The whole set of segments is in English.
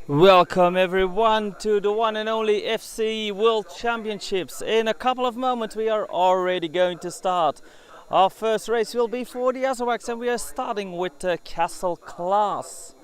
Welcome everyone to the one and only FCI World Championships. In a couple of moments we are already going to start. Our first race will be for the Azawakhs and we are starting with the Castle class.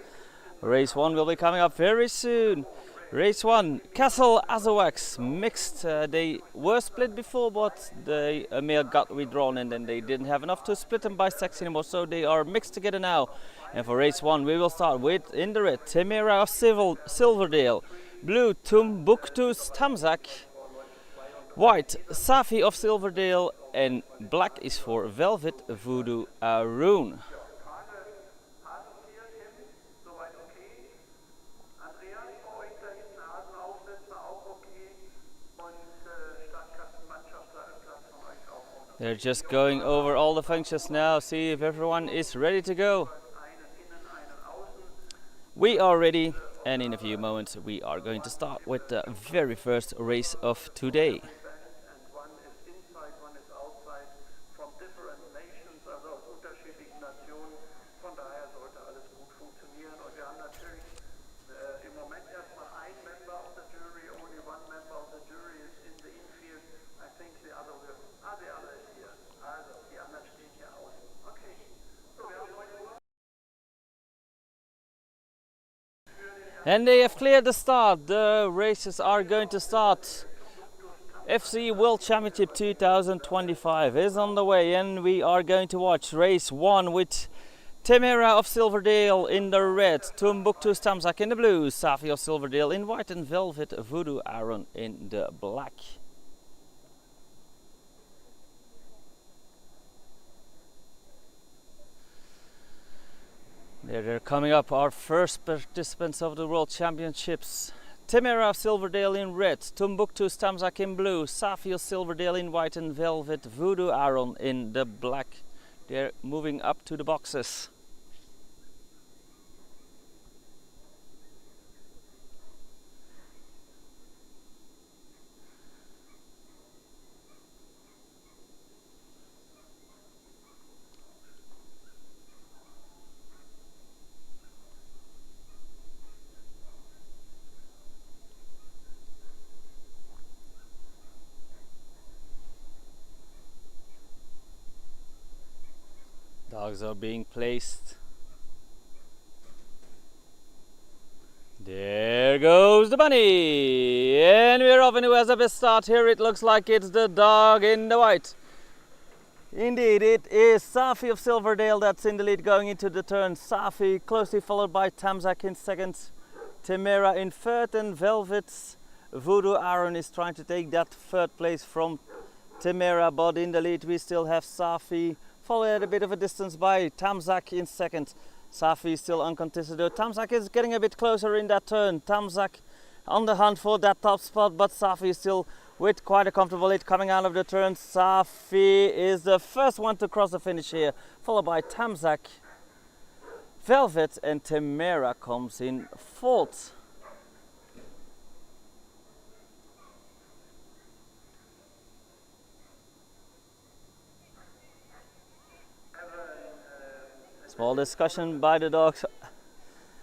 Race 1 will be coming up very soon. Race 1, Castle Azawakhs mixed. They were split before, but the male got withdrawn and then they didn't have enough to split them by sex anymore, so they are mixed together now. And for race 1 we will start with, in the red, Temera of Silverdale, blue, Tumbuktu's Tamzak, white, Safi of Silverdale, and black is for Velvet Voodoo Arun. They're just going over all the functions now, see if everyone is ready to go. We are ready, and in a few moments we are going to start with the very first race of today. And they have cleared the start. The races are going to start. FCI World Championship 2025 is on the way, and we are going to watch race 1 with Temera of Silverdale in the red, Tumbuktu's Tamzak in the blue, Safi of Silverdale in white, and Velvet Voodoo Arun in the black. There they're coming up, our first participants of the World Championships. Temera of Silverdale in red, Tumbuktu's Tamzak in blue, Safi of Silverdale in white, and Velvet Voodoo Arun in the black. They're moving up to the boxes. Dogs are being placed. There goes the bunny, and we're off. And who has the best start here? It looks like it's the dog in the white. Indeed, it is Safi of Silverdale that's in the lead going into the turn. Safi closely followed by Tamzak in second, Temera in third, and Velvet's Voodoo Arun is trying to take that third place from Temera, but in the lead we still have Safi, followed at a bit of a distance by Tamzak in second. Safi is still uncontested though. Tamzak is getting a bit closer in that turn. Tamzak on the hunt for that top spot, but Safi is still with quite a comfortable lead coming out of the turn. Safi is the first one to cross the finish here, followed by Tamzak. Velvet and Temera comes in fourth. Small discussion by the dogs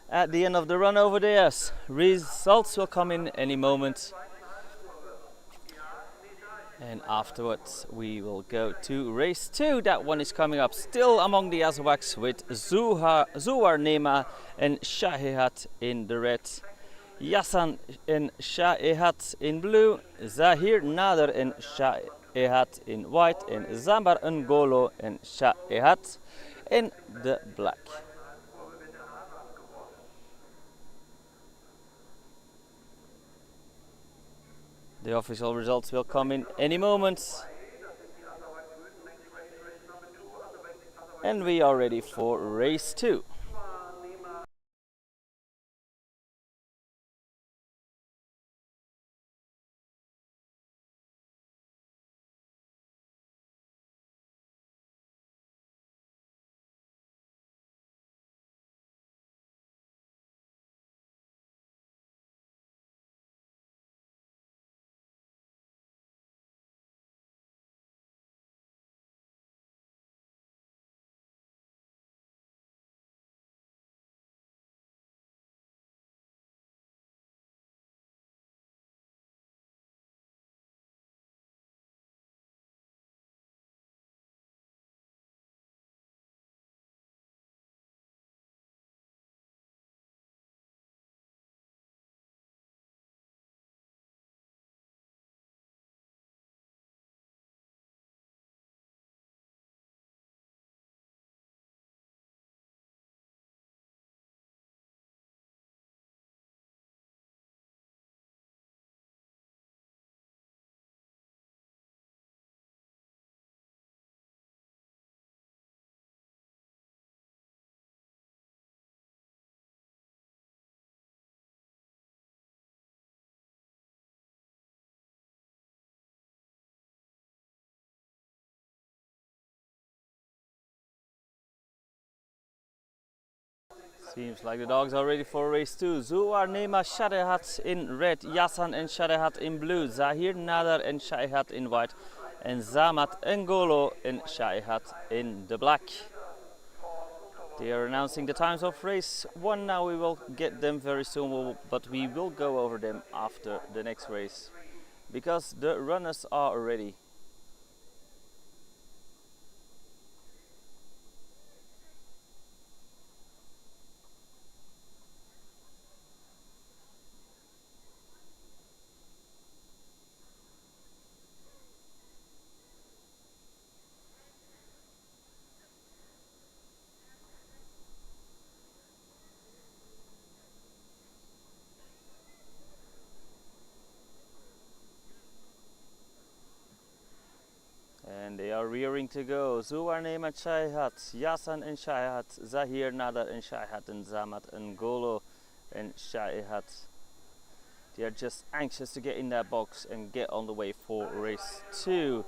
at the end of the run over there. Results will come in any moment. And afterwards we will go to race 2. That one is coming up still among the Azawakhs with Zuhar Nema and Shahehat in the red, Yassan and Shahehat in blue, Zahir Nader and Shahehat in white, and Zambar Ngolo and Shahehat in the black. The official results will come in any moment. And we are ready for race 2. Seems like the dogs are ready for race 2. Zuar Nema Shadehat in red, Yasan and Shadehat in blue, Zahir Nadar and Shadehat in white, and Zamat Ngolo and Shadehat in the black. They are announcing the times of race 1 now. We will get them very soon, but we will go over them after the next race because the runners are ready. And they are rearing to go. Zuar Nema Shadehat, Yasan and Shadehat, Zahir Nadar and Shadehat, and Zamat Ngolo and Shadehat. They are just anxious to get in that box and get on the way for race 2.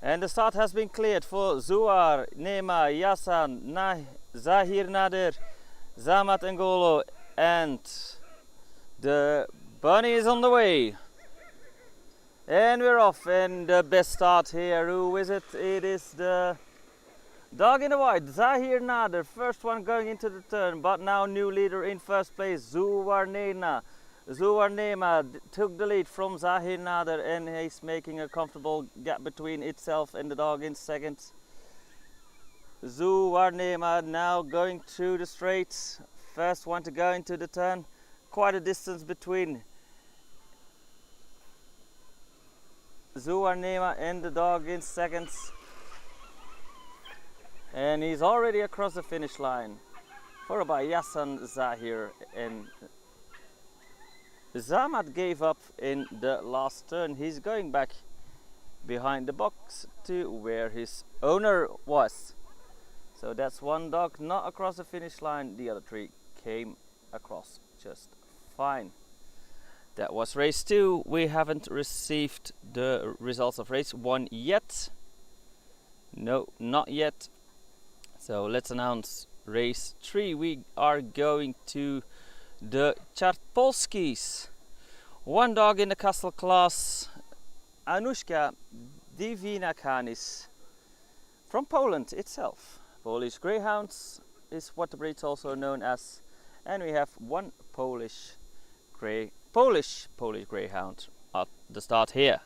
And the start has been cleared for Zuar, Nema, Yasan, Zahir Nader, Zamat Ngolo, and the bunny is on the way. And we're off, and the best start here. Who is it? It is the dog in the white, Zahir Nader, first one going into the turn, but now new leader in first place, Zuar Nema. Zuar Nema took the lead from Zahir Nader, and he's making a comfortable gap between itself and the dog in second. Zuar Nema now going through the straight, first one to go into the turn, quite a distance between Zuar Nema and the dog in seconds. And he's already across the finish line, followed by Yasan, Zahir, and Zamat gave up in the last turn. He's going back behind the box to where his owner was. So that's one dog not across the finish line. The other three came across just fine. That was race 2. We haven't received the results of race 1 yet. No, not yet. So let's announce race 3. We are going to the Polskis. One dog in the castle class, Anushka Divinakanis, from Poland itself. Polish Greyhounds is what the breed's also known as. And we have one Polish Greyhound at the start here.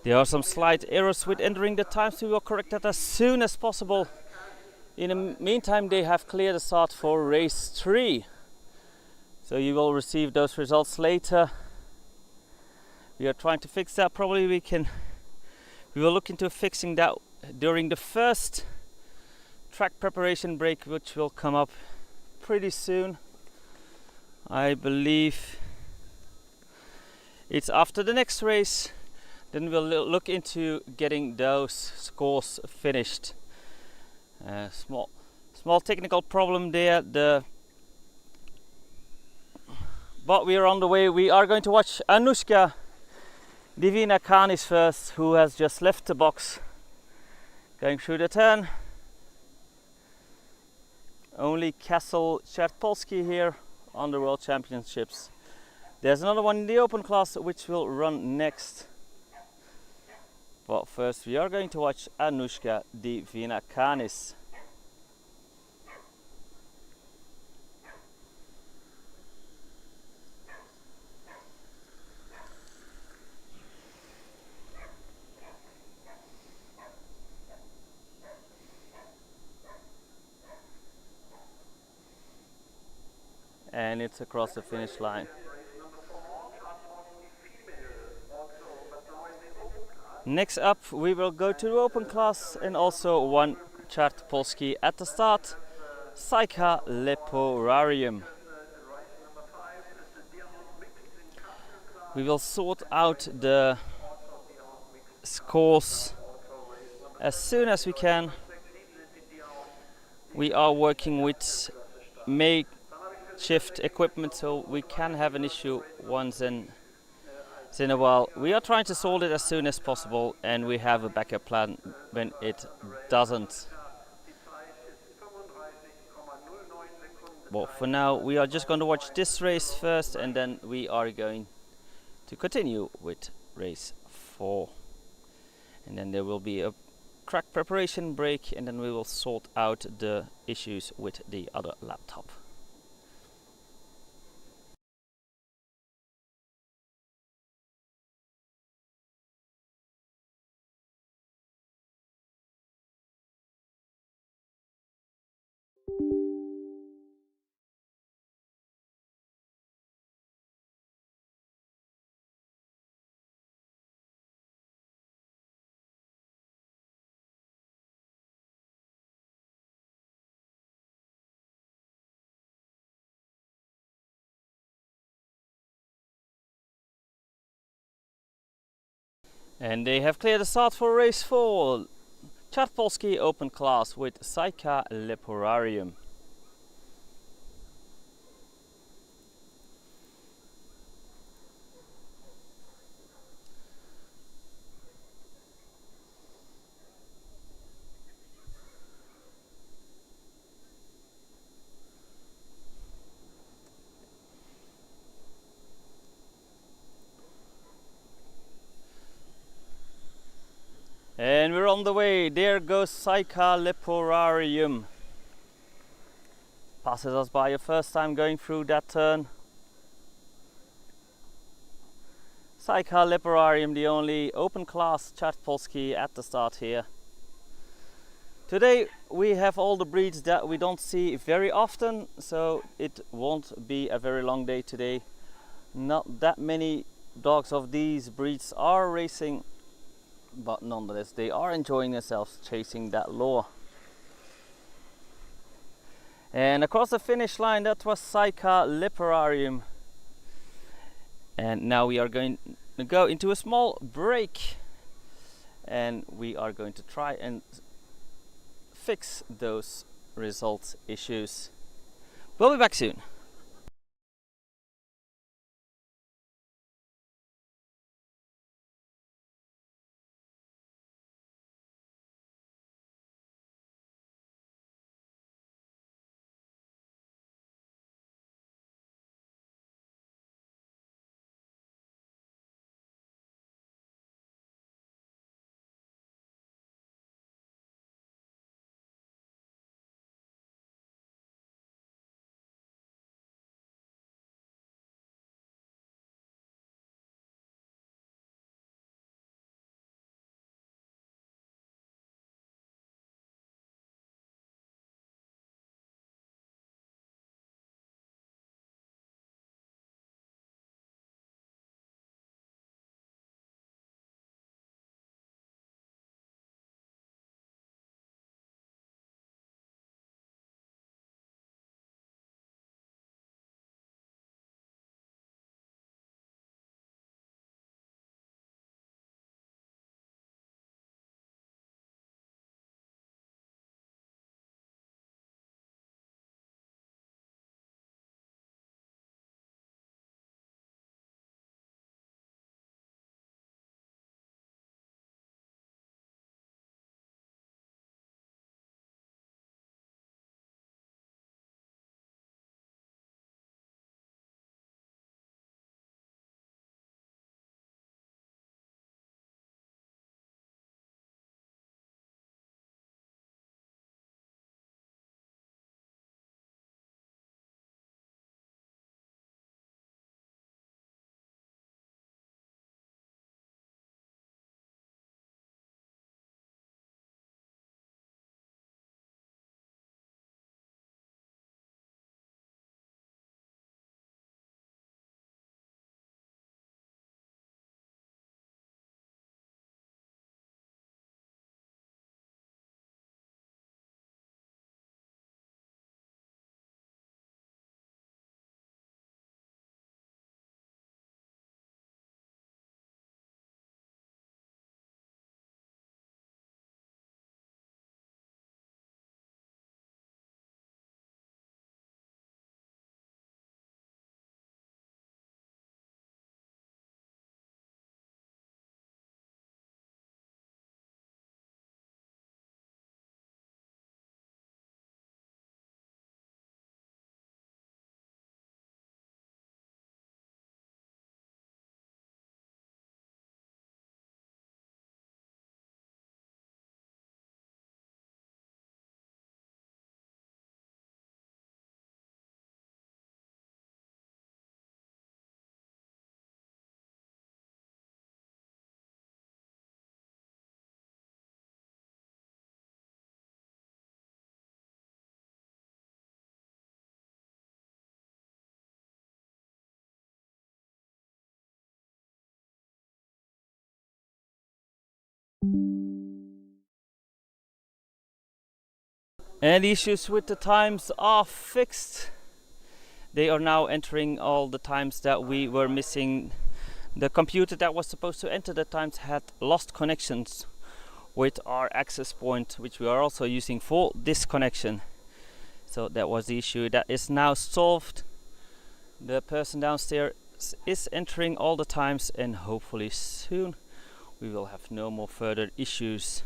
There are some slight errors with entering the times. We will correct that as soon as possible. In the meantime, they have cleared the start for race 3. So you will receive those results later. We are trying to fix that. Probably we will look into fixing that during the first track preparation break, which will come up pretty soon. I believe it's after the next race. Then we'll look into getting those scores finished. Small technical problem there. But we are on the way. We are going to watch Anushka Divina Canis first, who has just left the box, going through the turn. Only Castle Polski here on the World Championships. There's another one in the open class which will run next. But first we are going to watch Anushka Divina Canis. And it's across the finish line. Next up we will go to the open class and also one chart Polski at the start, Saika Leporarium. We will sort out the scores as soon as we can. We are working with makeshift equipment, so we can have an issue once in a while. We are trying to solve it as soon as possible, and we have a backup plan when it doesn't. Well, for now we are just going to watch this race first, and then we are going to continue with race 4. And then there will be a track preparation break, and then we will sort out the issues with the other laptop. And they have cleared the start for race 4, Polski open class with Saika Leporarium. And we're on the way. There goes Saika Leporarium. Passes us by a first time going through that turn. Saika Leporarium, the only open class Polski at the start here. Today we have all the breeds that we don't see very often, so it won't be a very long day today. Not that many dogs of these breeds are racing, but nonetheless they are enjoying themselves chasing that lure. And across the finish line, that was Saika Leporarium. And now we are going to go into a small break, and we are going to try and fix those results issues. We'll be back soon. And issues with the times are fixed. They are now entering all the times that we were missing. The computer that was supposed to enter the times had lost connections with our access point, which we are also using for this connection. So that was the issue. That is now solved. The person downstairs is entering all the times, and hopefully soon we will have no more further issues.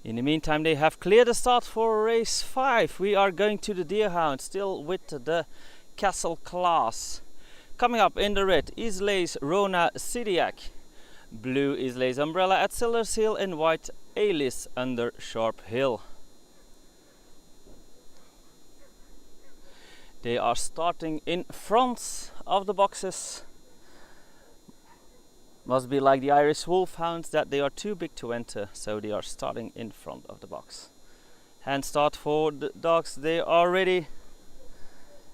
In the meantime, they have cleared the start for race 5. We are going to the Deerhounds, still with the castle class. Coming up in the red, Islay's Rona Sidiak. Blue Islay's Umbrella at Sellers Hill, and white Alice under Sharp Hill. They are starting in front of the boxes. Must be like the Ierse Wolfshonden, that they are too big to enter, so they are starting in front of the box. Hand start for the dogs, they are ready.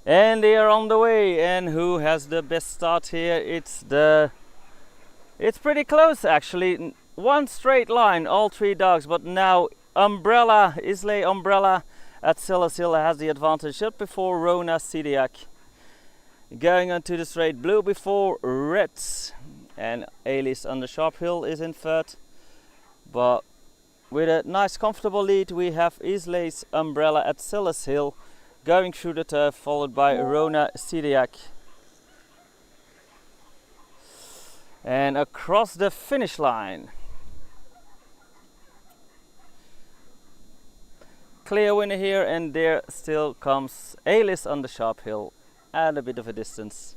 And they are on the way. And who has the best start here? It's pretty close actually. One straight line, all three dogs, but now Umbrella, Islay Umbrella at Sellers Hill has the advantage just before Rona Sidiak. Going onto the straight, blue before reds. And Alice under Sharp Hill is in third, but with a nice comfortable lead we have Islay's Umbrella at Sellers Hill going through the turf, followed by Rona Sidiak. And across the finish line, clear winner here, and there still comes Alice under Sharp Hill at a bit of a distance.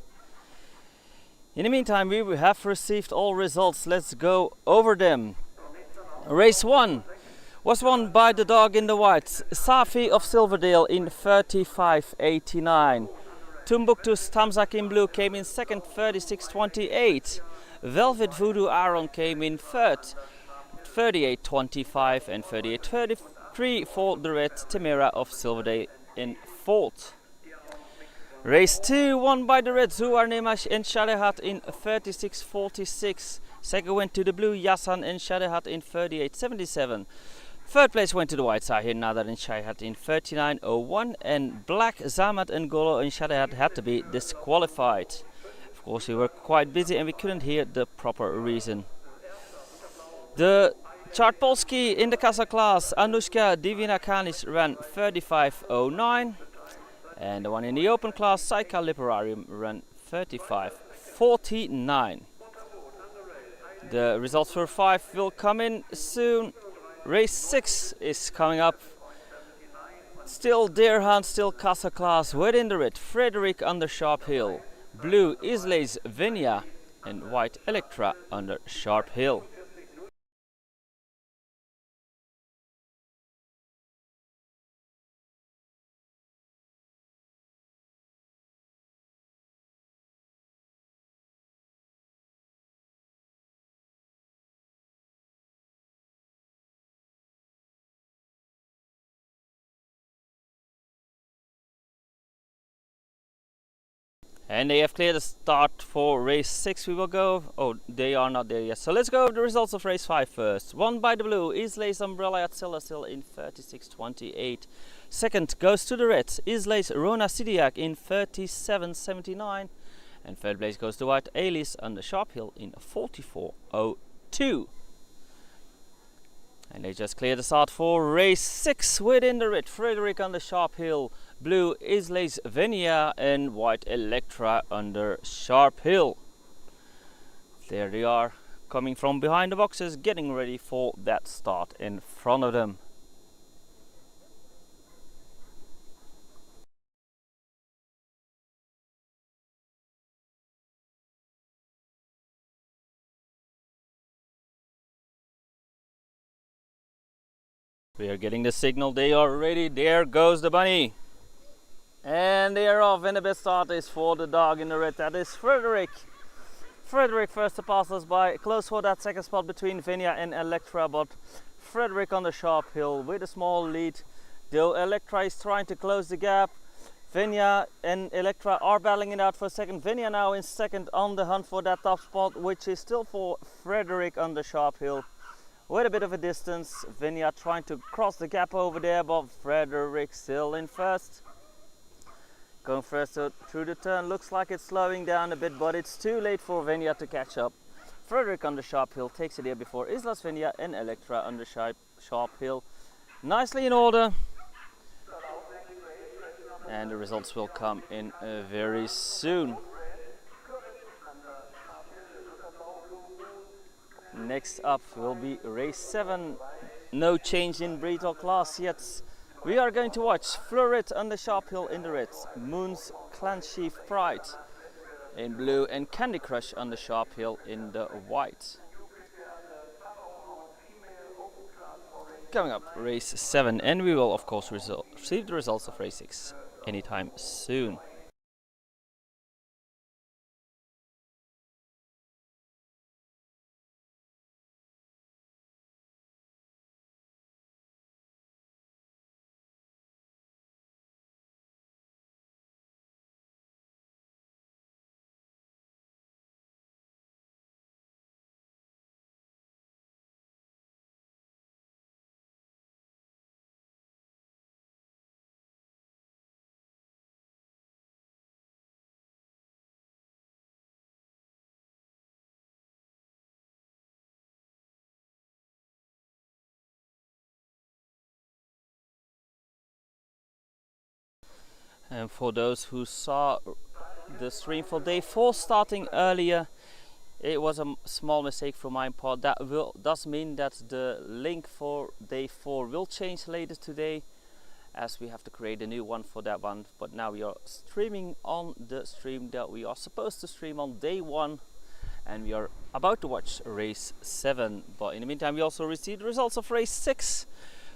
In the meantime, we have received all results. Let's go over them. Race 1 was won by the dog in the white, Safi of Silverdale, in 35.89. Tumbuktu's Tamzak in blue came in second, 36.28. Velvet Voodoo Aaron came in third, 38.25, and 38.33 for the red Timera of Silverdale in fourth. Race 2 won by the red Zuar Nemash and Shadehat in 36.46. Second went to the blue Yasan and Shadehat in 38.77. Third place went to the white Sahir Nadar and Shadehat in 39.01. And black Zamat and Golo and Shadehat had to be disqualified. Of course, we were quite busy and we couldn't hear the proper reason. The chart Polski in the Casa class, Anushka Divinakanis ran 35.09. And the one in the open class, Saika Liberarium, ran 35.49. The results for 5 will come in soon. Race 6 is coming up. Still Deerhounds, still Casa class. Within the red, Frederick under Sharp Hill. Blue Islay's Venia, and white Electra under Sharp Hill. And they have cleared the start for race 6. We will go. Oh, they are not there yet. So let's go over the results of race 5 first. Won by the blue, Islay's Umbrella at Sellers Hill in 36.28. Second goes to the red, Islay's Rona Sidiak in 37.79. And third place goes to white, Alice under Sharp Hill in 44.02. And they just cleared the start for race 6 within the red, Frederick under Sharp Hill. Blue Islay's Venia and white Electra under Sharp Hill. There they are, coming from behind the boxes, getting ready for that start in front of them. We are getting the signal, they are ready. There goes the bunny. And they are off, and the best start is for the dog in the red. That is Frederick. Frederick first to pass us by, close for that second spot between Venia and Electra, but Frederick on the Sharp Hill with a small lead. Though Electra is trying to close the gap, Venia and Electra are battling it out for a second. Venia now in second on the hunt for that top spot, which is still for Frederick on the Sharp Hill. with a bit of a distance. Vinja trying to cross the gap over there, but Frederick still in first. Going first through the turn, looks like it's slowing down a bit, but it's too late for Vinja to catch up. Frederick on the sharp hill takes it here before Islas Vinja and Electra on the sharp hill. Nicely in order. And the results will come in very soon. Next up will be race 7. No change in breed or class yet. We are going to watch Fleurit on the sharp hill in the red, Moon's Clan Chief Pride in blue, and Candy Crush on the sharp hill in the white. Coming up, race 7, and we will of course receive the results of race 6 anytime soon. And for those who saw the stream for day 4 starting earlier, it was a small mistake from my part. That does mean that the link for day 4 will change later today, as we have to create a new one for that one. But now we are streaming on the stream that we are supposed to stream on day 1, and we are about to watch race 7. But in the meantime, we also received the results of race 6.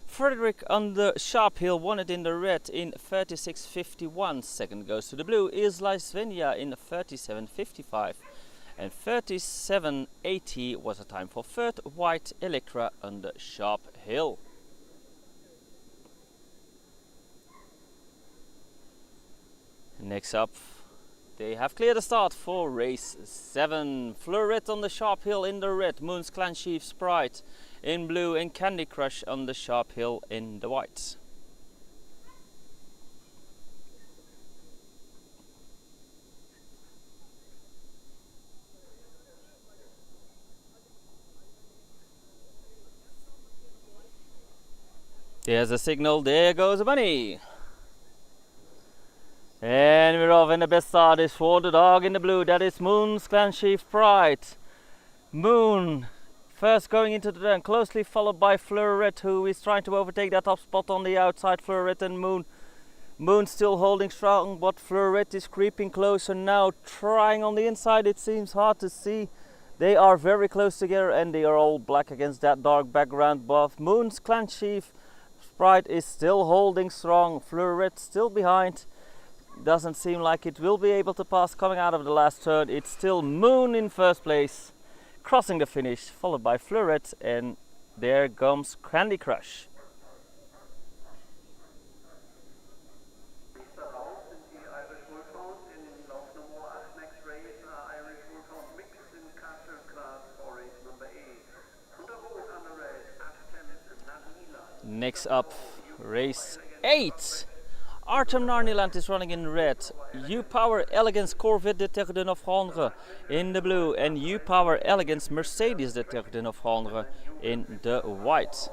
Frederick on the sharp hill won it in the red in 36.51. Second goes to the blue, Islas Vinja in 37.55. And 37.80 was a time for third, white Electra on the sharp hill. Next up, they have cleared the start for race 7. Fleurit on the sharp hill in the red, Moon's Clan Chief's Pride in blue, and Candy Crush on the sharp hill in the white. There's a signal, there goes the money. And we're off, and the best start is for the dog in the blue, that is Moon's Clan Chief Pride. Moon first going into the turn, closely followed by Fleurit, who is trying to overtake that top spot on the outside. Fleurit and Moon. Moon still holding strong, but Fleurit is creeping closer now, trying on the inside. It seems hard to see. They are very close together, and they are all black against that dark background. But Moon's Clan Chief Pride is still holding strong. Fleurit still behind. Doesn't seem like it will be able to pass coming out of the last turn. It's still Moon in first place, crossing the finish, followed by Fleurit, and there comes Candy Crush. Next up, race 8. Artem Narniland is running in red, U-Power Elegance Corvette de Terre de Windhundrennverein in the blue, and U-Power Elegance Mercedes de Terre de Windhundrennverein in the white.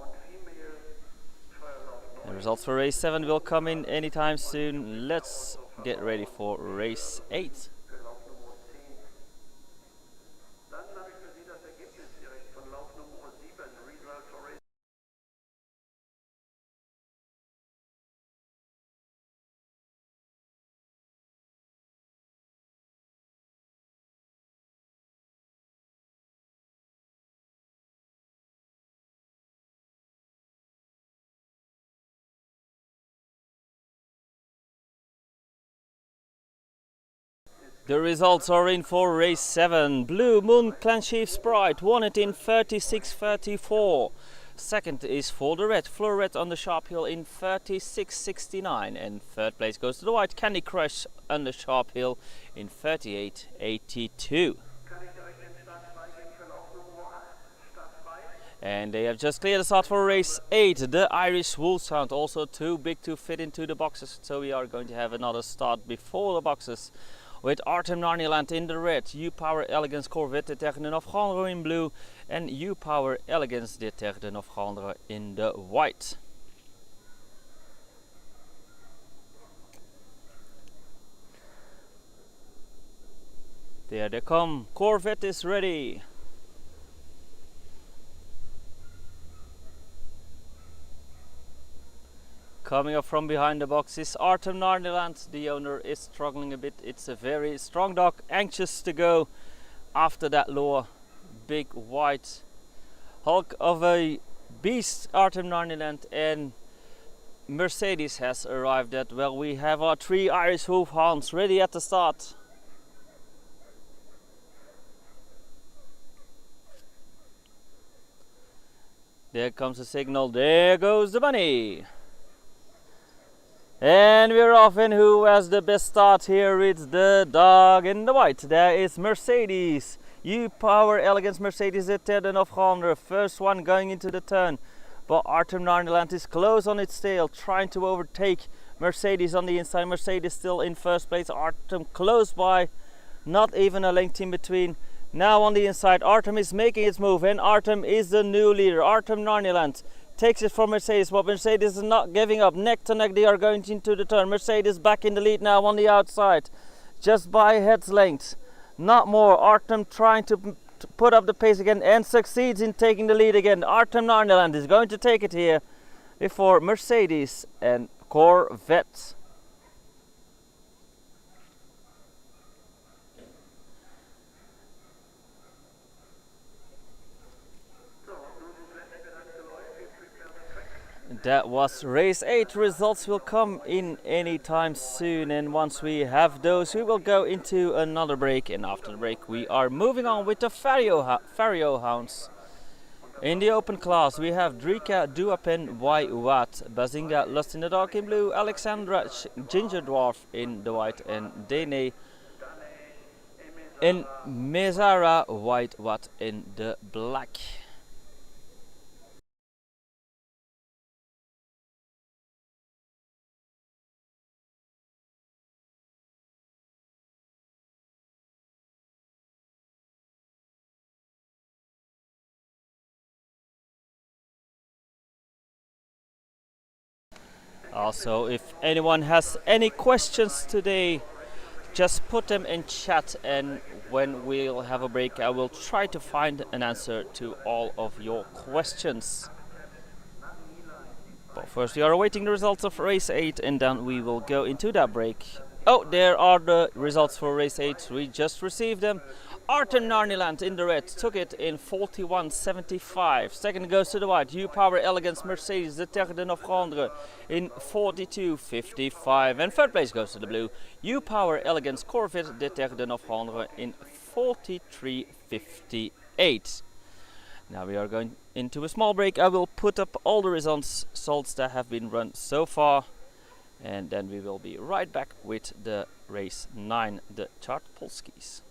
The results for race 7 will come in anytime soon. Let's get ready for race 8. The results are in for race 7. Blue Moon Clan Chief's Pride won it in 36.34. Second is for the red, Fleurit on the sharp hill in 36.69. And third place goes to the white, Candy Crush on the sharp hill in 38.82. And they have just cleared the start for race 8, the Ierse Wolfshound, also too big to fit into the boxes, so we are going to have another start before the boxes with Artem Narniland in the red, U-Power Elegance Corvette de Terden of Gandre in blue, and U-Power Elegance de Terden of Gandre in the white. There they come, Corvette is ready. Coming up from behind the box is Artem Narniland. The owner is struggling a bit. It's a very strong dog, anxious to go after that lure. Big white hulk of a beast, Artem Narniland, and Mercedes has arrived at. Well, we have our 3 Ierse Wolfhounds ready at the start. There comes the signal, there goes the bunny. And we're off, and who has the best start here? It's the dog in the white. There is Mercedes. U-Power Elegance Mercedes de Terden of Gandre. First one going into the turn. But Artem Narniland is close on its tail, trying to overtake Mercedes on the inside. Mercedes still in first place. Artem close by, not even a length in between. Now on the inside, Artem is making its move, and Artem is the new leader. Artem Narniland takes it from Mercedes, but Mercedes is not giving up. Neck to neck they are going into the turn. Mercedes back in the lead now on the outside, just by a head's length, not more. Artem trying to put up the pace again and succeeds in taking the lead again. Artem Narniland is going to take it here before Mercedes and Corvette. That was race 8. Results will come in anytime soon, and once we have those we will go into another break, and after the break we are moving on with the Pharaoh Hounds. In the open class we have Drika Duapen Wat, Bazinga Lust in the Dark in blue, Alexandra Ginger Dwarf in the white, and Dene in Mezara White Wat in the black. Also, if anyone has any questions today, just put them in chat, and when we'll have a break I will try to find an answer to all of your questions. But first we are awaiting the results of race 8, and then we will go into that break. Oh, there are the results for race 8. We just received them. Artem Narniland in the red took it in 41.75. Second goes to the white, U-Power Elegance Mercedes de Terden of Gandre in 42.55. And third place goes to the blue, U-Power Elegance Corvette de Terden of Gandre in 43.58. Now we are going into a small break. I will put up all the results that have been run so far, and then we will be right back with the race 9, the chart Polskis.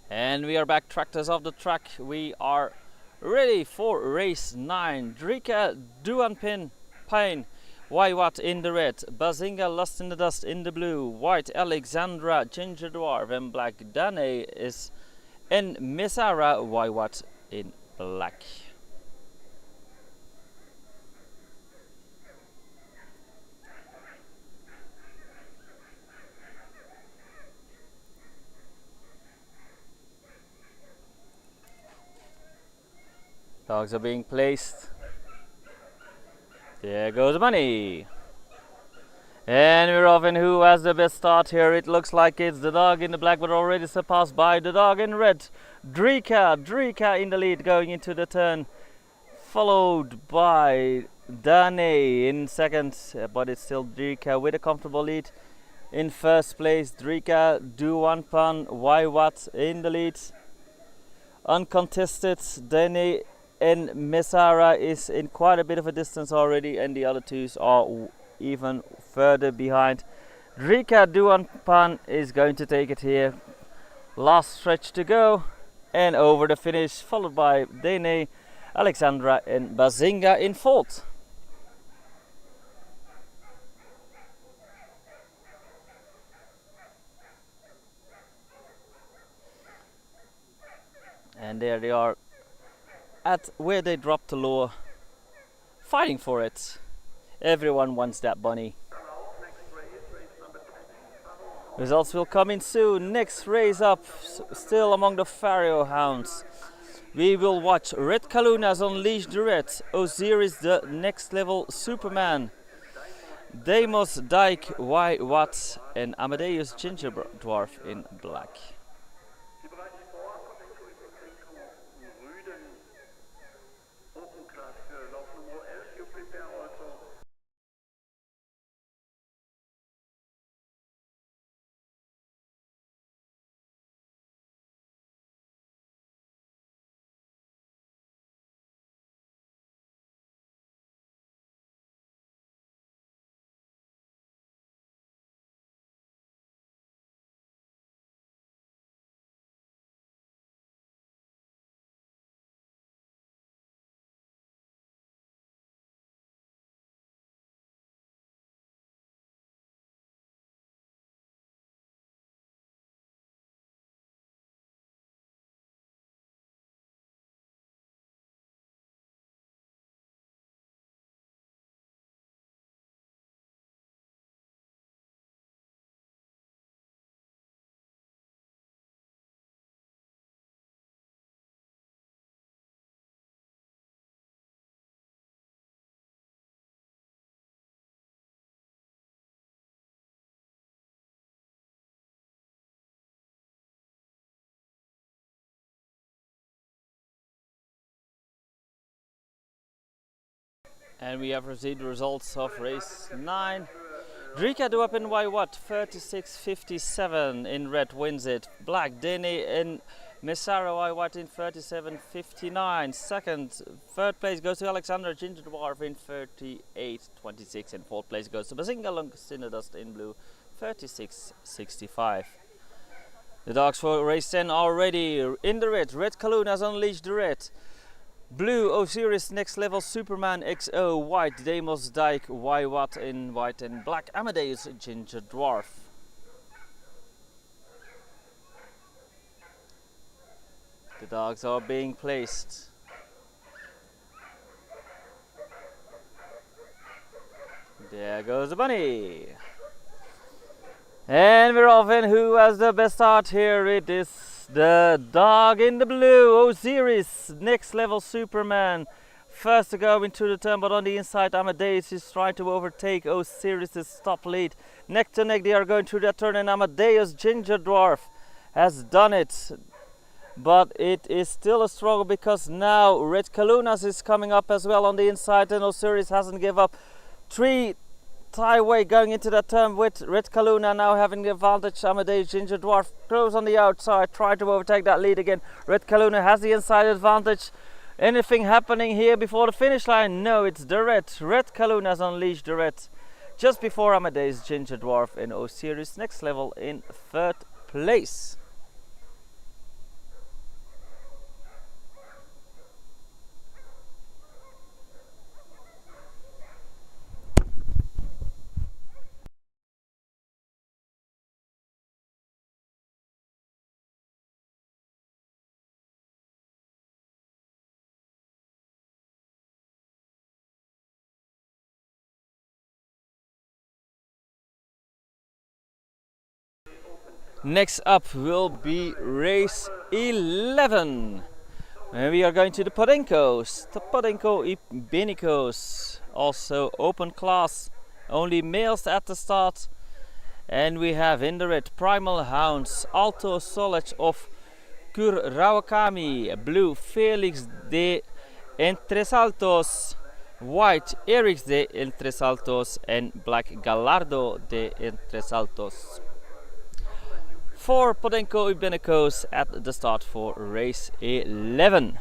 And we are back, tractors off the track. We are ready for race 9. Drika Duanpin Pine, Waiwat in the red, Bazinga Lost in the Dust in the blue, white Alexandra Ginger Dwarf, and black Dane is, and Misara Waiwat in black. Dogs are being placed. There goes the money. And we're off, and who has the best start here? It looks like it's the dog in the black, but already surpassed by the dog in red. Drika in the lead going into the turn, followed by Dane in second, but it's still Drika with a comfortable lead. In first place, Drika Duanpan Waiwat in the lead. Uncontested, Dane and Mesara is in quite a bit of a distance already, and the other twos are even further behind. Drika Duanpan is going to take it here. Last stretch to go, and over the finish, followed by Dane, Alexandra and Bazinga in fourth. And there they are at where they dropped the lure, fighting for it. Everyone wants that bunny. Results will come in soon. Next race up, still among the Pharaoh Hounds. We will watch Red Kalunas Unleash the Red, Osiris the Next Level Superman, Deimos Dyke Y Watt, and Amadeus Ginger Dwarf in black. And we have received the results of race 9. Drika Duapin Waiwat 36.57 in red wins it. Black Dene and Mesara Waiwat in 37.59. Second, third place goes to Alexander Ginger Dwarf in 38.26, and fourth place goes to Bazinga Lost in the Dust in blue 36.65. The dogs for race 10 are ready. In the red, Red Kaloon has unleashed the red. Blue Osiris Next Level Superman XO, white Deimos Dyke Y Watt in white, and black Amadeus Ginger Dwarf. The dogs are being placed. There goes the bunny. And we're off, and who has the best start here? It is the dog in the blue, Osiris Next Level Superman. First to go into the turn, but on the inside Amadeus is trying to overtake Osiris' top lead. Neck to neck they are going through that turn, and Amadeus Ginger Dwarf has done it. But it is still a struggle, because now Red Kalunas is coming up as well on the inside, and Osiris hasn't given up. 3 tie way going into that turn with Red Kaluna now having the advantage. Amadeus Ginger Dwarf close on the outside, try to overtake that lead again. Red Kaluna has the inside advantage. Anything happening here before the finish line? No, it's the red. Red Kaluna has unleashed the red just before Amadeus Ginger Dwarf and Osiris Next Level in third place. Next up will be race 11. And we are going to the Podencos, the Podencos Ibicenco, also open class, only males at the start. And we have in the red Primal Hounds, Alto Solage of Currauakami, blue Felix de Entresaltos, white Erix de Entresaltos and black Gallardo de Entresaltos. 4 Podencos Ibicenco at the start for race 11.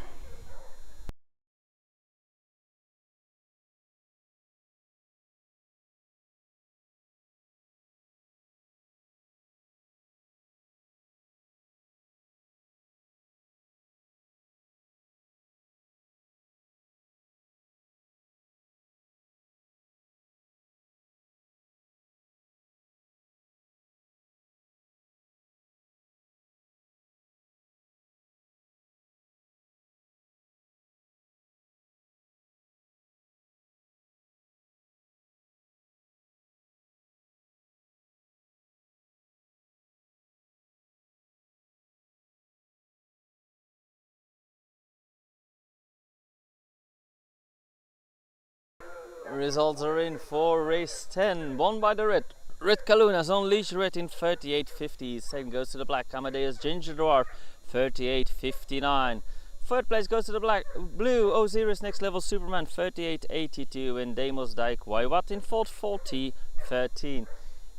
Results are in for race 10, won by the red. Red Kalunas on leash red in 38.50. Second goes to the black Amadeus Ginger Dwarf 38.59. Third place goes to the blue Osiris Next Level Superman 38.82 and Demos Dijk Waiwat in 40.13. In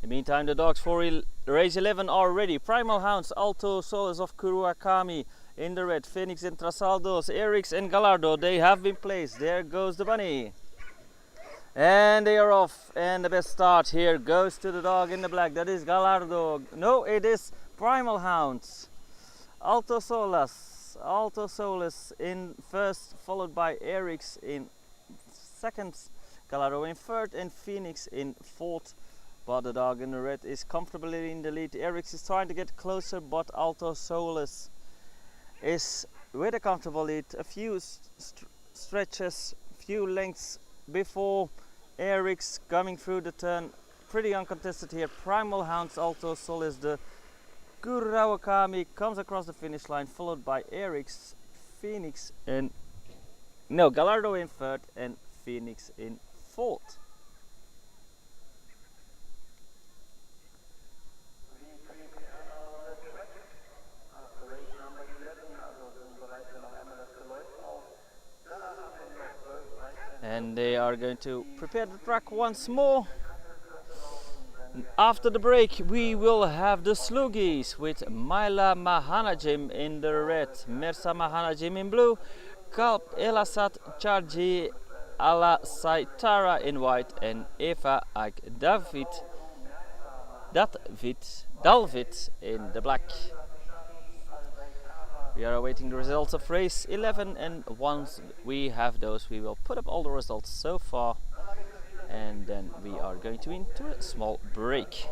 the meantime, the dogs for race 11 are ready. Primal Hounds, Alto Solis of Currauakami in the red. Phoenix and Trasaldos, Erix and Gallardo, they have been placed. There goes the bunny. And they are off, and the best start here goes to the dog in the black. That is Gallardo. No, it is Primal Hounds. Alto Solis in first, followed by Erix in second, Gallardo in third, and Phoenix in fourth. But the dog in the red is comfortably in the lead. Erix is trying to get closer, but Alto Solis is with a comfortable lead. A few stretches, few lengths before Erix coming through the turn. Pretty uncontested here. Primal Hounds, Alto Solis, the Currauakami comes across the finish line, followed by Erix, Phoenix and Gallardo in third and Phoenix in fourth. And they are going to prepare the track once more. After the break, we will have the Sloughis with Maila Mahanajim in the red, Mersa Mahanajim in blue, Kalp Elasat Charji Ala Saitara in white, and Eva Ike David in the black. We are awaiting the results of race 11, and once we have those, we will put up all the results so far, and then we are going to into a small break.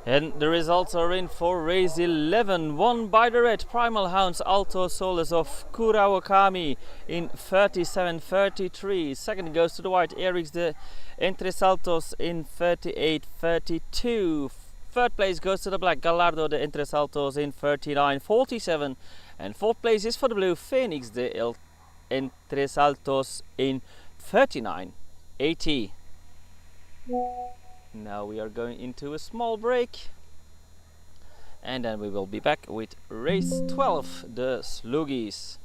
And the results are in for race 11, won by the red Primal Hounds, Alto Solis of Currauakami in 37.33. Second goes to the white Erix de Entresaltos in 38.32. third place goes to the black Gallardo de Entre Saltos in 39.47, and fourth place is for the blue Phoenix de Entre Saltos in 39.80. Now we are going into a small break, and then we will be back with race 12, the Sloughis.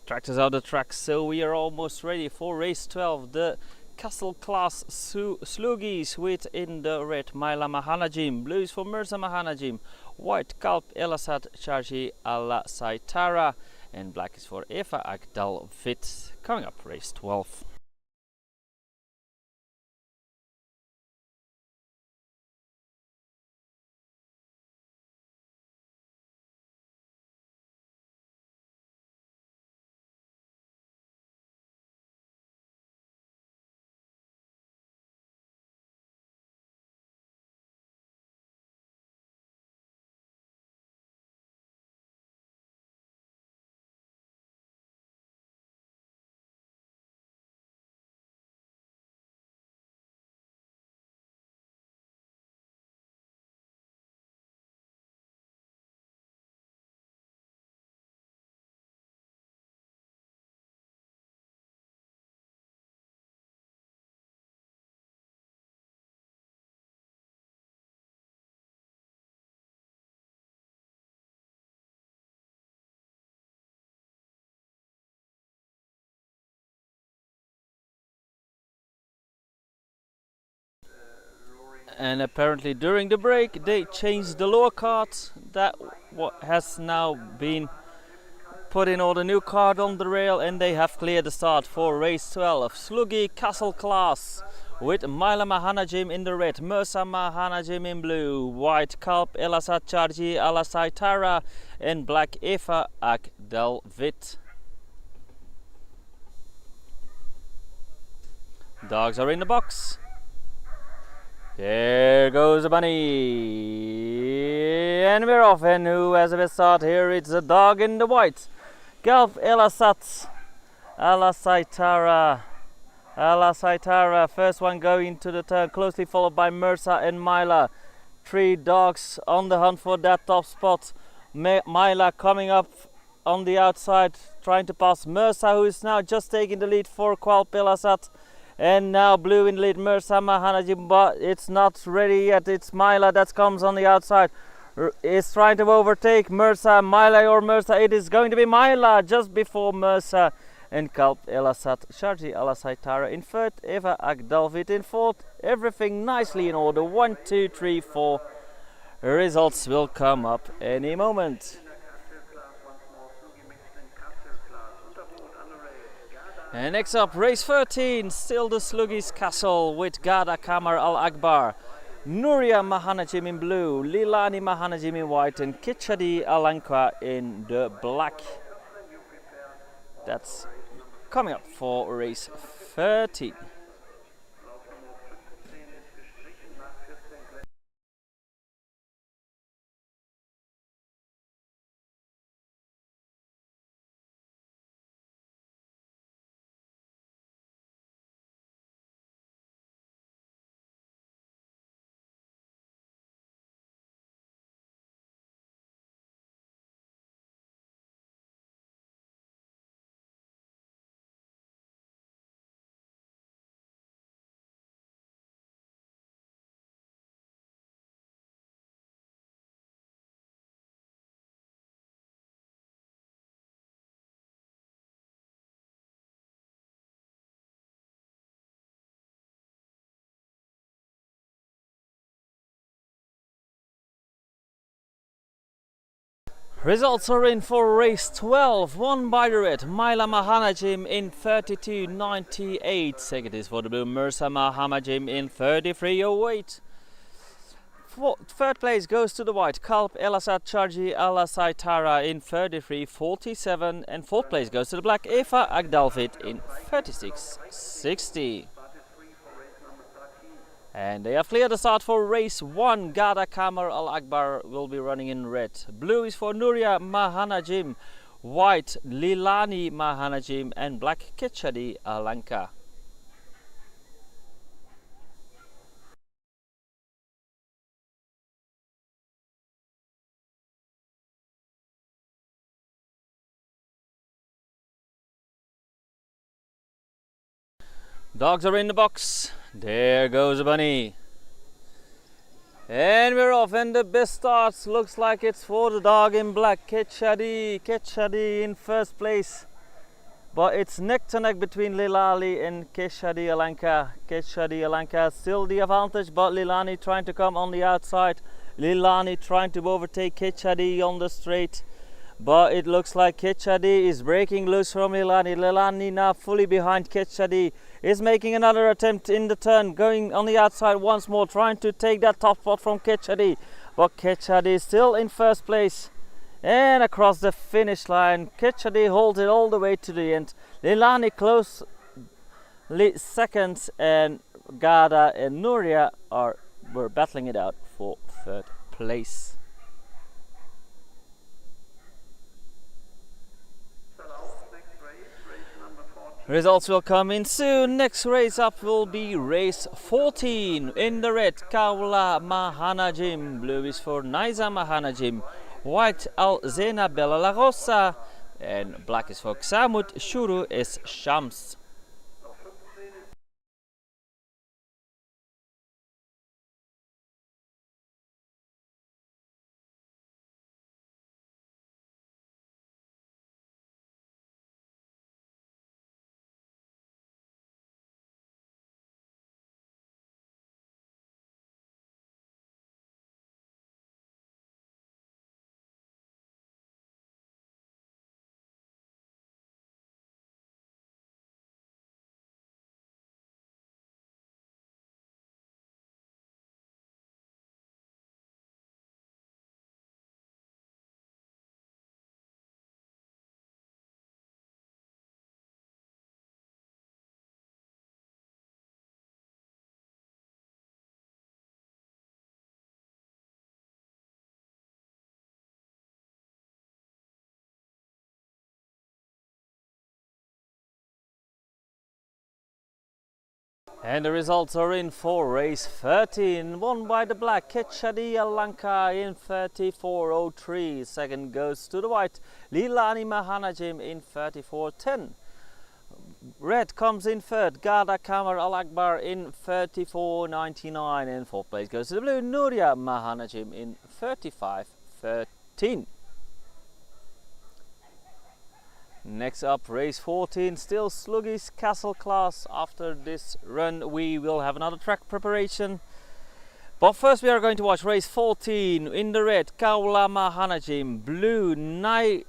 Tractors out the track, so we are almost ready for race 12, the Castle Class Sloughis, with in the red Maila Mahanajim, blues for Mirza Mahanajim, white Kalp Elasat Charji Alla Saitara, and black is for Eva Agdal Fit. Coming up, race 12. And apparently during the break they changed the lower card. That has now been put in all the new card on the rail, and they have cleared the start for race 12 of Sloughis Castle Class with Myla Mahanajim in the red, Mirza Mahanajim in blue, white Kalp Elasat Charji Alasai Tara, and black Eva Agdelvit. Dogs are in the box. There goes a bunny, and we're off. And who has a best start here? It's a dog in the white, Kalp Elasat Alasai Tara. Alasai, first one going to the turn, closely followed by Mirza and Myla. 3 dogs on the hunt for that top spot. Myla coming up on the outside, trying to pass Mirza, who is now just taking the lead for Kalp Elasat. And now blue in the lead, Mirza Mahanajim, but it's not ready yet. It's Myla that comes on the outside. Is trying to overtake Mirza, Myla or Mirza. It is going to be Myla just before Mirza. And Kalp Elasat, Sharji Alasai Tara in third, Eva Agdelvit in fourth. Everything nicely in order. 1, 2, 3, 4. Results will come up any moment. And next up, race 13, still the Sloughis Castle with Gada Kamar Al Akbar, Nuria Mahanajim in blue, Lilani Mahanajim in white, and Kichadi Alanka in the black. That's coming up for race 13. Results are in for race 12, won by the red, Myla Mahanajim in 32.98. Second is for the blue, Mirza Mahanajim in 33.08. Third place goes to the white, Kalp Elasat Charji Alasai Tara in 33.47. And fourth place goes to the black, Eva Agdelvit in 36.60. And they have cleared the start for race 1. Gada Kamar Al Akbar will be running in red. Blue is for Nuria Mahanajim, white Lilani Mahanajim, and black Kichadi Alanka. Dogs are in the box. There goes a bunny. And we're off, and the best starts looks like it's for the dog in black, Kichadi in first place. But it's neck to neck between Lilani and Kichadi Alanka. Kichadi Alanka still the advantage, but Lilani trying to come on the outside. Lilani trying to overtake Kichadi on the straight. But it looks like Kichadi is breaking loose from Lilani. Lilani now fully behind Kichadi. Is making another attempt in the turn, going on the outside once more, trying to take that top spot from Kichadi. But Kichadi is still in first place. And across the finish line, Kichadi holds it all the way to the end. Lilani close second, and Gada and Nuria were battling it out for third place. Results will come in soon. Next race up will be race 14. In the red, Kaula Mahanajim. Blue is for Naiza Mahanajim. White, Alzena Bella La Rosa. And black is for Xamut Shuru Es Shams. And the results are in for race 13, won by the black Kechadia Lanka in 34.03. Second goes to the white Lilani Mahanajim in 34.10. Red comes in third, Gada Kamar Al Akbar in 34.99, and fourth place goes to the blue Nuria Mahanajim in 35.13. Next up, race 14, still Sloughis Castle class. After this run we will have another track preparation. But first we are going to watch race 14. In the red, Kaula Mahanajim, blue Naiza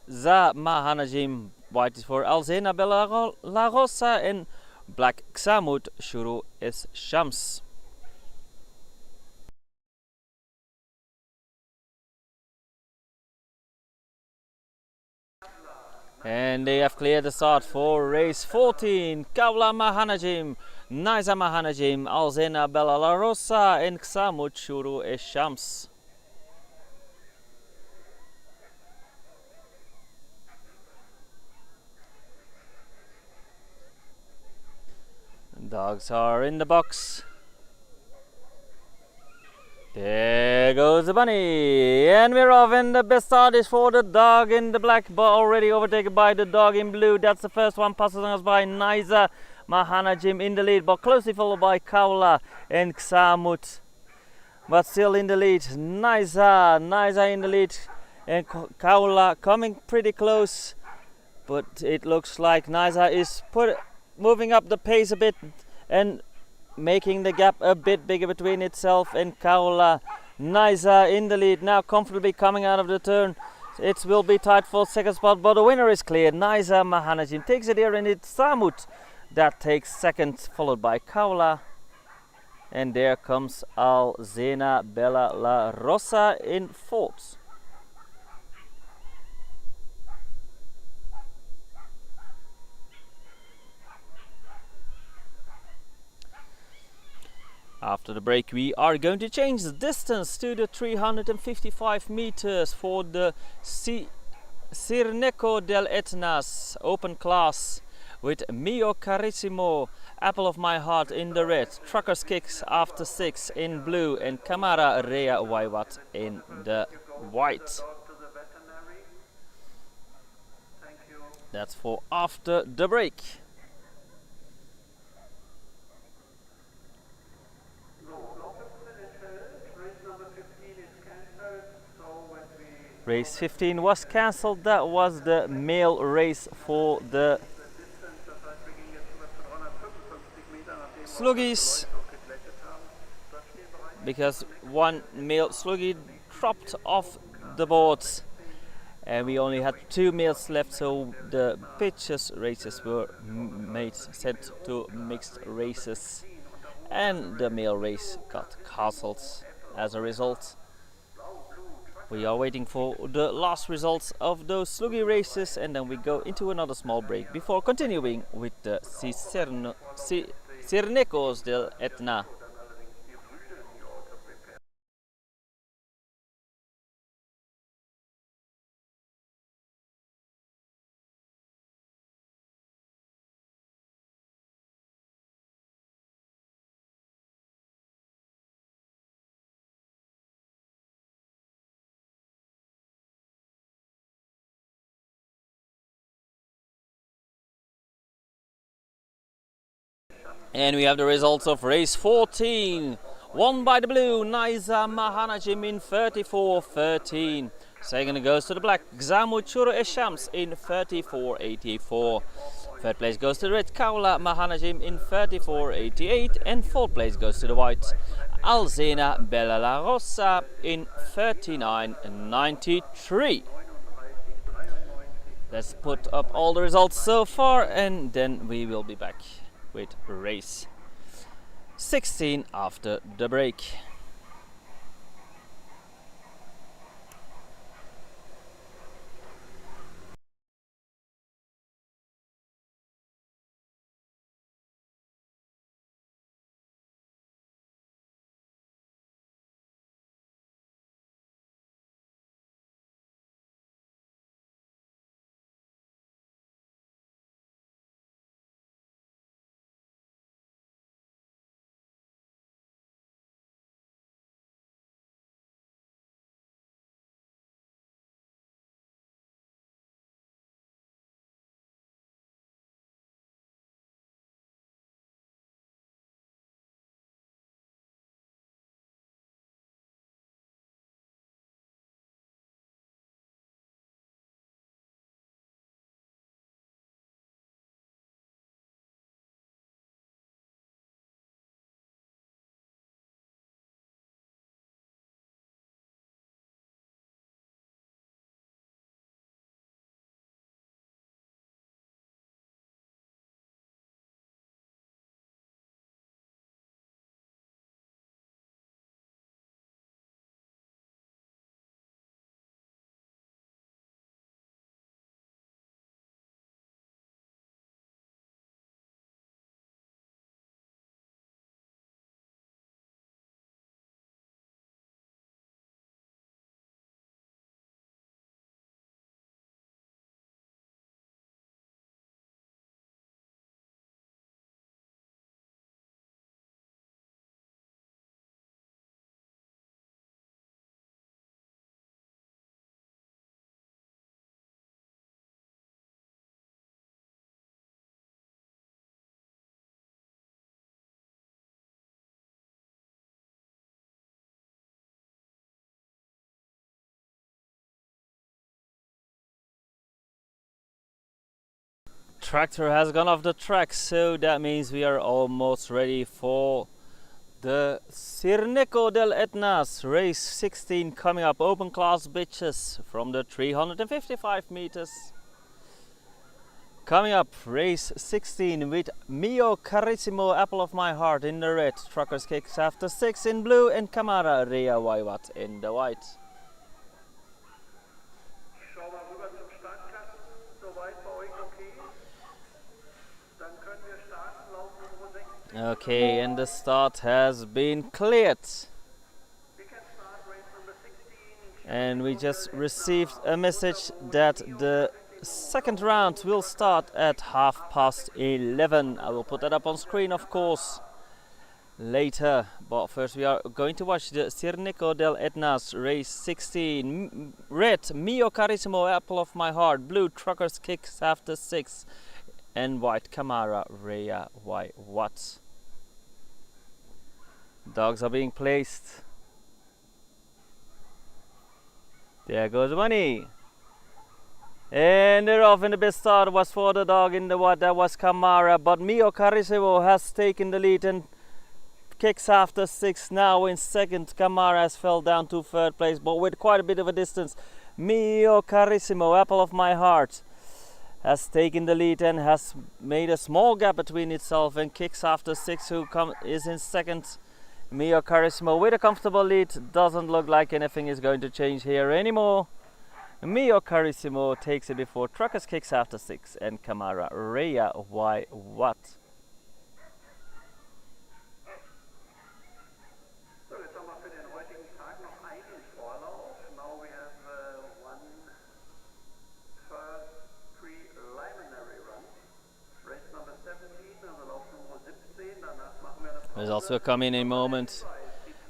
Mahanajim, white is for Alzena Bella La Rosa, and black Xamut Shuru Es Shams. And they have cleared the start for race 14. Kaula Mahanajim, Naiza Mahanajim, Alzena Bella La Rosa, and Xamut Shuru Es Shams. Dogs are in the box. There goes the bunny, and we're off, and the best start is for the dog in the black, but already overtaken by the dog in blue. That's the first one, passes us by Naiza Mahanajim in the lead, but closely followed by Kaula and Xamut. But still in the lead, Naiza in the lead, and Kaula coming pretty close. But it looks like Naiza is moving up the pace a bit and making the gap a bit bigger between itself and Kaula. Naiza in the lead now, comfortably coming out of the turn. It will be tight for second spot, but the winner is clear. Naiza Mahanajim takes it here, and it's Xamut that takes second, followed by Kaula. And there comes Alzena Bella La Rosa in fourth. After the break we are going to change the distance to the 355 meters for the Cirnecos dell'Etna's open class with Mio Carissimo, Apple of My Heart in the red, Trucker's Kicks After 6 in blue, and Camara Rea Waiwat in the white. That's for after the break. Race 15 was cancelled. That was the male race for the Sloughis, because one male Sloughie dropped off the boards and we only had two males left, so the pitches races were sent to mixed races, and the male race got cancelled as a result. We are waiting for the last results of those Sloughie races, and then we go into another small break before continuing with the Cirnecos dell'Etna. And we have the results of race 14, won by the blue Naiza Mahanajim in 34.13. Second goes to the black Xamut Shuru Eshams in 34.84. Third place goes to the red Kaula Mahanajim in 34.88, and fourth place goes to the white Alzena Bella La Rosa in 39.93. Let's put up all the results so far, and then we will be back with race 16 after the break. tractor has gone off the track, so that means we are almost ready for the Cirnecos dell'Etna's race 16 coming up. Open class bitches from the 355 meters. Coming up, race 16 with Mio Carissimo, apple of my heart, in the red. Truckers Kicks after 6 in blue and Camara Rea Waiwat in the white. Okay, and the start has been cleared. And we just received a message that the second round will start at 11:30. I will put that up on screen, of course, later. But first we are going to watch the Cirnecos dell'Etna's race 16. Red, Mio Carissimo, apple of my heart. Blue, Truckers Kicks after 6. And white, Camara Rea Waiwat. Dogs are being placed. There goes the money. And they're off, and the best start was for the dog in the white. That was Camara, but Mio Carissimo has taken the lead and kicks after 6 now in second. Camara has fell down to third place, but with quite a bit of a distance. Mio Carissimo, apple of my heart, has taken the lead and has made a small gap between itself and kicks after 6, who is in second. Mio Carissimo with a comfortable lead. Doesn't look like anything is going to change here anymore. Mio Carissimo takes it before Truckers Kicks after 6 and Camara Rea Waiwat. Results will come in a moment.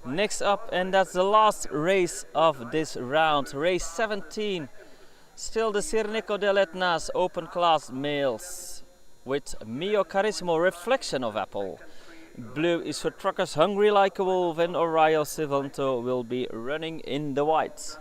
Next up, and that's the last race of this round, race 17. Still the Cirnecos dell'Etna's open class males with Mio Carissimo, reflection of apple. Blue is for Truckers Hungry Like a Wolf, and Oriol Silvanto will be running in the white.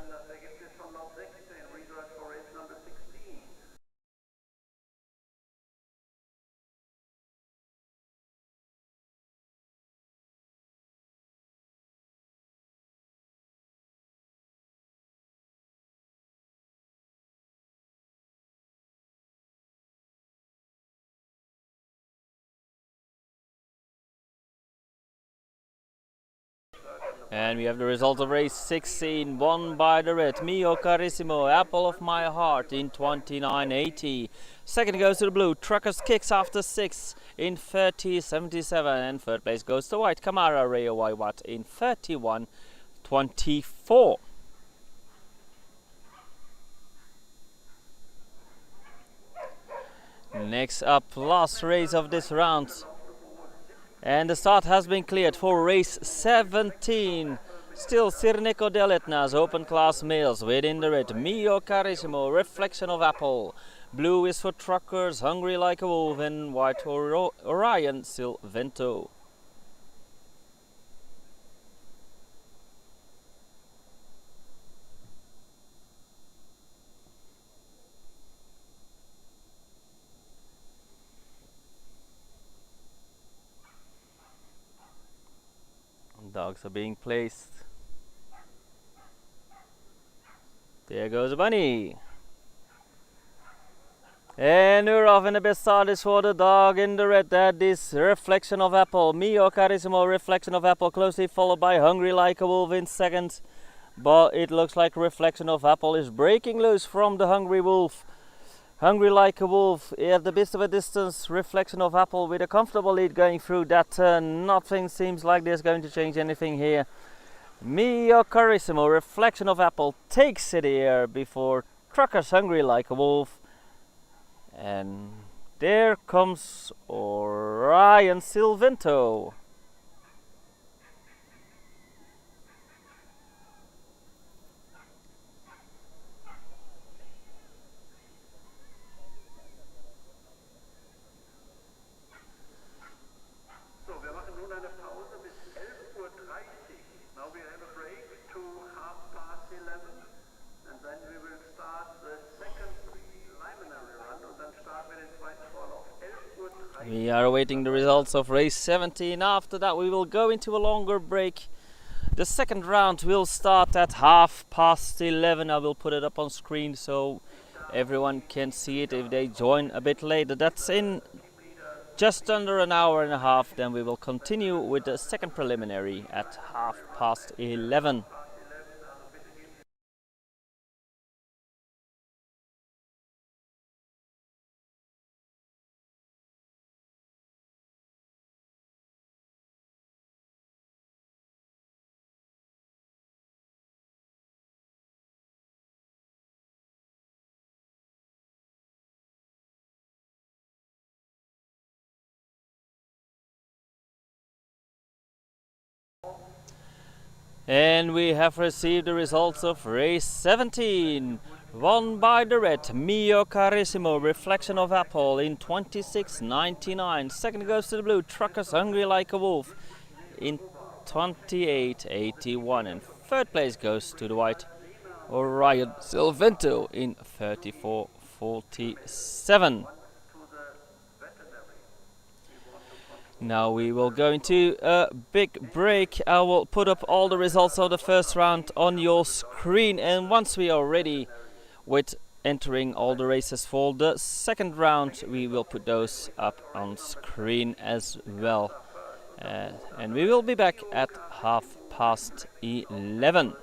And we have the result of race 16, won by the red, Mio Carissimo, apple of my heart, in 29:80. Second goes to the blue, Truckers Kicks after 6 in 30:77. And third place goes to white, Camara Rea Waiwat in 31:24. Next up, last race of this round. And the start has been cleared for race 17. Still Cirnecos dell'Etna's open class males within the red, Mio Carissimo, reflection of apple. Blue is for Truckers Hungry Like a Wolf, and white Oriol Silvanto. Dogs are being placed. There goes the bunny. And we're off, and the best start is for the dog in the red. That is reflection of apple. Mio Carissimo, reflection of apple, closely followed by Hungry Like a Wolf in second. But it looks like reflection of apple is breaking loose from the Hungry Wolf. Hungry Like a Wolf at the best of a distance. Reflection of apple with a comfortable lead going through that turn. Nothing seems like there's going to change anything here. Mio Carissimo, reflection of apple, takes it here before Truckers Hungry Like a Wolf. And there comes Oriol Silvanto. Then we will start the second preliminary run and then start with the white follow. We are awaiting the results of race 17. After that we will go into a longer break. The second round will start at 11:30. I will put it up on screen so everyone can see it if they join a bit later. That's in just under an hour and a half. Then we will continue with the second preliminary at 11:30. And we have received the results of race 17. Won by the red Mio Carissimo Reflection of Apple in 26.99. Second goes to the blue Truckers Hungry Like a Wolf in 28.81. And third place goes to the white Orion Silvento in 34.47. Now we will go into a big break. I will put up all the results of the first round on your screen, and once we are ready with entering all the races for the second round, we will put those up on screen as well. And we will be back at 11:30.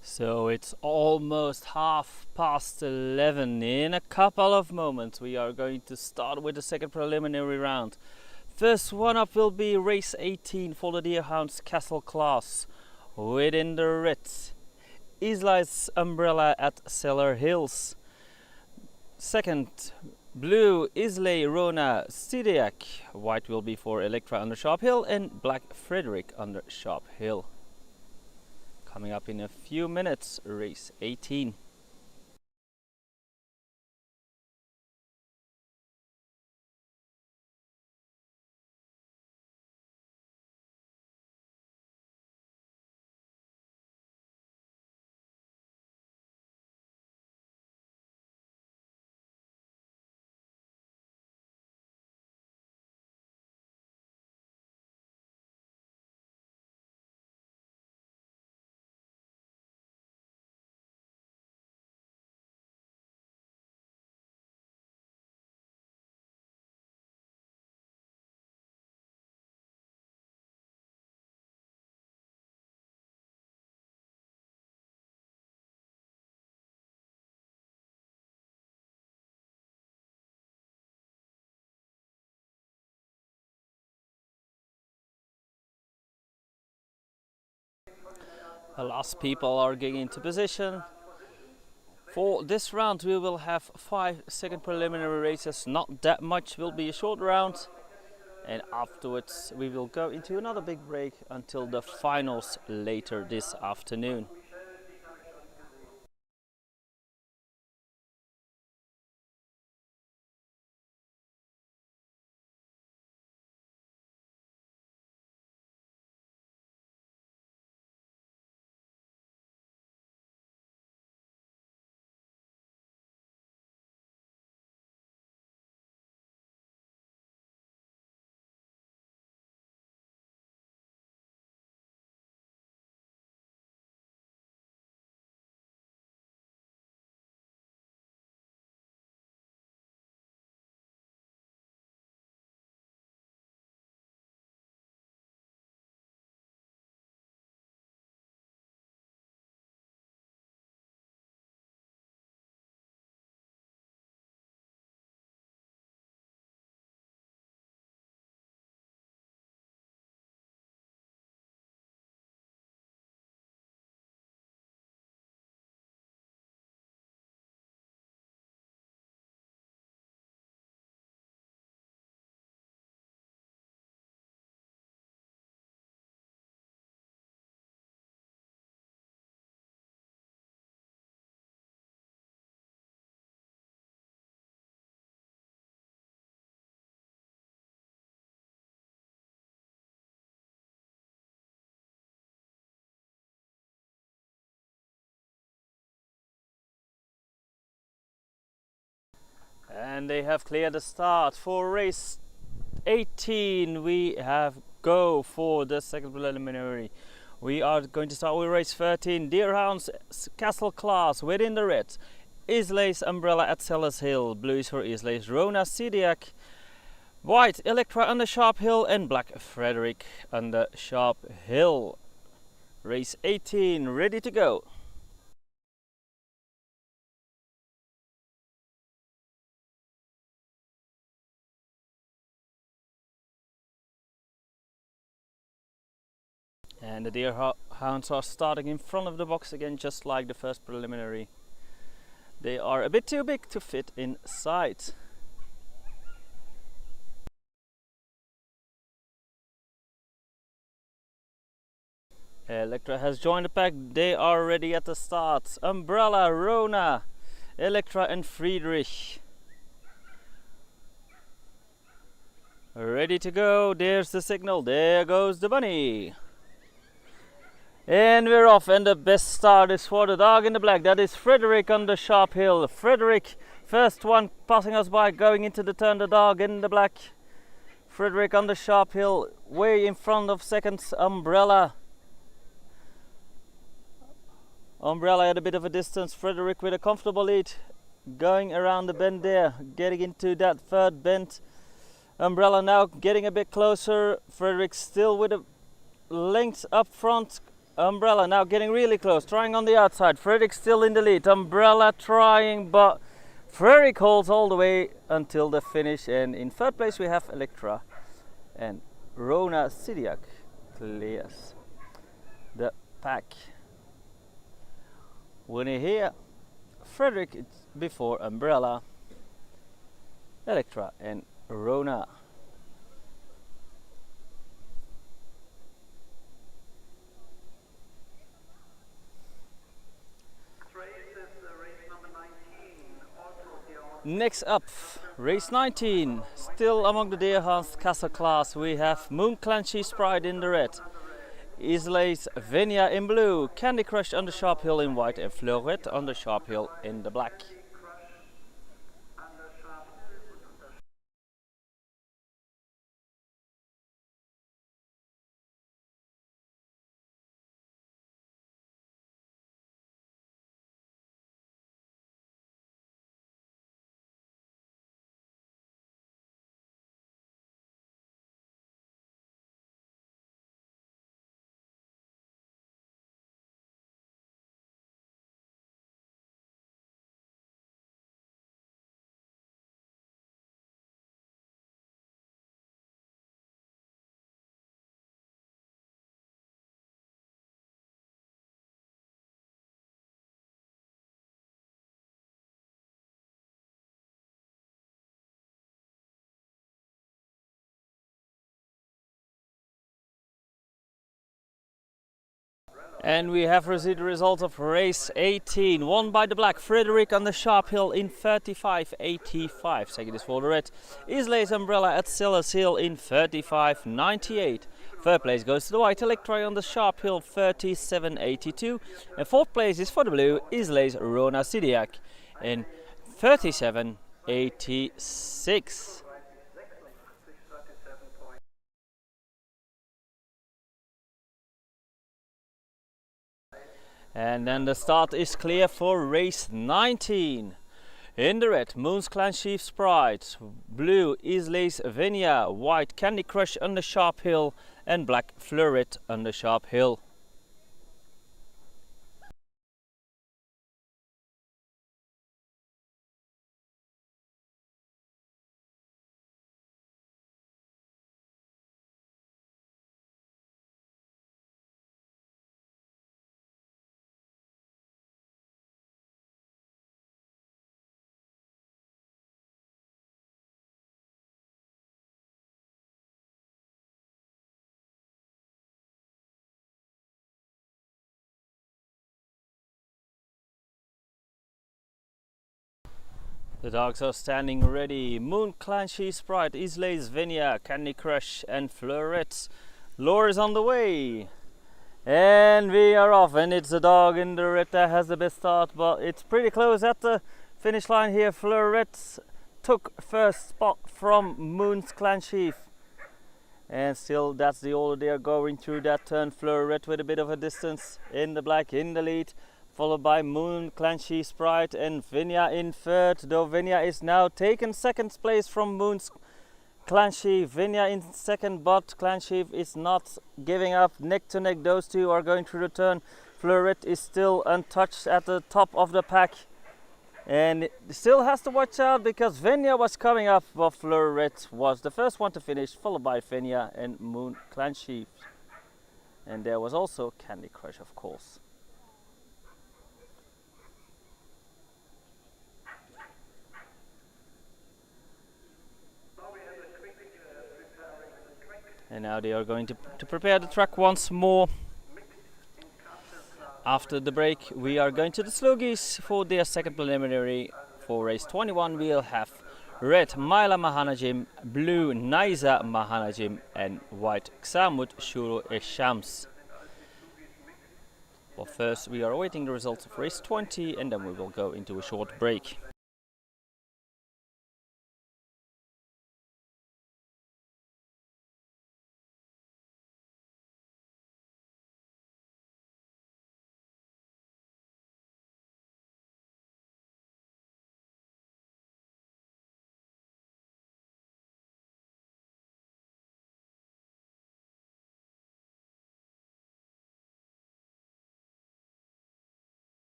So it's almost 11:30. In a couple of moments we are going to start with the second preliminary round. First one up will be race 18 for the Deerhounds Castle class. Within the red, Islay's Umbrella at Cellar Hills. Second, blue, Islay Rona Sidiak. White will be for Electra under Sharp Hill and black Frederick under Sharp Hill. Coming up in a few minutes, race 18. The last people are getting into position. For this round we will have 5 second preliminary races, not that much, will be a short round. And afterwards we will go into another big break until the finals later this afternoon. And they have cleared the start for race 18. We have go for the second preliminary. We are going to start with race 13, Deerhounds Castle class. Within the red, Islay's Umbrella at Sellers Hill. Blue is for Islay's Rona Sidiak. White, Electra under Sharp Hill, and black Frederick under Sharp Hill. Race 18 ready to go. And the Deerhounds are starting in front of the box again, just like the first preliminary. They are a bit too big to fit inside. Electra has joined the pack. They are ready at the start. Umbrella, Rona, Electra and Friedrich. Ready to go. There's the signal. There goes the bunny. And we're off, and the best start is for the dog in the black. That is Frederick on the Sharp Hill. Frederick, first one passing us by, going into the turn, the dog in the black. Frederick on the Sharp Hill, way in front of second, Umbrella. Umbrella at a bit of a distance. Frederick with a comfortable lead, going around the bend there, getting into that third bend. Umbrella now getting a bit closer. Frederick still with a length up front. Umbrella now getting really close, trying on the outside. Frederick still in the lead. Umbrella trying, but Frederick holds all the way until the finish. And in third place we have Electra, and Rona Sidiak clears the pack. Winner here, Frederick before Umbrella, Electra and Rona. Next up, race 19, still among the Deerhounds Castle class, we have Moon Clancy Sprite in the red, Isley's Venia in blue, Candy Crush on the Sharp Hill in white, and Fleuret on the Sharp Hill in the black. And we have received the results of race 18, won by the black, Frederick on the Sharp Hill in 35.85. Second is for the red, Isley's Umbrella at Sellers Hill in 35.98. Third place goes to the white, Electra on the Sharp Hill 37.82. And fourth place is for the blue, Isley's Rona Sidiak in 37.86. And then the start is clear for race 19. In the red, Moon's Clan Chief Sprite, blue Isley's Venia, white Candy Crush on the Sharp Hill, and black Fleuret on the Sharp Hill. The dogs are standing ready. Moon Clancy Sprite, Isley's Venia, Candy Crush and Fleuret. Lure is on the way. And we are off, and it's the dog in the red that has the best start, but it's pretty close at the finish line here. Fleuret took first spot from Moon's Clan Chief. And still that's the order they are going through that turn. Fleuret with a bit of a distance in the black in the lead, followed by Moon, Clancy Sprite and Venia in third, though Venia is now taken second place from Moon's Clancy. Venia in second, but Clancy is not giving up. Neck to neck, those two are going through the turn. Fleuret is still untouched at the top of the pack, and still has to watch out because Venia was coming up, but Fleuret was the first one to finish, followed by Venia and Moon Clancy. And there was also Candy Crush, of course. And now they are going to prepare the track once more. After the break, we are going to the Sloughis for their second preliminary. For race 21, we'll have red Myla Mahanajim, blue Naisa Mahanajim, and white Xamut Shuro Eshams. Well, first we are awaiting the results of race 20, and then we will go into a short break.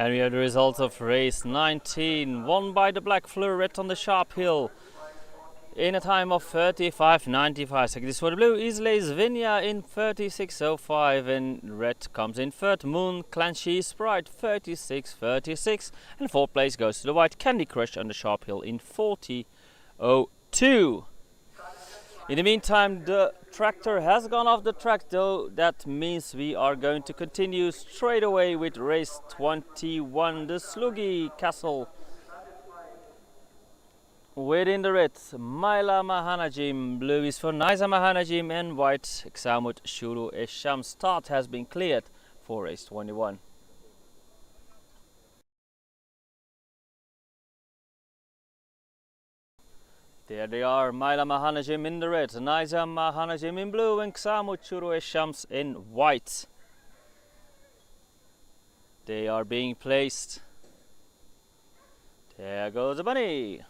And we have the results of race 19, won by the black Fleuret on the sharp hill in a time of 35.95 seconds. For the blue, Islay Svinia in 36.05, and red comes in third. Moon Clancy Sprite 36.36, and fourth place goes to the white Candy Crush on the sharp hill in 40.02. In the meantime, the tractor has gone off the track, though. That means we are going to continue straight away with race 21, the Sloughis Castle. Within the red, Maila Mahanajim, blue is for Niza Mahanajim, and white Xamut Shuru Esham. Start has been cleared for race 21. There they are, Maila Mahanajim in the red, Niza Mahanajim in blue, and Xamut Shuru Eshams in white. They are being placed. There goes the bunny.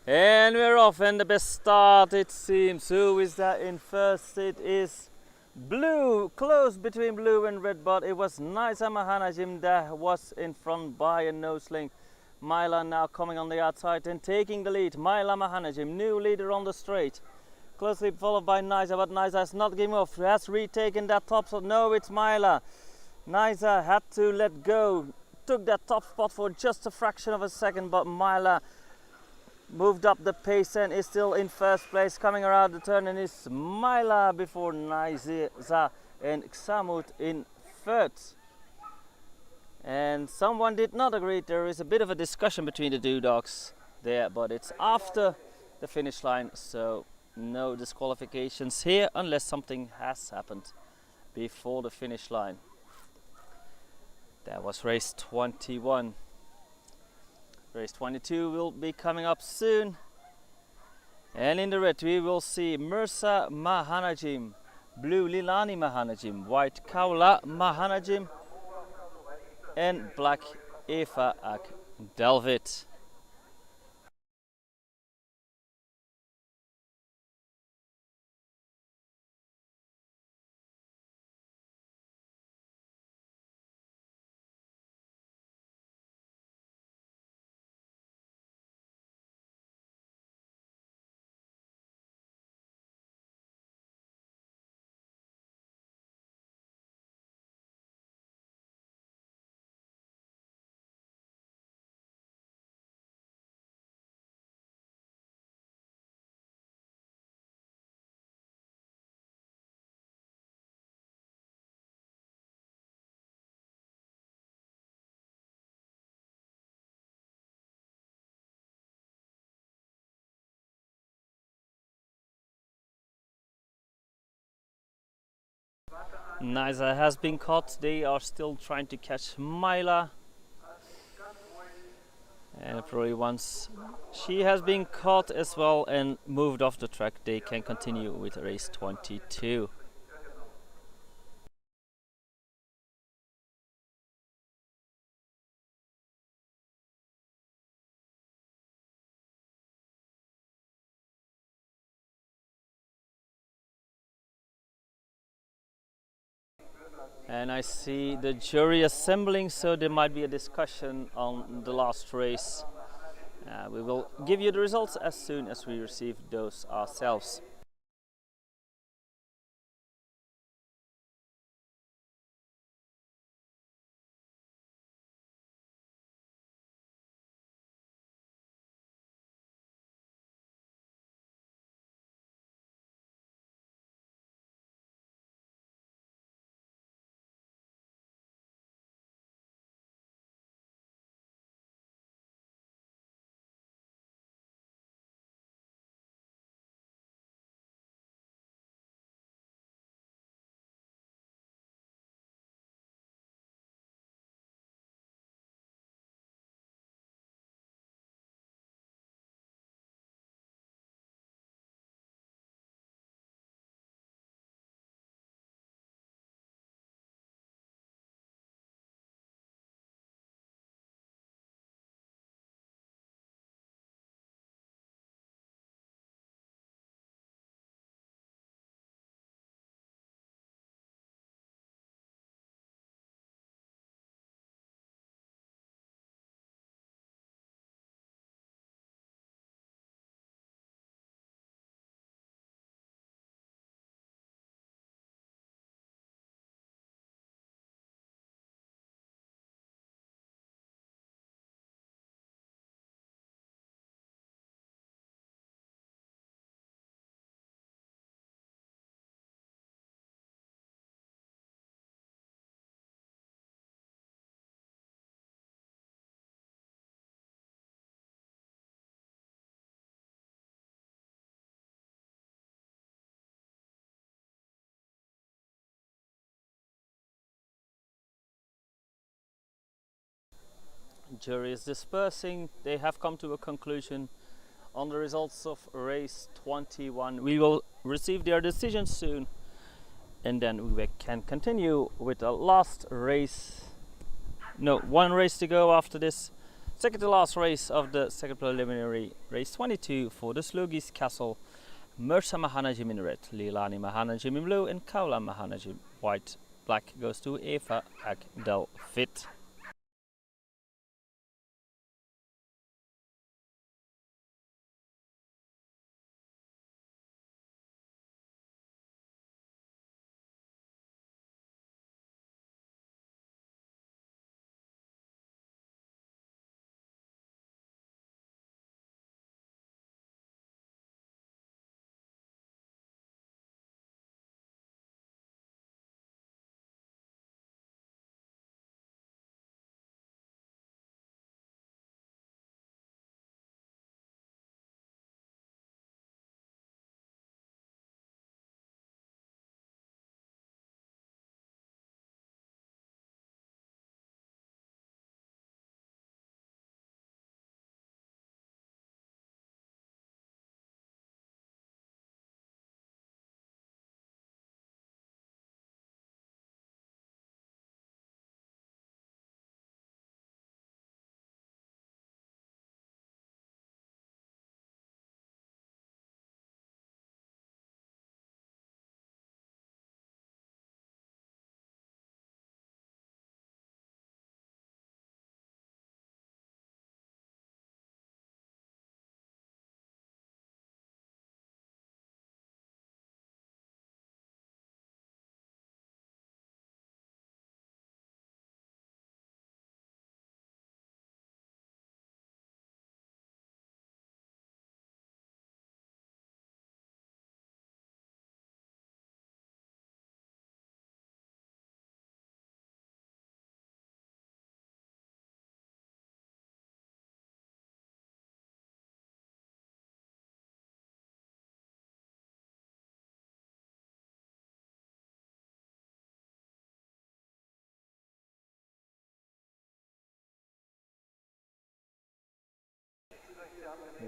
And we're off, and the best start, it seems. Who is that in first? It is blue, close between blue and red, but it was Niza Mahanajim that was in front by a nose length. Maila now coming on the outside and taking the lead. Maila Mahanajim, new leader on the straight. Closely followed by Niza, but Niza has not given off. Has retaken that top spot. No, it's Maila. Niza had to let go. Took that top spot for just a fraction of a second, but Maila moved up the pace and is still in first place. Coming around the turn, and is Maila before Niza and Xamut in third. And someone did not agree. There is a bit of a discussion between the two dogs there, but it's after the finish line, so no disqualifications here unless something has happened before the finish line. That was race 21. Race 22 will be coming up soon. And in the red we will see Mirza Mahanajim, blue Lilani Mahanajim, white Kaula Mahanajim, and black Eva Ak Delvit. Niza has been caught. They are still trying to catch Maila. And probably once she has been caught as well and moved off the track, they can continue with race 22. And I see the jury assembling, so there might be a discussion on the last race. We will give you the results as soon as we receive those ourselves. jury is dispersing. They have come to a conclusion on the results of race 21. We will receive their decision soon, and then we can continue with the last race. No, one race to go after this. Second to last race of the second preliminary, race 22 for the Sloughis Castle. Mirza Mahanajim in red, Lilani Mahanajim in blue, and Kaula Mahanajim white. Black goes to Eva Agdelvit.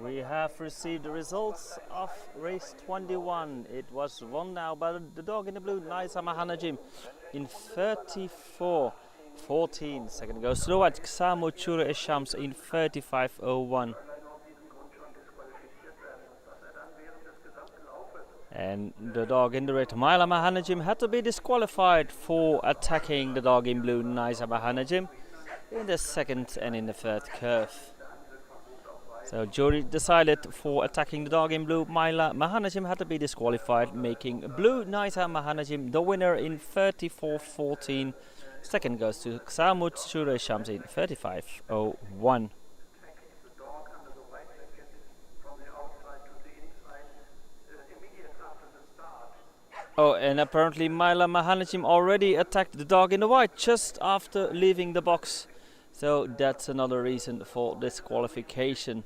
We have received the results of race 21. It was won now by the dog in the blue, Mirza Mahanajim, in 34:14. Second goes to the white, Xamo Chure Eshams in 35:01. And the dog in the red, Mirza Mahanajim, had to be disqualified for attacking the dog in blue, Mirza Mahanajim, in the second and in the third curve. So jury decided for attacking the dog in blue, Mirza Mahanajim, had to be disqualified, making blue Mirza Mahanajim the winner in 34:14. Second goes to Xamut Shure Shams in 35:01. Oh, and apparently Mirza Mahanajim already attacked the dog in the white just after leaving the box. So that's another reason for disqualification.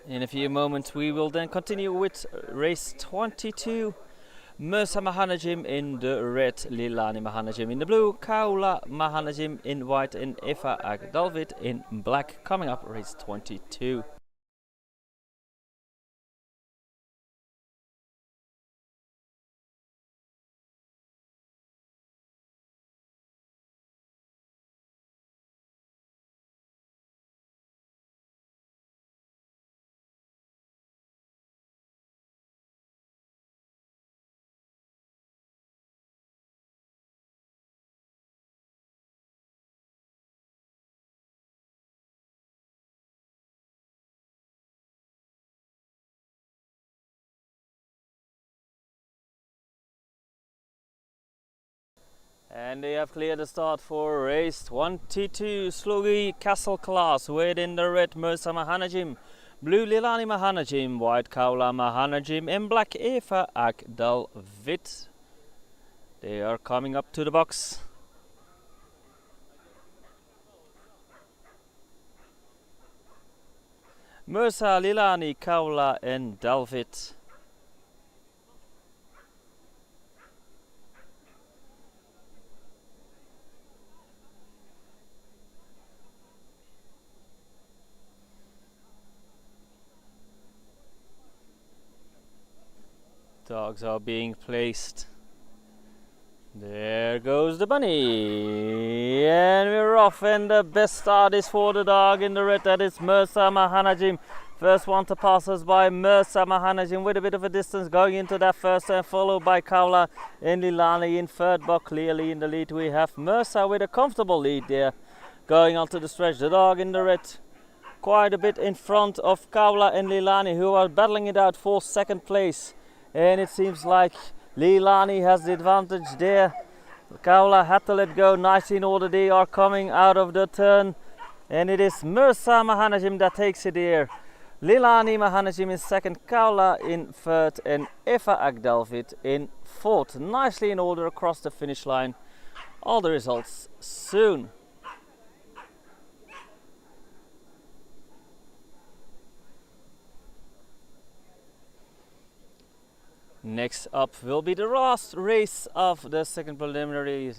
In a few moments we will then continue with race 22. Mirza Mahanajim in the red, Lilani Mahanajim in the blue, Kaula Mahanajim in white, and Eva Agdelvit in black. Coming up, race 22. And they have cleared the start for race 22, Sloughis Castle class, with in the red Mirza Mahanajim, blue Lilani Mahanajim, white Kaula Mahanajim, and black Eva Agdelvit. They are coming up to the box. Mirza, Lilani, Kaula and Delvit. Dogs are being placed. There goes the bunny, and we're off, and the best start is for the dog in the red. That is Mirza Mahanajim. First one to pass us by Mirza Mahanajim with a bit of a distance going into that first, and followed by Kaula and Lilani in third, but clearly in the lead we have Mirza with a comfortable lead there. Going onto the stretch, the dog in the red quite a bit in front of Kaula and Lilani, who are battling it out for second place, and it seems like Lilani has the advantage there. Kaula had to let go nicely in order. They are coming out of the turn, and it is Mirza Mahanajim that takes it here. Lilani Mahanajim in second, Kaula in third, and Eva Agdelvid in fourth. Nicely in order across the finish line. All the results soon. Next up will be the last race of the second preliminary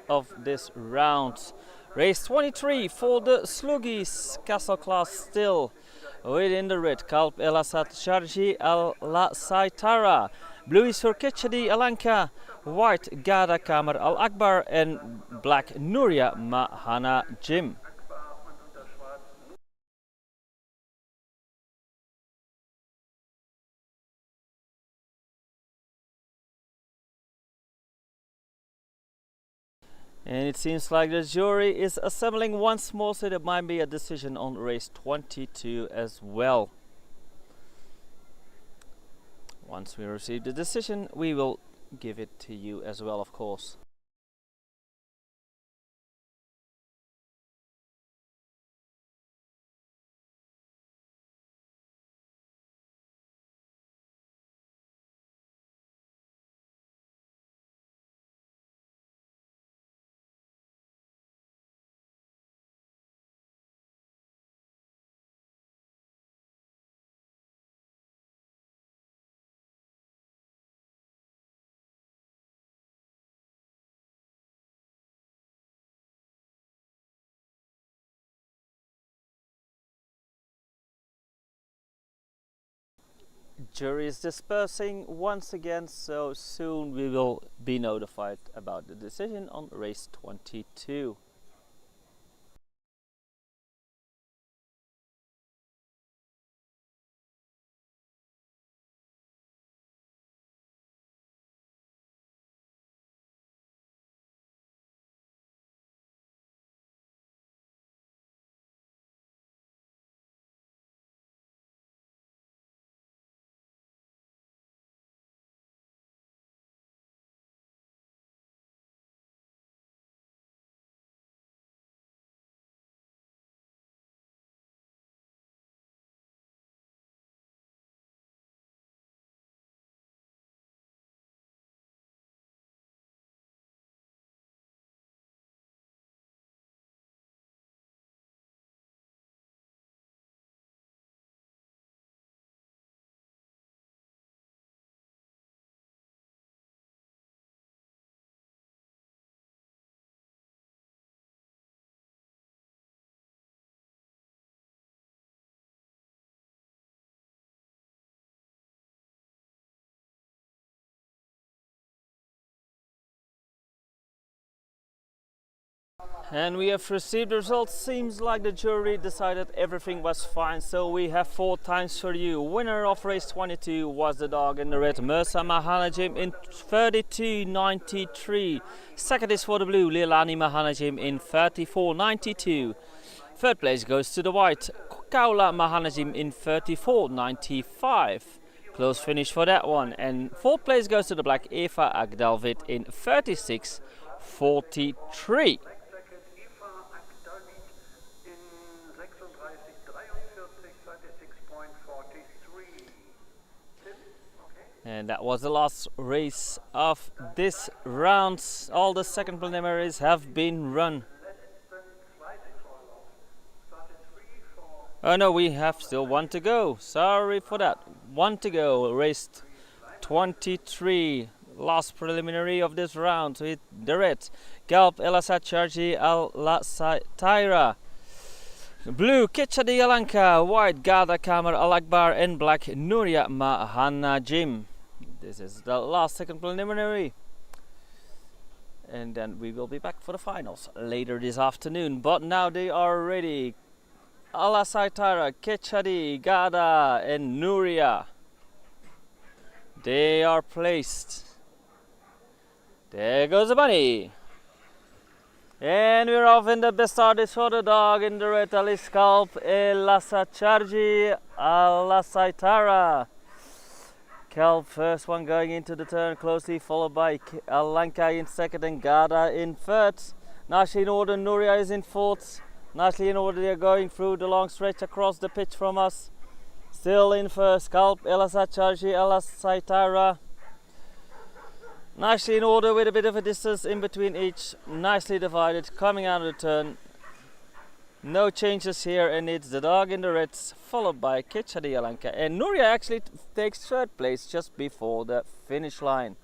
of this round. Race 23 for the Sloughis Castle class still. Within the red, Kalb El Asad Sharji Al La Saitara. Blue is for Kitchadi Alanka. White Gada Kamar Al Akbar, and black Nuria Mahana Jim. And it seems like the jury is assembling once more, so there might be a decision on race 22 as well. Once we receive the decision, we will give it to you as well, of course. Jury is dispersing once again, so soon we will be notified about the decision on race 22. And we have received the results. Seems like the jury decided everything was fine, so we have 4 times for you. Winner of race 22 was the dog in the red, Mirza Mahanajim in 32.93. Second is for the blue, Lilani Mahanajim in 34.92. Third place goes to the white, Kaula Mahanajim in 34.95. Close finish for that one. And fourth place goes to the black, Eva Agdelvid in 36.43. And that was the last race of this round. All the second preliminaries have been run. Oh no, we have still one to go. Sorry for that. One to go. Race 23. Last preliminary of this round with the red, Galp El Asad Charji Al La Taira. Blue, Kitchadi Alanka. White, Gada Kamar Al Akbar. And black, Nuria Mahana Jim. The This is the last second preliminary. And then we will be back for the finals later this afternoon. But now they are ready. Alasaitara, Kechadi, Gada and Nuria. They are placed. There goes the bunny. And we're off in the best start is for the dog in the red Aliskalp, Elasacharji, Alasaitara. Kelp, first one going into the turn, closely followed by Alanka in second and Gada in third. Nicely in order, Nuria is in fourth. Nicely in order, they're going through the long stretch across the pitch from us. Still in first, Kelp, Elasacharji, Alasaitara. Nicely in order with a bit of a distance in between each. Nicely divided, coming out of the turn. No changes here, and it's the dog in the reds, followed by Kechadi Alanka. And Nuria actually takes third place just before the finish line.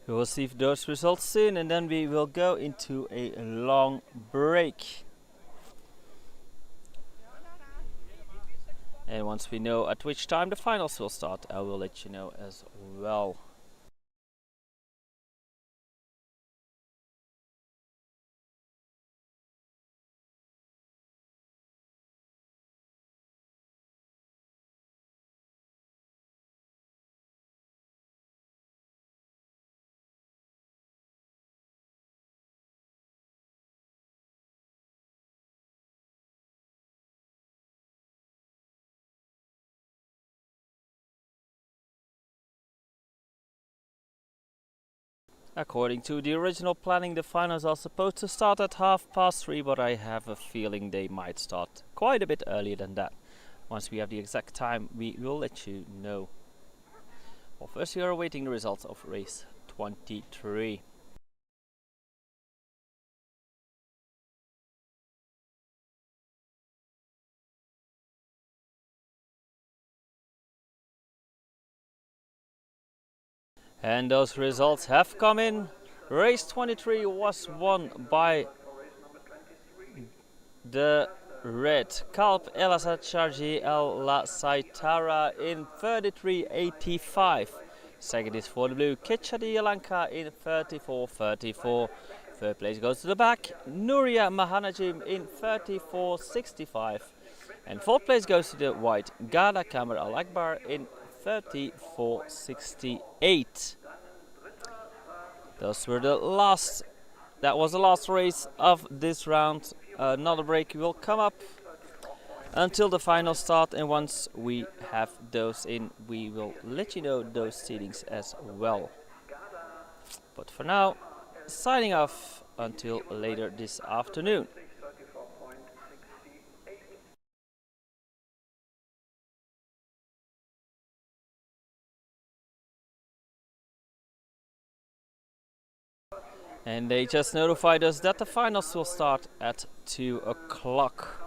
We will see those results soon, and then we will go into a long break. And once we know at which time the finals will start, I will let you know as well. According to the original planning, the finals are supposed to start at 3:30, but I have a feeling they might start quite a bit earlier than that. Once we have the exact time, we will let you know. Well, first we are awaiting the results of race 23. And those results have come in. Race 23 was won by the red Kalp Elasacharji Alasaitara in 33.85. Second is for the blue Kechadi Alanka in 34.34. Third place goes to the back Nuria Mahanajim in 34.65. And fourth place goes to the white Gada Kamer Al Akbar in 34.68. Those were the last. That was the last race of this round. Another break will come up until the final start, and once we have those in, we will let you know those seedings as well. But for now, signing off until later this afternoon. And they just notified us that the finals will start at 2 o'clock.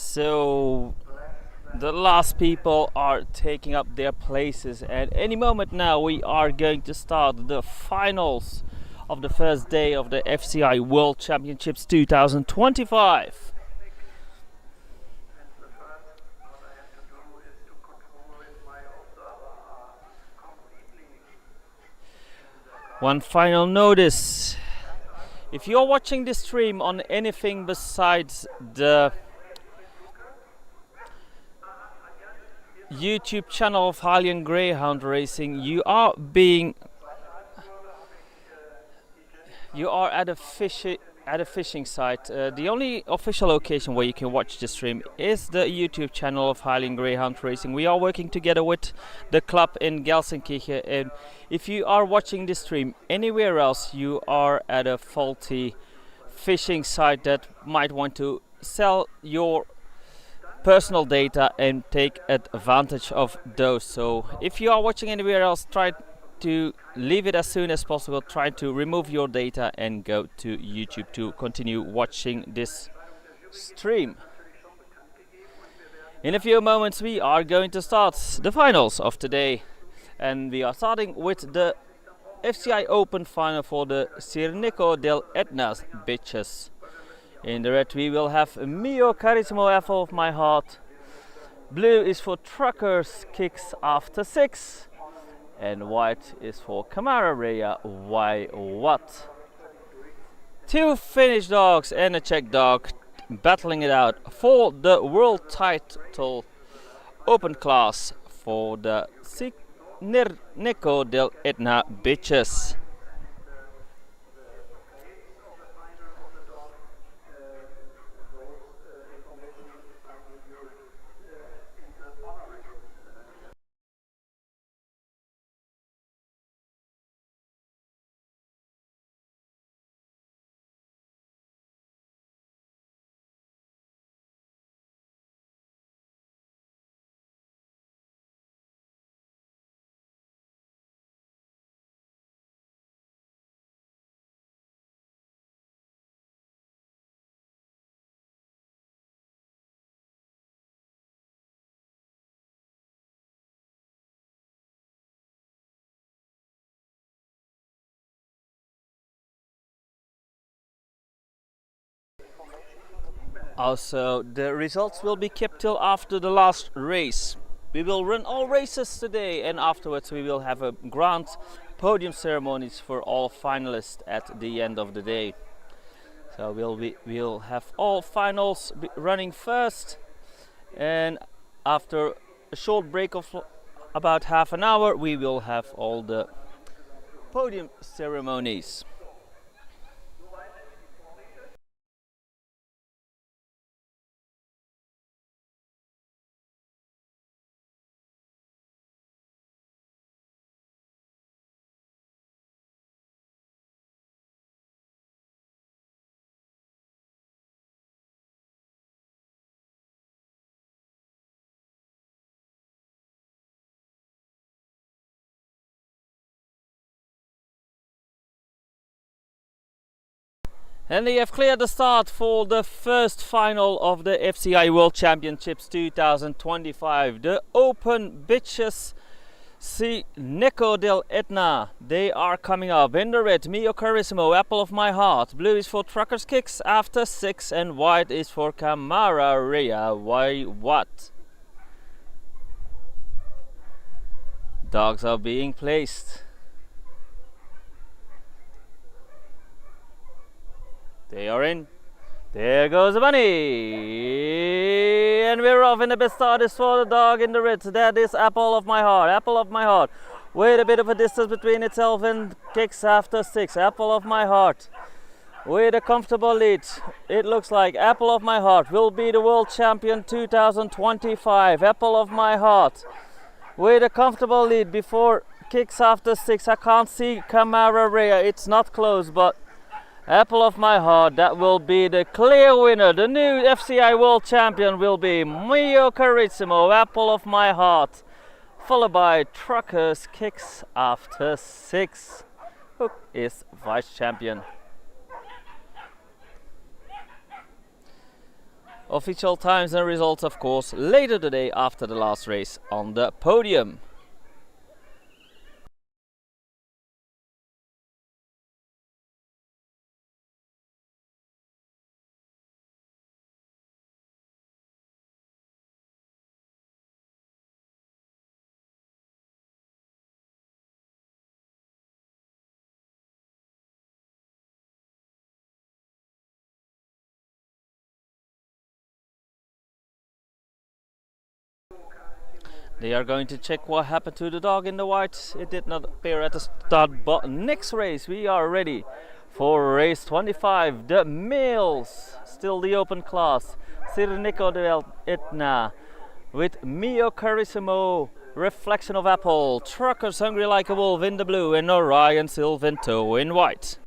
So the last people are taking up their places, and any moment now we are going to start the finals of the first day of the FCI World Championships 2025. One final notice: if you're watching this stream on anything besides the YouTube channel of Hylian Greyhound Racing, you are at a fishing site. The only official location where you can watch the stream is the YouTube channel of Hylian Greyhound Racing. We are working together with the club in Gelsenkirchen, and if you are watching this stream anywhere else, you are at a faulty fishing site that might want to sell your personal data and take advantage of those. So if you are watching anywhere else, try to leave it as soon as possible. Try to remove your data and go to YouTube to continue watching this stream. In a few moments we are going to start the finals of today, and we are starting with the FCI Open final for the Cirnecos dell'Etna bitches. In the red we will have Mio Carissimo, Apple of My Heart. Blue is for Truckers, Kicks After 6. And white is for Camararia, Why What. Two Finnish dogs and a Czech dog battling it out for the world title open class for the Cirnecos dell'Etna bitches. Also, the results will be kept till after the last race. We will run all races today, and afterwards we will have a grand podium ceremonies for all finalists at the end of the day. So we'll have all finals running first, and after a short break of about half an hour we will have all the podium ceremonies. And they have cleared the start for the first final of the FCI World Championships 2025. The Open Bitches Cirnecos dell'Etna. They are coming up. In the red, Mio Carissimo, Apple of My Heart. Blue is for Truckers, Kicks After 6, and white is for Camararia, Why What. Dogs are being placed. They are in. There goes the bunny. And we're off, and the best start is for the dog in the red. That is Apple of My Heart. Apple of My Heart. With a bit of a distance between itself and Kicks After 6. Apple of My Heart. With a comfortable lead. It looks like Apple of My Heart will be the world champion 2025. Apple of My Heart. With a comfortable lead before Kicks After 6. I can't see Camararia. It's not close, but Apple of My Heart, that will be the clear winner. The new FCI World Champion will be Mio Carissimo, Apple of My Heart, followed by Truckers, Kicks After 6, who is Vice Champion. Official times and results, of course, later today after the last race on the podium. They are going to check what happened to the dog in the white. It did not appear at the start, but next race we are ready for race 25. The males, still the open class. Cirnecos dell'Etna with Mio Carissimo, Reflection of Apple, Truckers Hungry Like a Wolf in the blue, and Orion Silvento in white.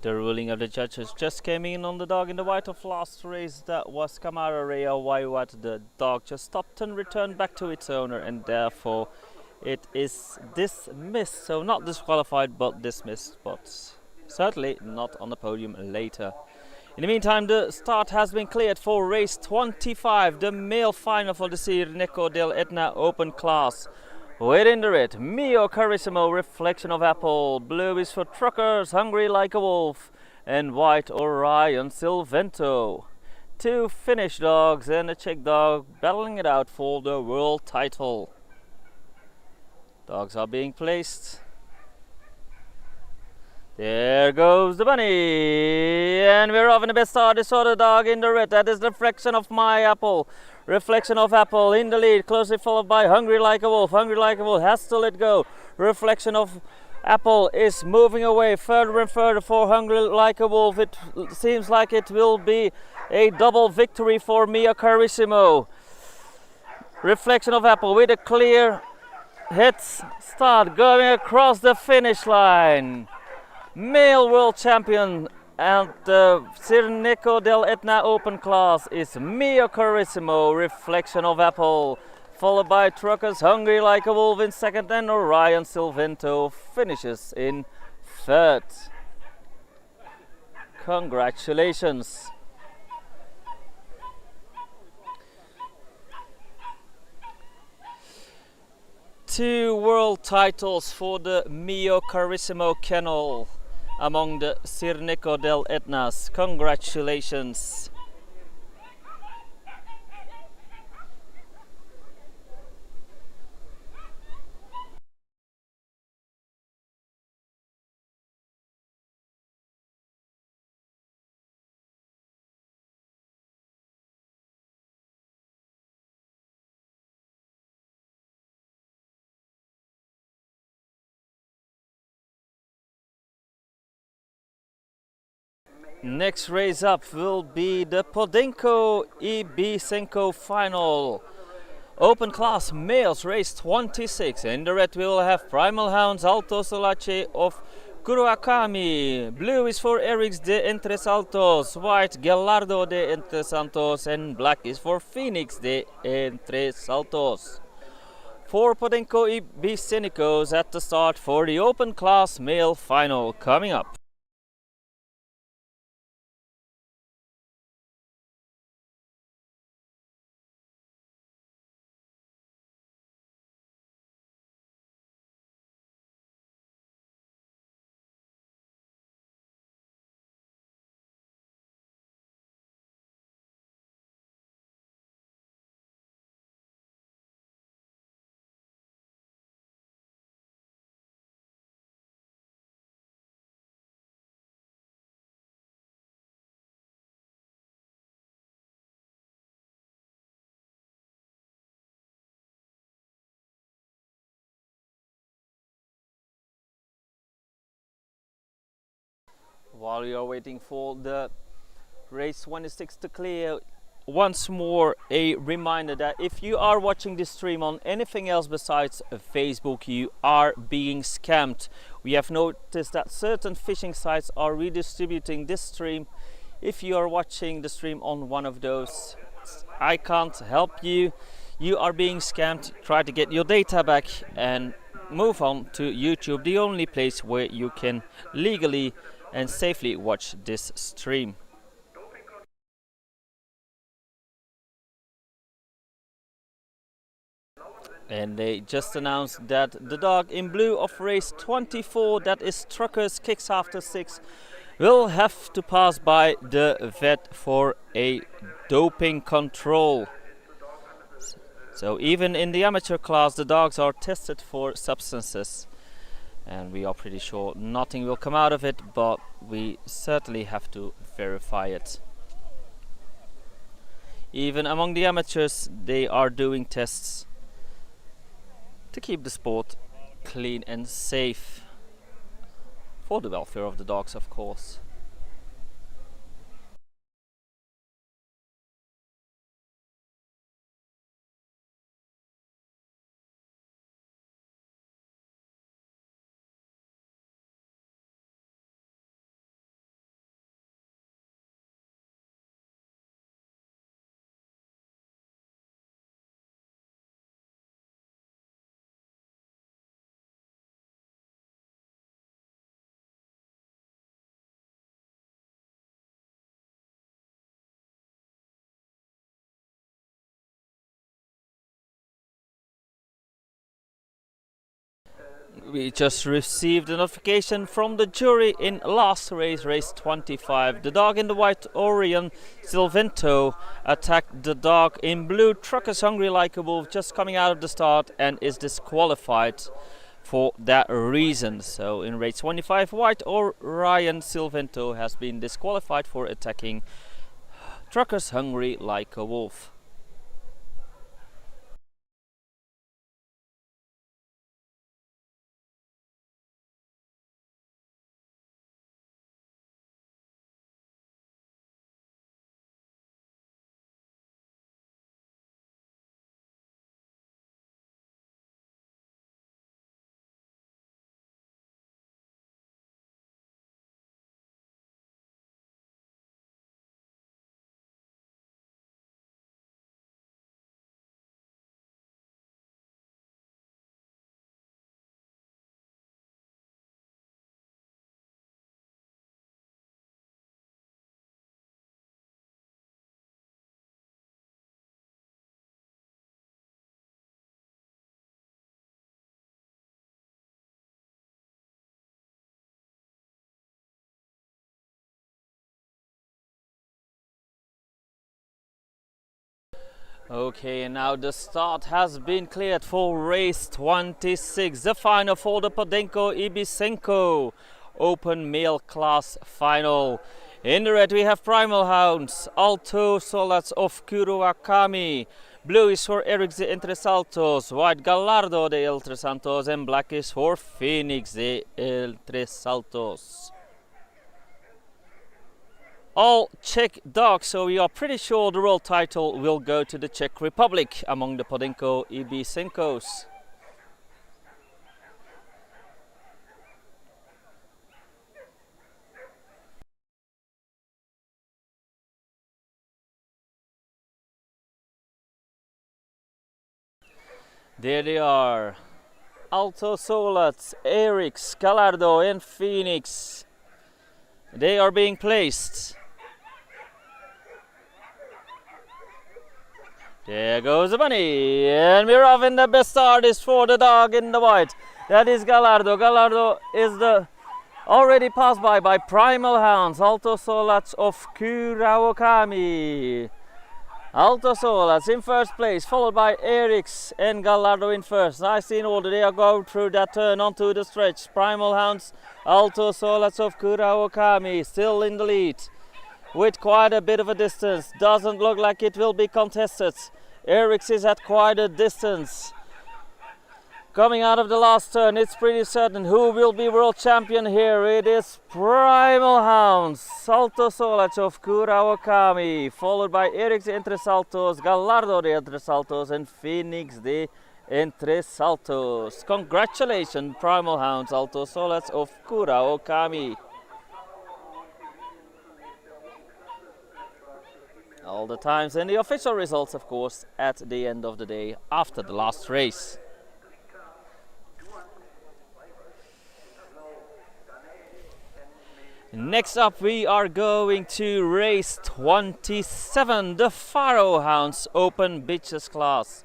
The ruling of the judges just came in on the dog in the white of last race. That was Camara Rea Waiwat. The dog just stopped and returned back to its owner, and therefore it is dismissed. So not disqualified, but dismissed, but certainly not on the podium later. In the meantime, the start has been cleared for race 25, the male final for the Cirnecos dell'Etna Open class. Within the red, Mio Carissimo, Reflection of Apple. Blue is for Truckers Hungry Like a Wolf, and white Orion Silvento. Two Finnish dogs and a Czech dog battling it out for the world title. Dogs are being placed. There goes the bunny, and we're off in the best start. This other dog in the red, that is Reflection of My Apple. Reflection of Apple in the lead, closely followed by Hungry Like a Wolf. Hungry Like a Wolf has to let go. Reflection of Apple is moving away further and further for Hungry Like a Wolf. It seems like it will be a double victory for Mio Carissimo. Reflection of Apple with a clear head start going across the finish line. Male world champion and the Cirnecos dell'Etna open class is Mio Carissimo. Reflection of Apple, followed by Truckers Hungry Like a Wolf in second, and Orion Silvento finishes in third. Congratulations. Two world titles for the Mio Carissimo kennel among the Cirnecos dell'Etnas. Congratulations. Next race up will be the Podencos Ibicenco final. Open class males race 26. In the red we will have Primal Hounds Alto Solace of Kuruakami. Blue is for Erix de Entre Saltos, white Gallardo de Entre Santos, and black is for Phoenix de Entre Saltos. 4 Podencos Ibicencos at the start for the open class male final coming up. While you are waiting for the race 26 to clear, once more a reminder that if you are watching this stream on anything else besides Facebook, you are being scammed. We have noticed that certain phishing sites are redistributing this stream. If you are watching the stream on one of those, I can't help you. You are being scammed. Try to get your data back and move on to YouTube, the only place where you can legally and safely watch this stream. And they just announced that the dog in blue of race 24, that is Truckers Kicks After 6, will have to pass by the vet for a doping control. So even in the amateur class the dogs are tested for substances, and we are pretty sure nothing will come out of it, but we certainly have to verify it. Even among the amateurs they are doing tests to keep the sport clean and safe, for the welfare of the dogs, of course. We just received a notification from the jury in last race, race 25. The dog in the white, Orion Silvento, attacked the dog in blue, Truckers Hungry Like a Wolf, just coming out of the start, and is disqualified for that reason. So in race 25, white Orion Silvento has been disqualified for attacking Truckers Hungry Like a Wolf. Okay, and now the start has been cleared for race 26, the final for the Podencos Ibicenco Open Male Class Final. In the red we have Primal Hounds, Alto Solats of Kuruakami. Blue is for Erix de Entre Saltos, white Gallardo de Entre Santos, and black is for Phoenix de Entre Saltos. All Czech dogs, so we are pretty sure the world title will go to the Czech Republic among the Podencos Ibicencos. There they are, Alto Solats, Erix, Gallardo and Phoenix. They are being placed. There goes the bunny, and we're off, in the best start is for the dog in the white. That is Gallardo. Gallardo is the already passed by Primal Hounds, Alto Solats of Kuruakami. Alto Solats in first place, followed by Erix and Gallardo in first. Nicely in order, they are going through that turn onto the stretch. Primal Hounds, Alto Solats of Kuruakami still in the lead with quite a bit of a distance. Doesn't look like it will be contested. Erix is at quite a distance. Coming out of the last turn, it's pretty certain who will be world champion here. It is Primal Hounds, Alto Solats of Kuruakami, followed by Erix de Entre Saltos, Gallardo de Entre Saltos, and Phoenix de Entre Saltos. Congratulations, Primal Hounds, Alto Solats of Kuruakami. All the times and the official results, of course, at the end of the day after the last race. Next up we are going to race 27, the Pharaoh Hounds Open Bitches class,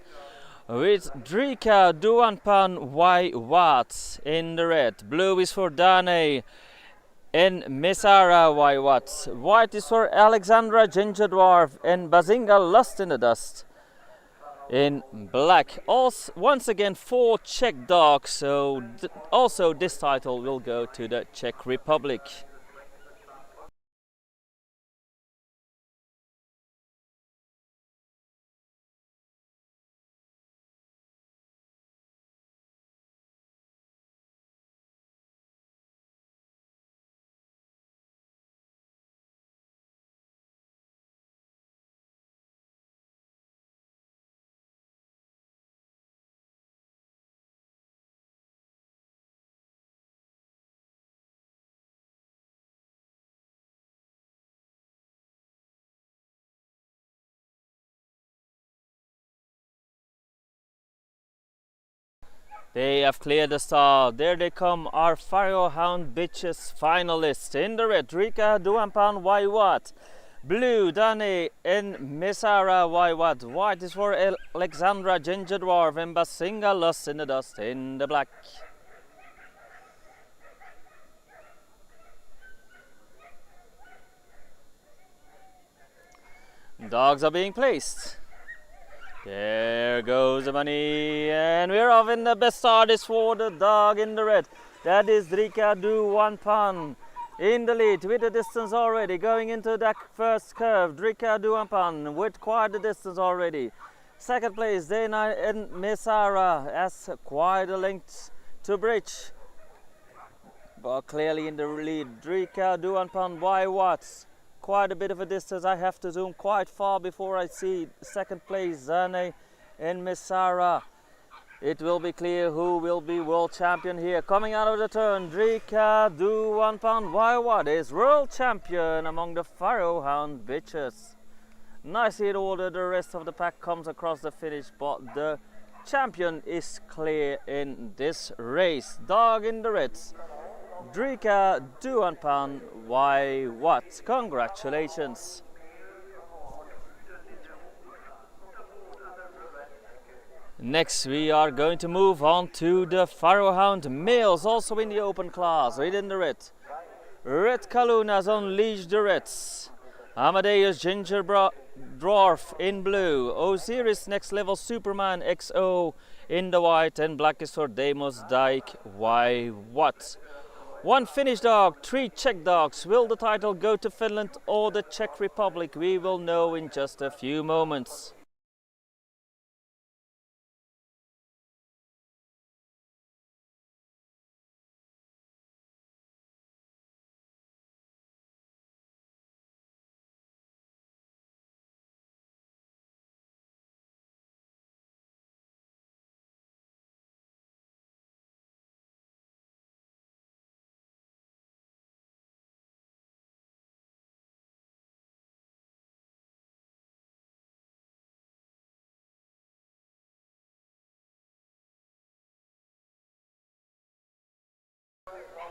with Drika Duanpan Waiwat in the red. Blue is for Dane and Mesara Waiwat. White is for Alexandra Ginger Dwarf and Bazinga Lust in the Dust in black. Also, once again 4 Czech dogs, so also this title will go to the Czech Republic. They have cleared the start. There they come, our Pharaoh Hound Bitches finalists. In the red, Rika Duampan Waiwat. Blue, Dane and Mesara Waiwat. White is for Alexandra Ginger Dwarf and Basinga Lust in the Dust in the black. Dogs are being placed. There goes the money, and we're off, in the best start is for the dog in the red. That is Drika Duanpan in the lead with the distance already. Going into that first curve, Drika Duanpan with quite the distance already. Second place, Dana and Mesara has quite a length to bridge. But clearly in the lead, Drika Duanpan by Watts. Quite a bit of a distance. I have to zoom quite far before I see second place, Zane and Mesara. It will be clear who will be world champion here. Coming out of the turn, Drika Duanpan Waiwat is world champion among the Pharaoh Hound bitches. Nicely in order, the rest of the pack comes across the finish, but the champion is clear in this race. Dog in the reds, Drika Duanpan Waiwat. Congratulations. Next we are going to move on to the Pharaoh Hound males, also in the open class, right in the red. Red Kalunas unleash the reds. Amadeus Ginger Dwarf in blue, Osiris Next Level Superman XO in the white, and black is for Demos Dyke. Why what? 1 Finnish dog, 3 Czech dogs. Will the title go to Finland or the Czech Republic? We will know in just a few moments.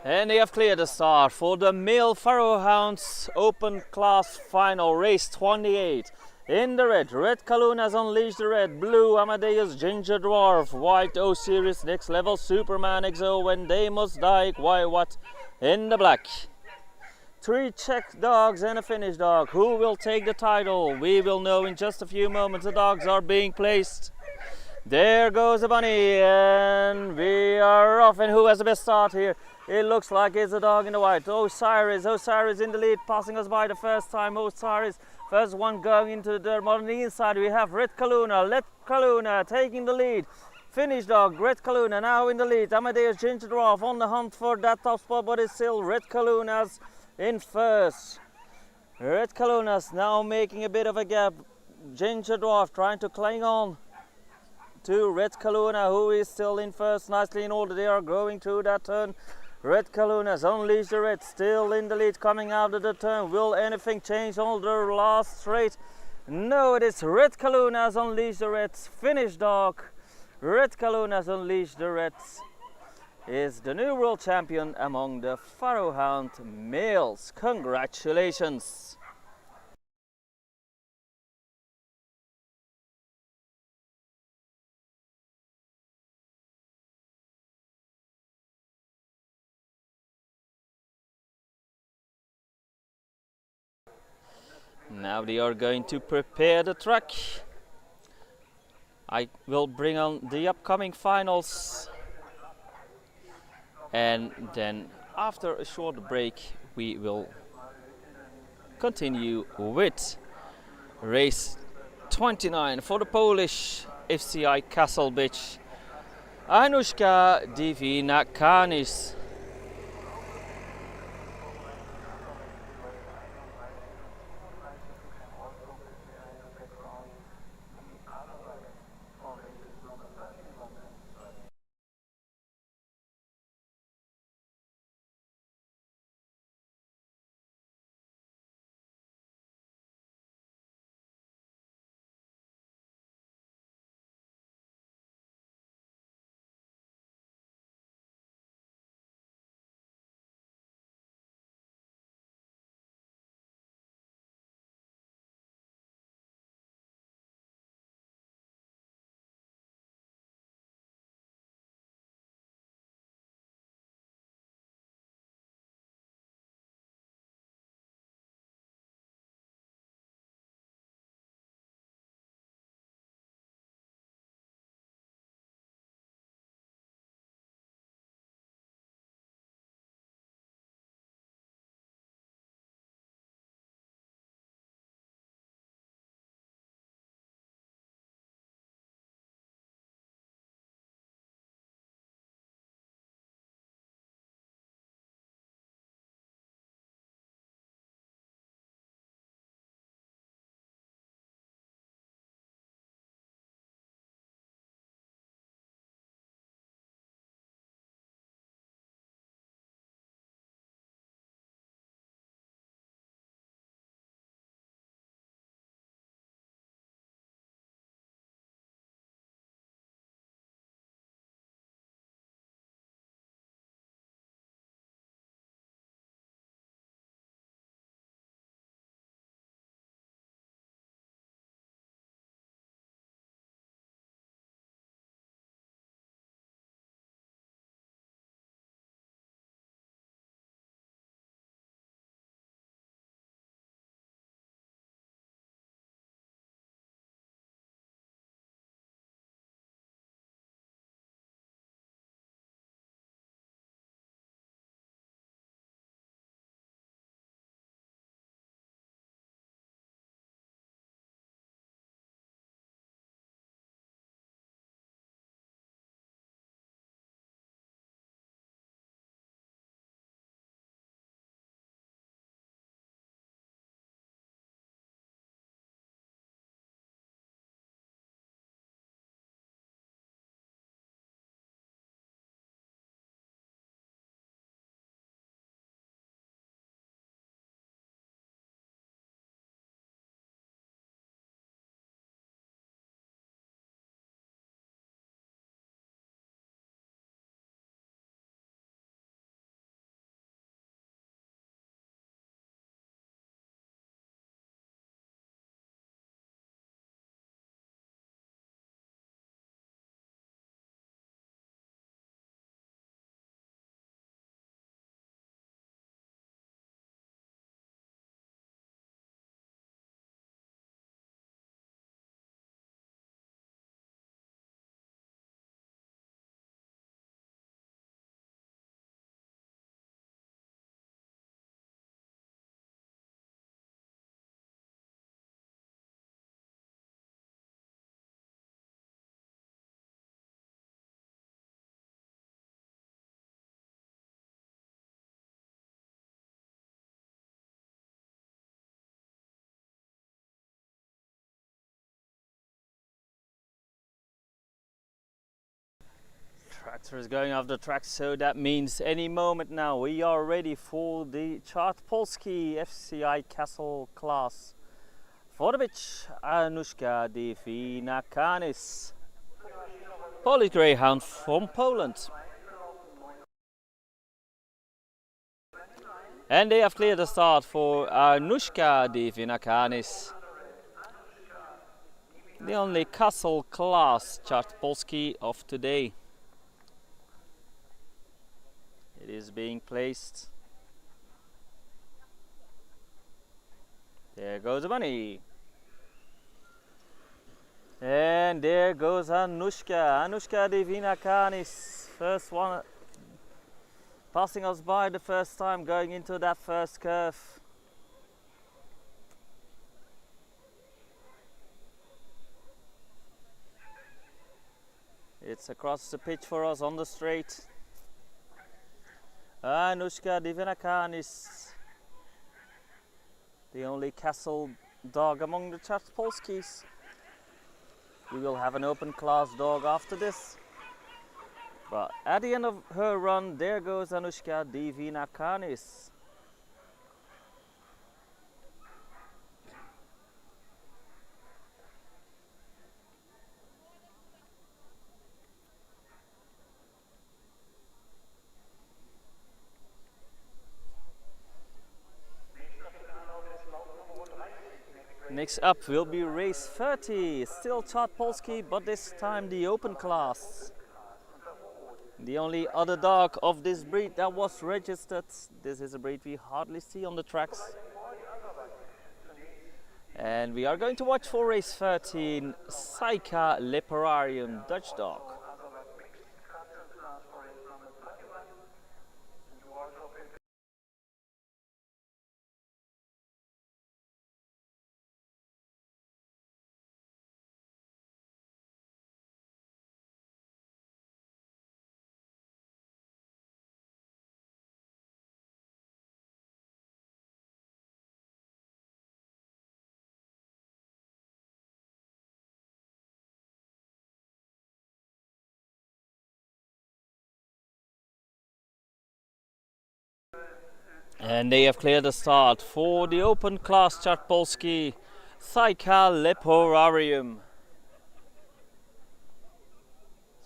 And they have cleared the start for the male Pharaoh Hounds Open Class Final, race 28. In the red, Red Kaloon has unleashed the red, blue Amadeus Ginger Dwarf, white Osiris Next Level Superman XO and Demos Dyke. Why what? In the black, 3 Czech dogs and a Finnish dog. Who will take the title? We will know in just a few moments. The dogs are being placed. There goes the bunny, and we are off. And who has the best start here? It looks like it's the dog in the white. Osiris in the lead, passing us by the first time. Osiris, first one going into the on the inside. We have Red Kaluna taking the lead. Finnish dog, Red Kaluna now in the lead. Amadeus Ginger Dwarf on the hunt for that top spot, but it's still Red Kaluna's in first. Red Kaluna's now making a bit of a gap. Ginger Dwarf trying to cling on to Red Kaluna, who is still in first, nicely in order. They are going through that turn. Red Kaluna's unleashed the red, still in the lead coming out of the turn. Will anything change on the last straight? No, it is Red Kaluna's unleashed the reds. Finnish dog, Red Kaluna's unleashed the reds, is the new world champion among the Pharaoh Hound males. Congratulations! Now they are going to prepare the track. I will bring on the upcoming finals, and then after a short break we will continue with race 29 for the Polish FCI Kasselbitch Anushka Divina Kanis. Tractor is going off the track, so that means any moment now we are ready for the chart Polski FCI Castle class. For the bitch, Anushka Divinakanis, Polish Greyhound from Poland. And they have cleared the start for Anushka Divinakanis, the only castle class chart Polski of today. It is being placed. There goes the money. And there goes Anushka Divinakanis, first one passing us by the first time, going into that first curve. It's across the pitch for us on the straight. Anushka Divinakanis, the only castle dog among the chart Polskis. We will have an open class dog after this. But at the end of her run, there goes Anushka Divinakanis. Next up will be race 30, still chart Polski, but this time the open class. The only other dog of this breed that was registered. This is a breed we hardly see on the tracks. And we are going to watch for race 13, Saika Leperarium Dutch dog. And they have cleared the start for the open class chart Polski, Saika Leperarium.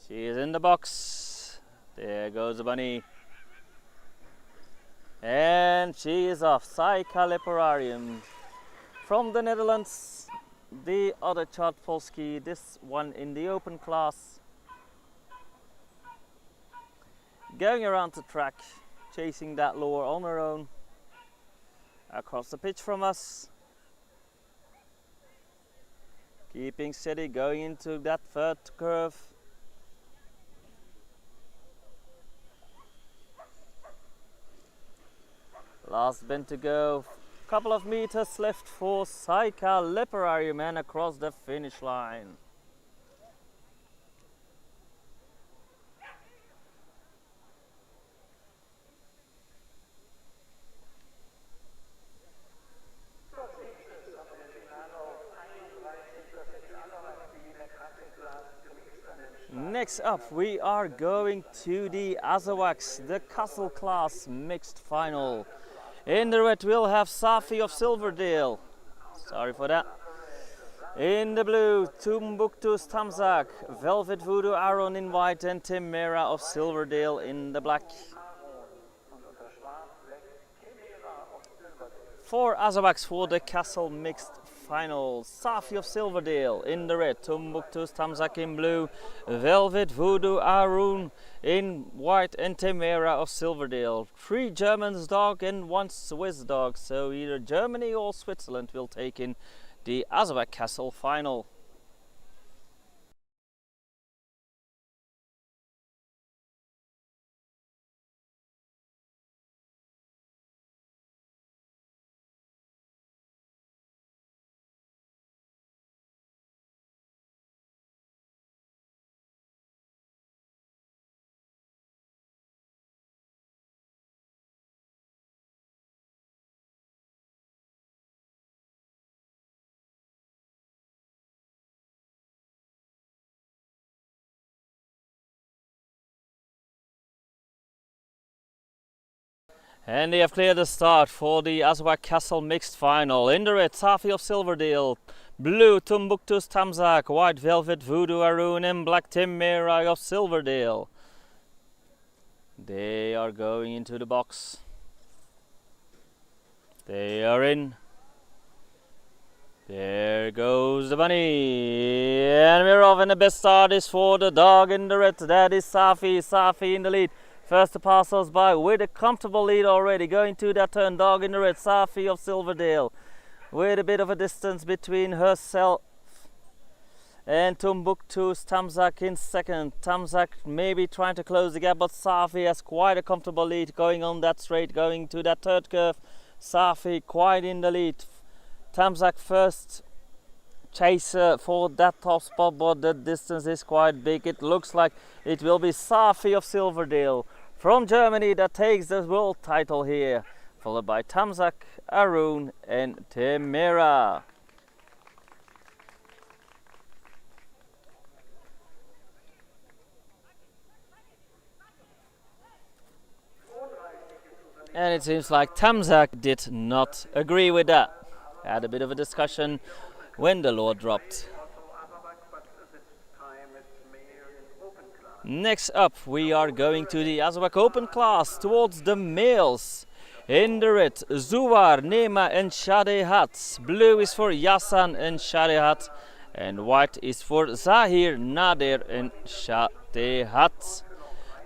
She is in the box. There goes the bunny. And she is off. Saika Leperarium from the Netherlands. The other chart Polski, this one in the open class. Going around the track, chasing that lure on her own. Across the pitch from us. Keeping steady, going into that third curve. Last bend to go. Couple of meters left for Saika Leperarium and across the finish line. Next up we are going to the Azawakhs, the castle class mixed final. In the red we'll have Safi of Silverdale. Sorry for that. In the blue, Tumbuktu's Tamzak, Velvet Voodoo Aaron in white and Timera of Silverdale in the black. For Azawakhs for the castle mixed final, Safi of Silverdale in the red, Tumbuktu's Tamzak in blue, Velvet Voodoo Arun in white and Timera of Silverdale. 3 Germans dog and 1 Swiss dog, so either Germany or Switzerland will take in the Azawakh Castle final. And they have cleared the start for the Azawakhs Castle mixed final. In the red, Safi of Silverdale. Blue, Tumbuktu's Tamzak. White Velvet, Voodoo Arun. And black, Timmerai of Silverdale. They are going into the box. They are in. There goes the bunny. And we're off, and the best start is for the dog in the red. That is Safi. Safi in the lead. First to pass us by with a comfortable lead already. Going to that turn, dog in the red, Safi of Silverdale. With a bit of a distance between herself and Tumbuktu's Tamzak in second. Tamzak maybe trying to close the gap, but Safi has quite a comfortable lead going on that straight, going to that third curve. Safi quite in the lead. Tamzak first chaser for that top spot, but the distance is quite big. It looks like it will be Safi of Silverdale from Germany that takes the world title here, followed by Tamzak, Arun and Temera. And it seems like Tamzak did not agree with that. Had a bit of a discussion when the law dropped. Next up, we are going to the Azawakhs Open class towards the males. In the red, Zuwar, Nema and Shadehat. Blue is for Yasan and Shadehat. And white is for Zahir, Nader and Shadehat.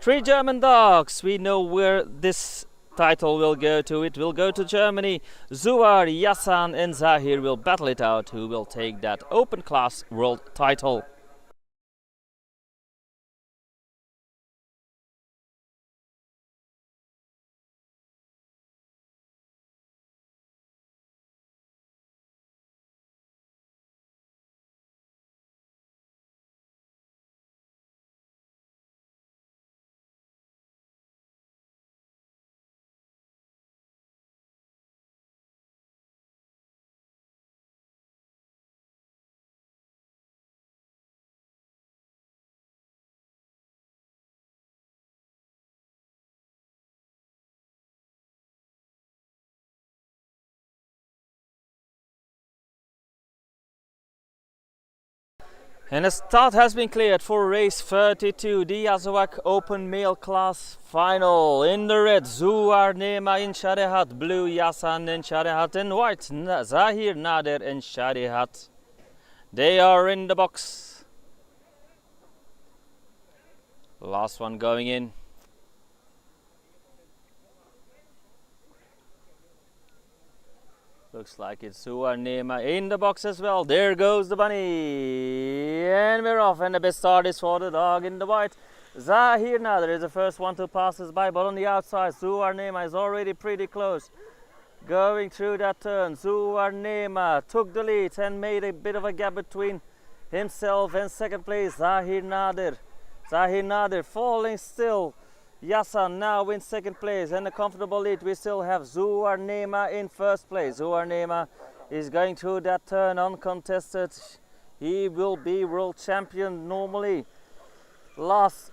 3 German dogs. We know where this title will go to. It will go to Germany. Zuwar, Yasan and Zahir will battle it out who will take that open class world title. And the start has been cleared for race 32, the Azawakhs Open Male Class Final. In the red, Zuwar, Nema in Shadehat, blue Yasan in Shadehat, and white Zahir, Nader and Shadehat. They are in the box. Last one going in. Looks like it's Zuwar Nema in the box as well. There goes the bunny. And we're off. And the best start is for the dog in the white. Zahir Nader is the first one to pass us by. But on the outside, Zuwar Nema is already pretty close. Going through that turn, Zuwar Nema took the lead and made a bit of a gap between himself and second place, Zahir Nader. Zahir Nader falling still. Yasan now in second place, and a comfortable lead. We still have Zuwar Nema in first place. Zuwar Nema is going through that turn uncontested. He will be world champion normally. Last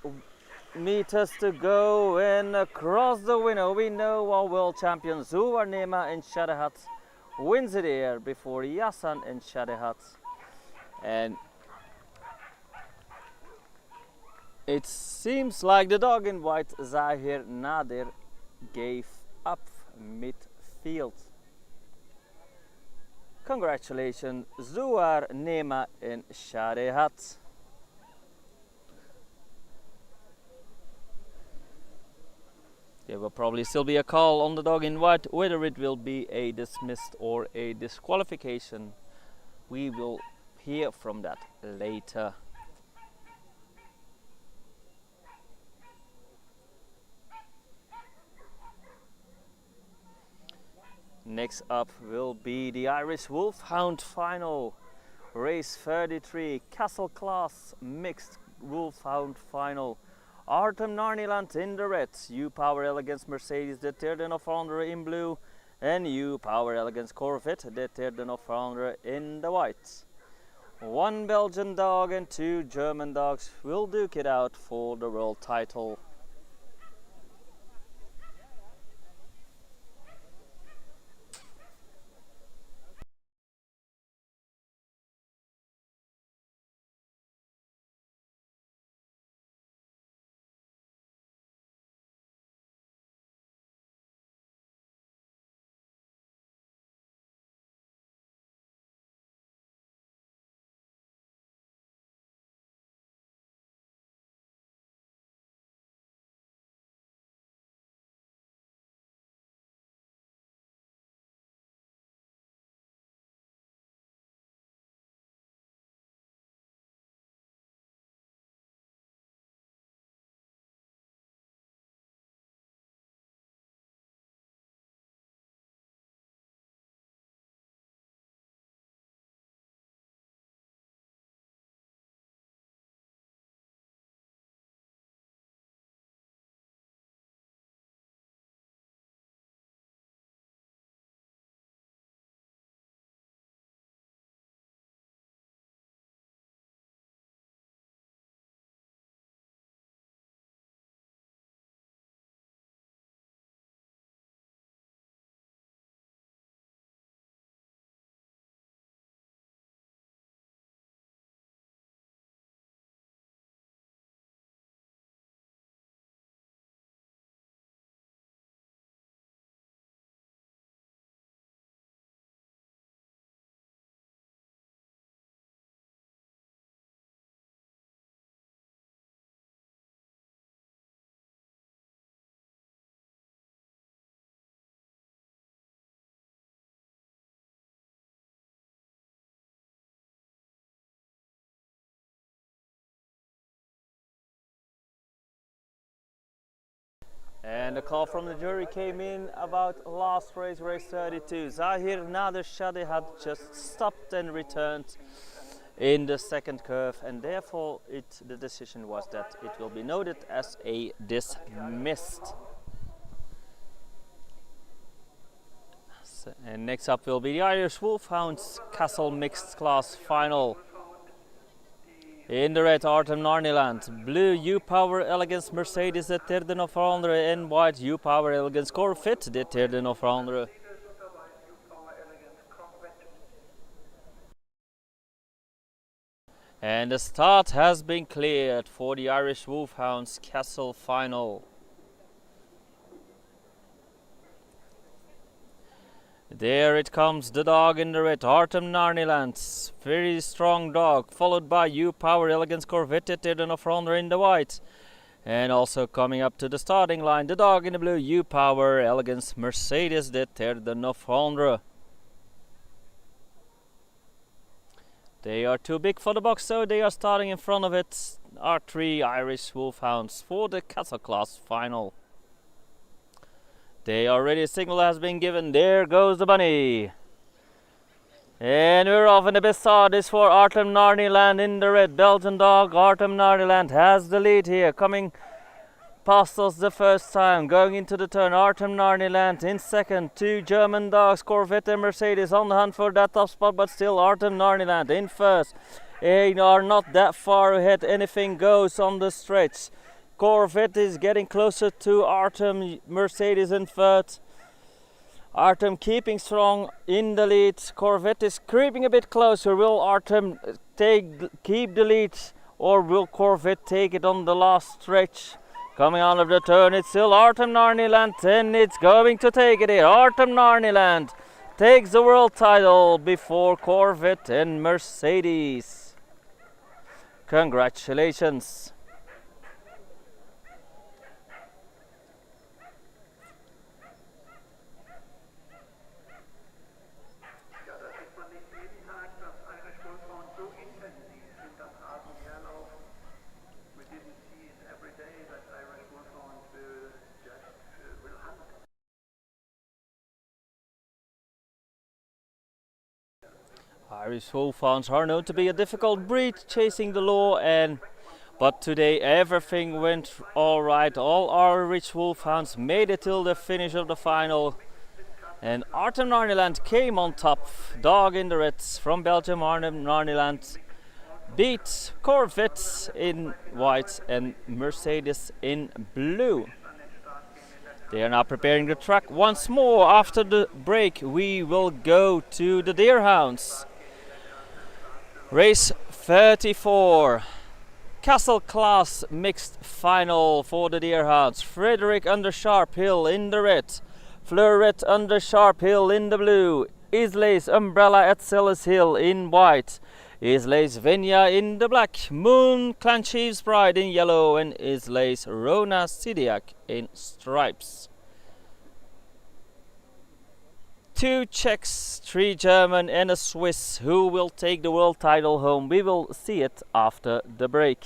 meters to go, and across the winner, we know our world champion Zuwar Nema and Shadehat wins it here before Yasan and Shadehat. And it seems like the dog in white, Zahir Nader, gave up midfield. Congratulations, Zuwar Nema and Shadehat. There will probably still be a call on the dog in white. Whether it will be a dismissed or a disqualification, we will hear from that later. Next up will be the Ierse Wolfhound final. Race 33, Castle Class Mixed Wolfhound final. Artem Narniland in the red, U Power Elegance Mercedes de Terden of Vlaanderen in blue, and U Power Elegance Corvette de Terden of Vlaanderen in the white. 1 Belgian dog and 2 German dogs will duke it out for the world title. And the call from the jury came in about last race, race 32. Zahir Nader Shadi had just stopped and returned in the second curve, and therefore the decision was that it will be noted as a dismissed. And next up will be the Ierse Wolfhounds Castle Mixed Class Final. In the red, Artem Narniland. Blue, U-Power Elegance Mercedes de Terden of Vlaanderen. And white, U-Power Elegance Corvette de Terden of Vlaanderen. And the start has been cleared for the Irish Wolfhounds Castle Final. There it comes, the dog in the red, Artem Narniland. Very strong dog, followed by U-Power Elegance Corvette de Terden of Vlaanderen in the white. And also coming up to the starting line, the dog in the blue, U-Power Elegance Mercedes de Terden of Vlaanderen. They are too big for the box, so they are starting in front of it. Our three Irish Wolfhounds for the Castle Class Final. They already a signal has been given. There goes the bunny. And we're off, and the best start is for Artem Narniland in the red. Belgian dog Artem Narniland has the lead here, coming past us the first time, going into the turn. Artem Narniland in second. Two German dogs, Corvette and Mercedes, on the hunt for that top spot, but still Artem Narniland in first. They are not that far ahead. Anything goes on the stretch. Corvette is getting closer to Artem, Mercedes in third. Artem keeping strong in the lead. Corvette is creeping a bit closer. Will Artem keep the lead, or will Corvette take it on the last stretch? Coming out of the turn, it's still Artem Narniland, and it's going to take it here. Artem Narniland takes the world title before Corvette and Mercedes. Congratulations. Irish Wolfhounds are known to be a difficult breed, chasing the law, but today everything went all right. All Irish Wolfhounds made it till the finish of the final, and Artem Narniland came on top. Dog in the reds from Belgium, Artem Narniland beat Corvette in white and Mercedes in blue. They are now preparing the track once more. After the break we will go to the Deerhounds. Race 34, Castle Class Mixed Final for the Deerhounds. Frederick under Sharp Hill in the red, Fleuret under Sharp Hill in the blue, Isley's Umbrella at Sellis Hill in white, Isley's Venya in the black, Moon Clanchief's Bride in yellow, and Isley's Rona Sidiak in stripes. 2 Czechs, 3 German and a Swiss. Who will take the world title home? We will see it after the break.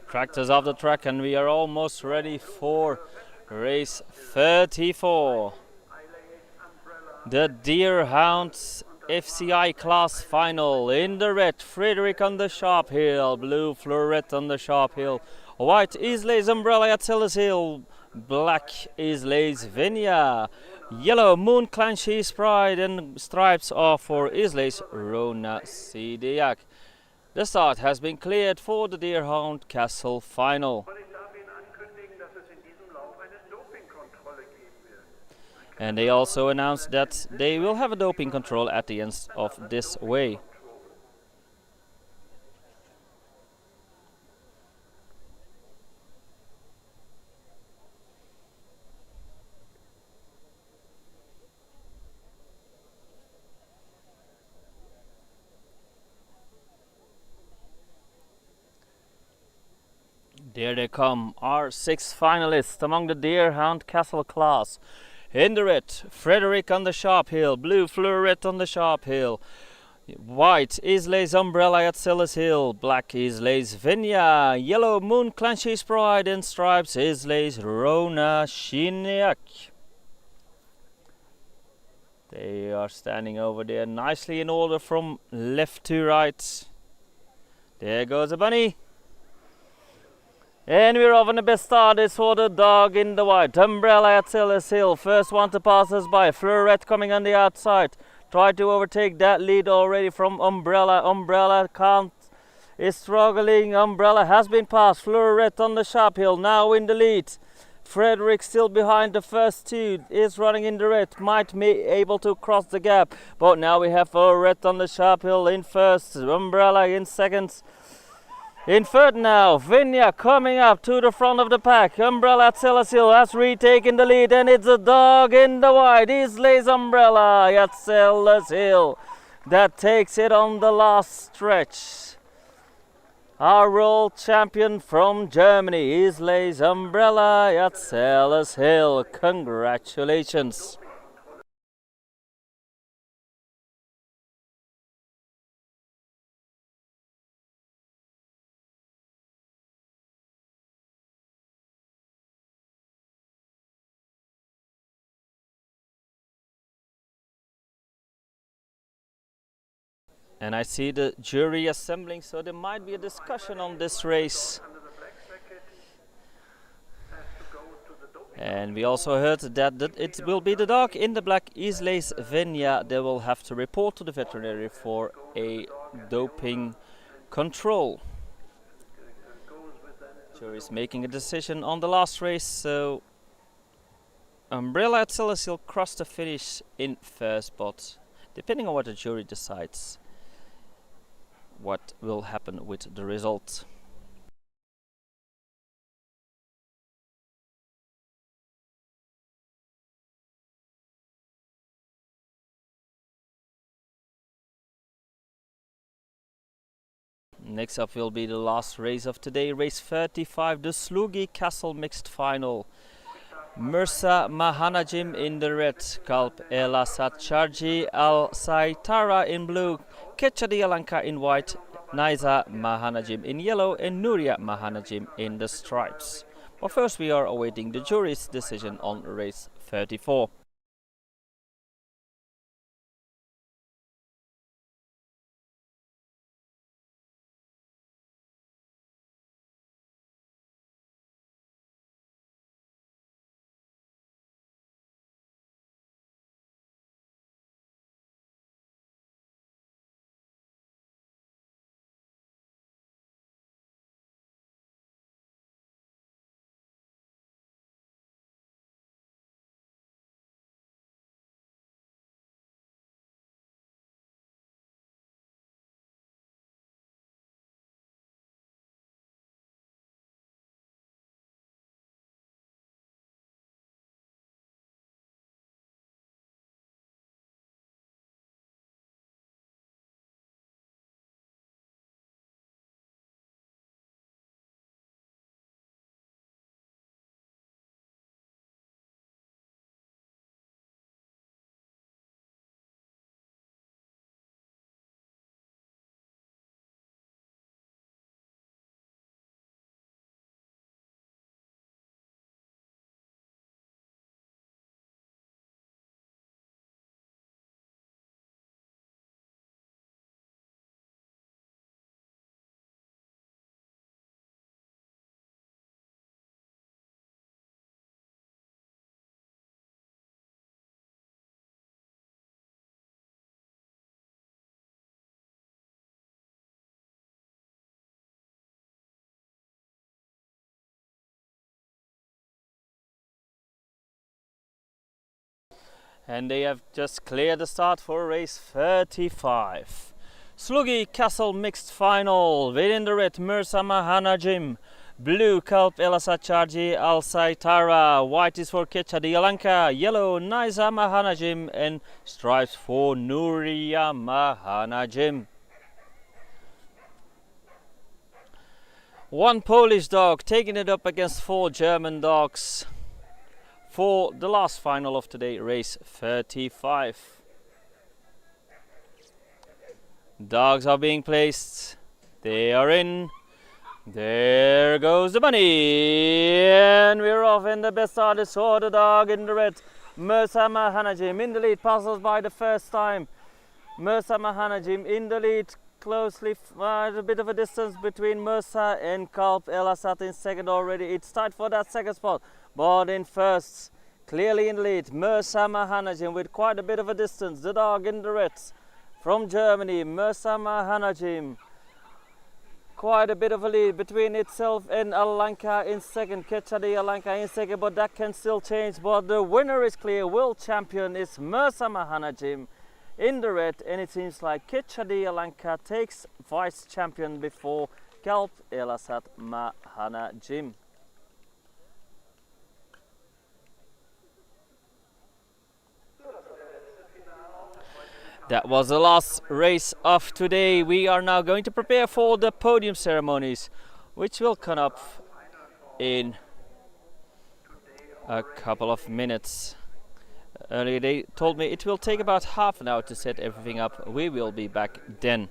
Tractors off the track, and we are almost ready for race 34. The Deerhounds FCI class final. In the red, Frederick on the sharp hill, blue Floret on the sharp hill, white Isley's Umbrella at Sellers Hill, black Isley's Vinya, yellow Moon Clancy's Pride, and stripes are for Isley's Rona Sidiak. The start has been cleared for the Deerhound Castle final. And they also announced that they will have a doping control at the end of this way. There they come, our 6 finalists among the Deerhound Castle class. In the red, Frederick on the sharp hill, blue Floret on the sharp hill, white Isley's Umbrella at Sellers Hill, black Isley's Vinya, yellow Moon Clancy's Pride, and stripes Isley's Rona Shiniak. They are standing over there nicely in order from left to right. There goes a bunny. And we're off, and the best start is for the dog in the white. Umbrella at Sellers Hill. First one to pass us by. Floret coming on the outside. Try to overtake that lead already from Umbrella. Umbrella can't. Is struggling. Umbrella has been passed. Floret on the sharp hill. Now in the lead. Frederick still behind the first two. Is running in the red. Might be able to cross the gap. But now we have Floret on the sharp hill in first. Umbrella in second. In third now, Vinya coming up to the front of the pack. Umbrella at Sellers Hill has retaken the lead, and it's a dog in the white. Isley's Umbrella at Sellers Hill that takes it on the last stretch. Our world champion from Germany, Isley's Umbrella at Sellers Hill. Congratulations. And I see the jury assembling, so there might be a discussion on this race. And we also heard that it will be the dog in the black, Isley's Vinya. They will have to report to the veterinary for a doping control. Jury is making a decision on the last race, so Umbrella at Sellers Hill crossed the finish in first, but depending on what the jury decides, what will happen with the result. Next up will be the last race of today, race 35, the Sloughis Castle mixed final. Mirza Mahanajim in the red, Kalp El Asad Charji Al Saitara in blue, Kechadi Alanka in white, Naiza Mahanajim in yellow, and Nuria Mahanajim in the stripes. But first we are awaiting the jury's decision on race 34. And they have just cleared the start for race 35. Sloughis Castle mixed final. Within the red, Mirza Mahanajim. Blue, Kalp Elasacharji Al Saitara. White is for Kechadi Alanka. Yellow, Naiza Mahanajim. And stripes for Nuria Mahanajim. One Polish dog taking it up against 4 German dogs for the last final of today, race 35. Dogs are being placed. They are in. There goes the bunny. And we're off, in the best start is for the dog in the red. Mirza Mahanajim in the lead, passes by the first time. Mirza Mahanajim in the lead, closely, a bit of a distance between Mirza and Kalp Elasat in second already. It's tight for that second spot, but in first, clearly in the lead, Mirza Mahanajim with quite a bit of a distance. The dog in the reds from Germany, Mirza Mahanajim. Quite a bit of a lead between itself and Alanka in second, Kechadi Alanka in second, but that can still change. But the winner is clear. World champion is Mirza Mahanajim in the red, and it seems like Kechadi Alanka takes vice champion before Kalp Elasat Mahanajim. That was the last race of today. We are now going to prepare for the podium ceremonies, which will come up in a couple of minutes. Earlier they told me it will take about half an hour to set everything up. We will be back then.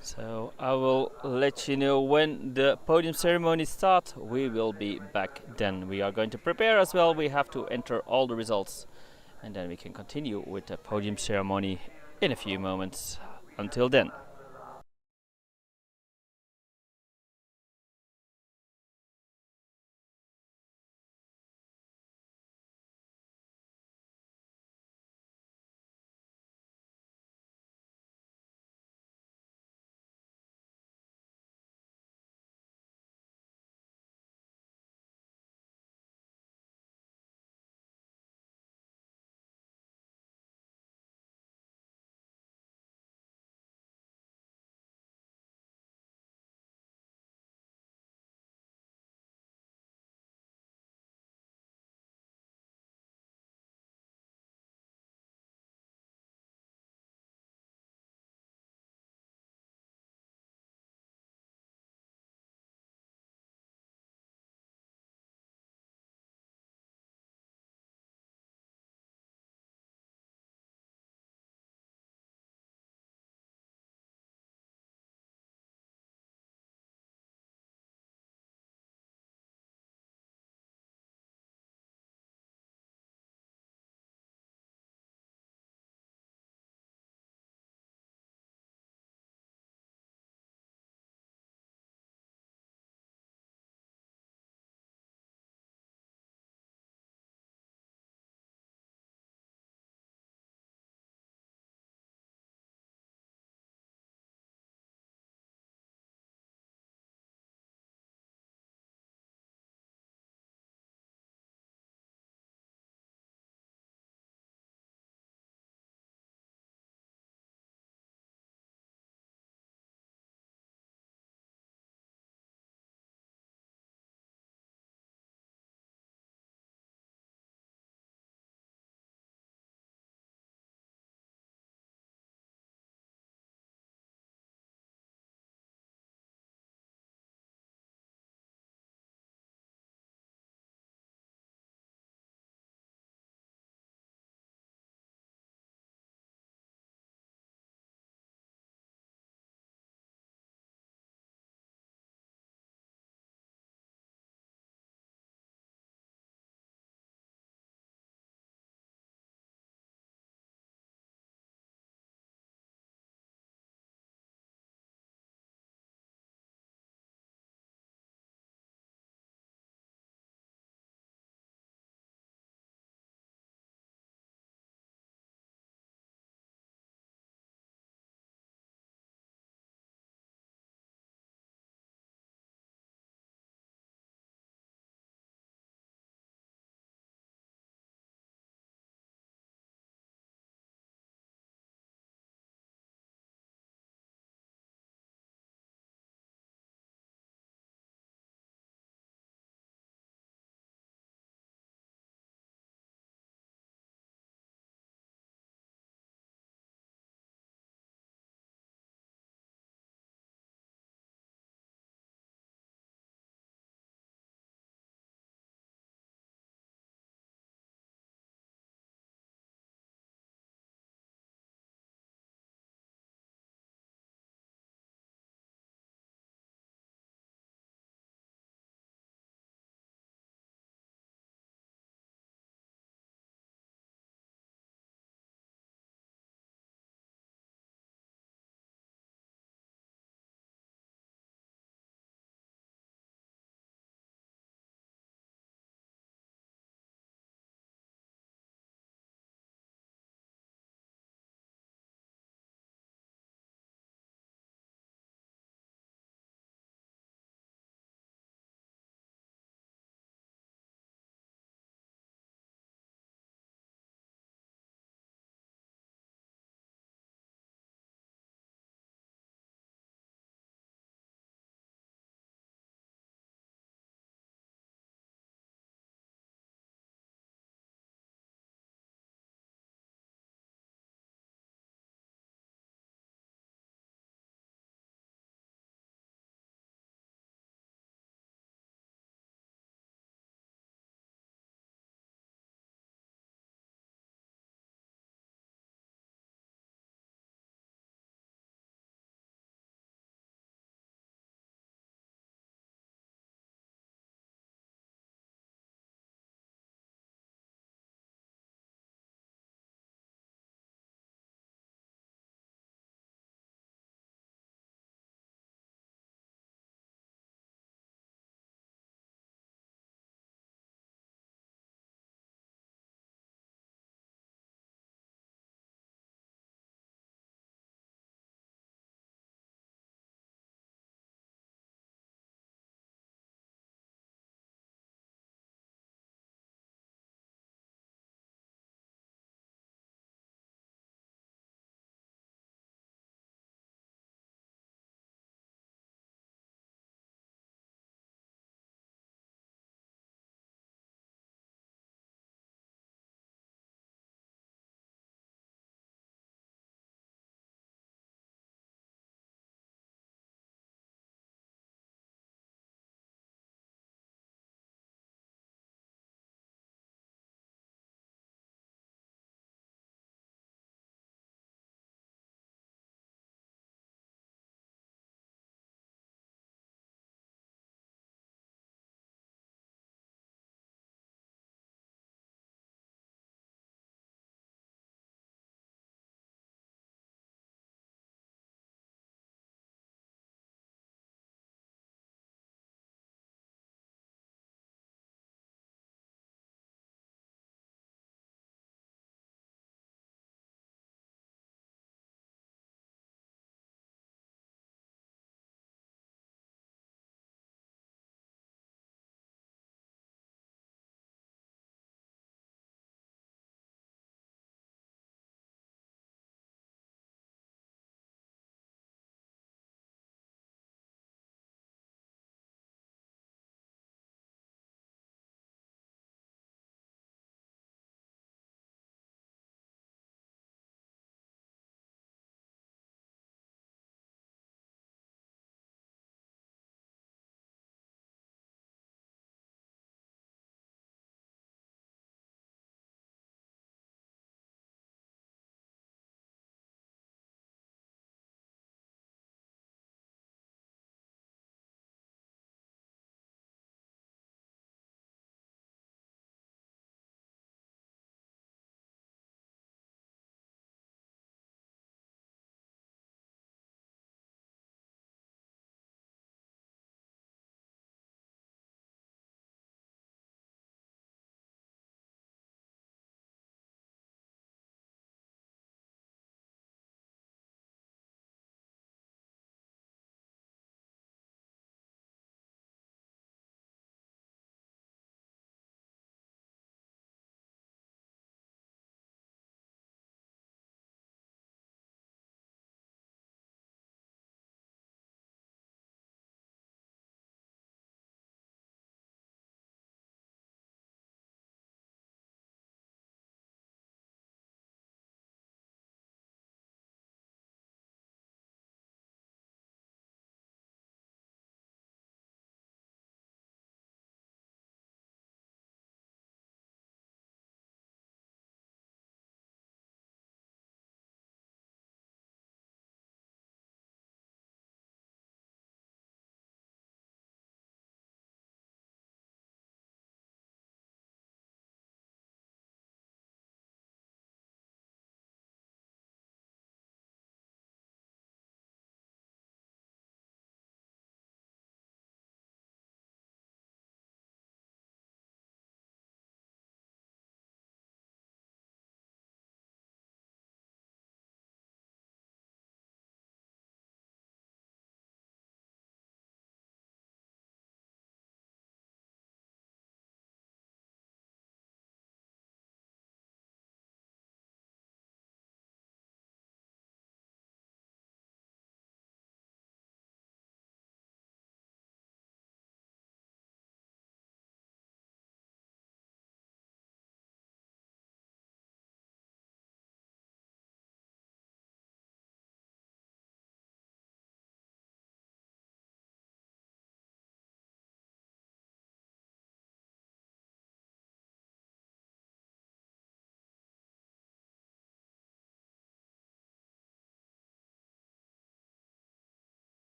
So I will let you know when the podium ceremony starts. We will be back then. We are going to prepare as well. We have to enter all the results, and then we can continue with the podium ceremony in a few moments. Until then.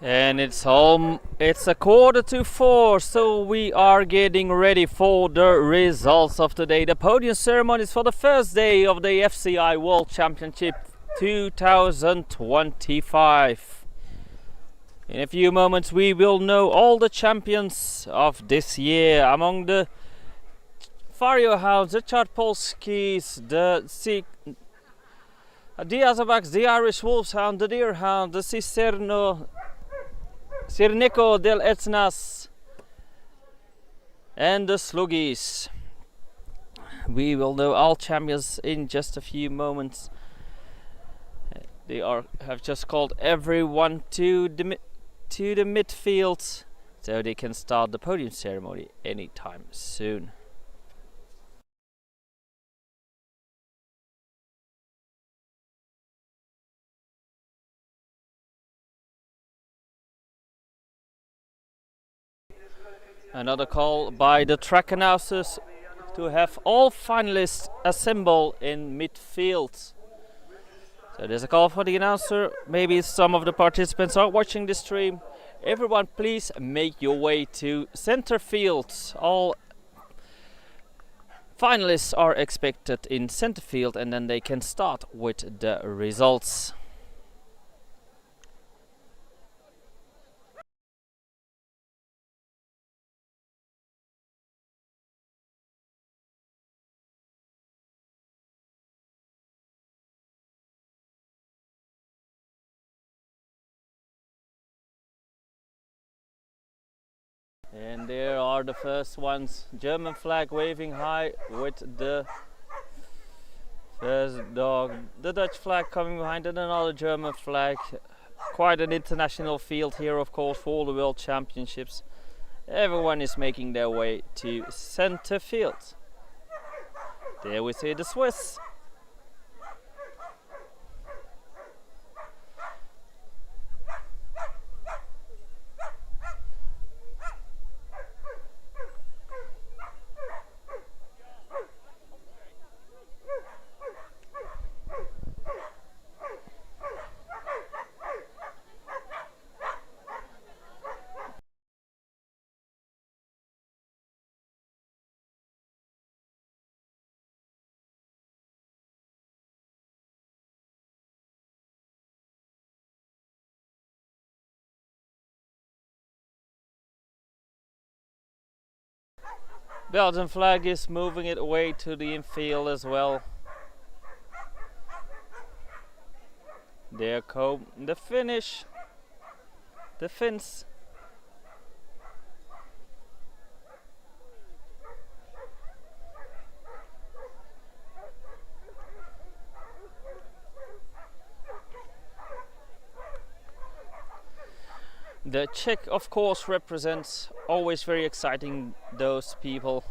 And it's home. It's 3:45, so we are getting ready for the results of today. The podium ceremonies for the first day of the FCI World Championship 2025. In a few moments we will know all the champions of this year. Among the Pharaoh Hounds, the Polskis, the Azawakhs, the Ierse Wolfshonden, the Deerhounds, the Cirnecos, dell'Etnas, and the Sloughis. We will know all champions in just a few moments. They have just called everyone to the midfield, so they can start the podium ceremony anytime soon. Another call by the track announcers to have all finalists assemble in midfield. So there's a call for the announcer. Maybe some of the participants are watching the stream. Everyone please make your way to center field. All finalists are expected in center field, and then they can start with the results. And there are the first ones. German flag waving high with the first dog. The Dutch flag coming behind, and another German flag. Quite an international field here, of course, for all the World Championships. Everyone is making their way to center field. There we see the Swiss. Belgian flag is moving it away to the infield as well. There come the finish. The Finns. The Czech, of course, represents, always very exciting, those people.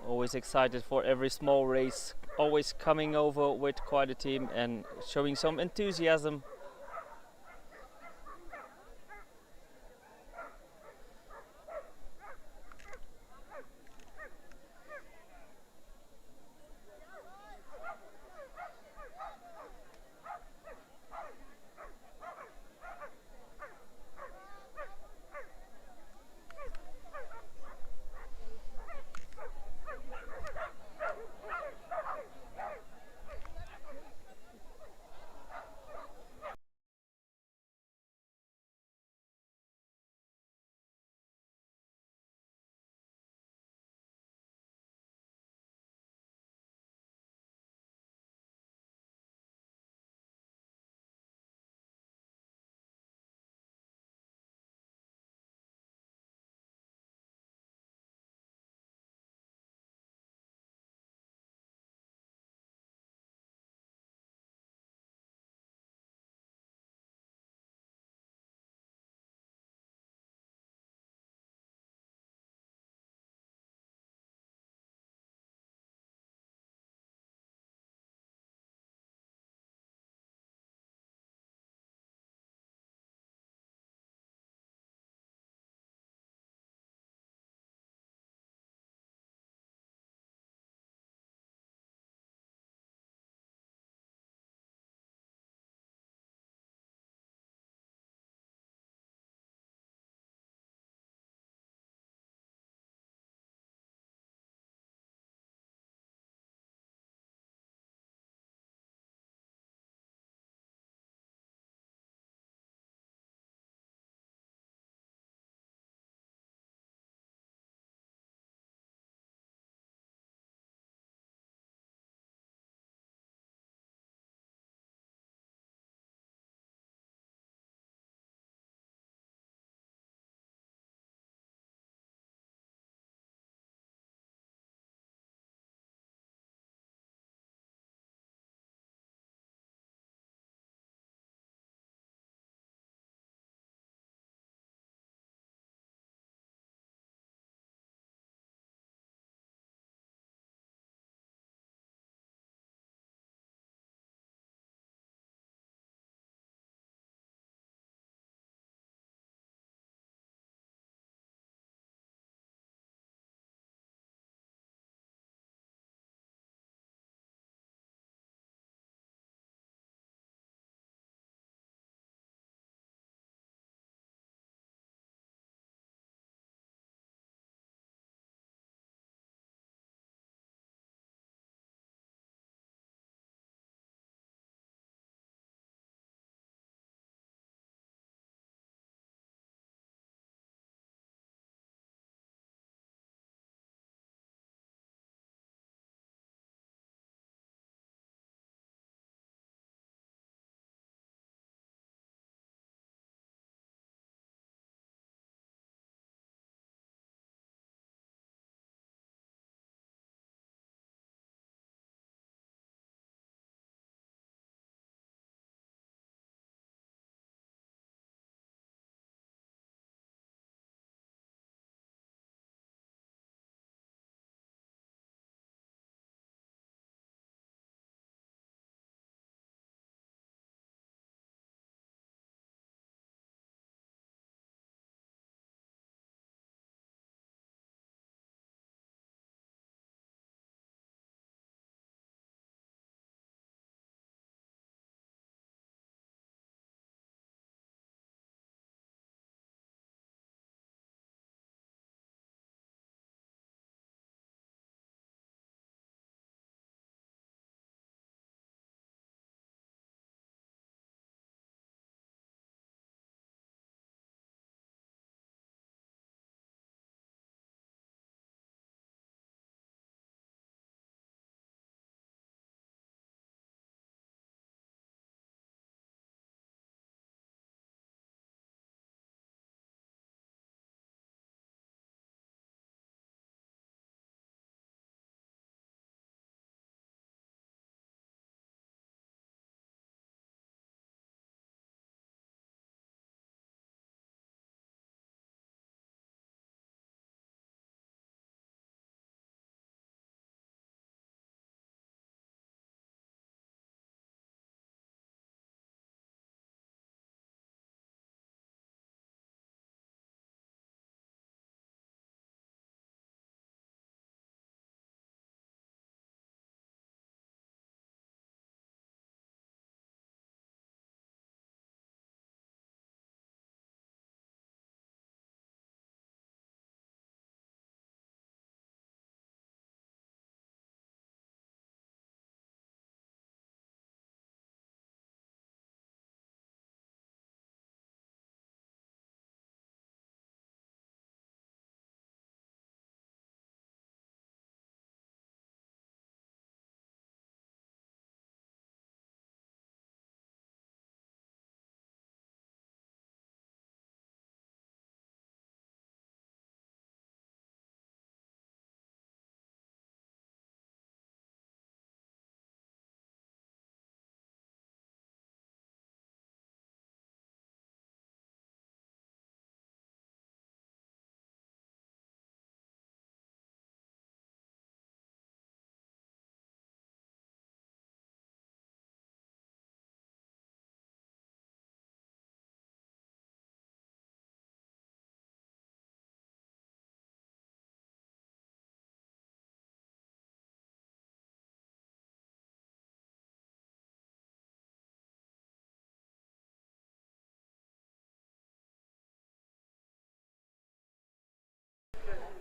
Always excited for every small race, always coming over with quite a team and showing some enthusiasm.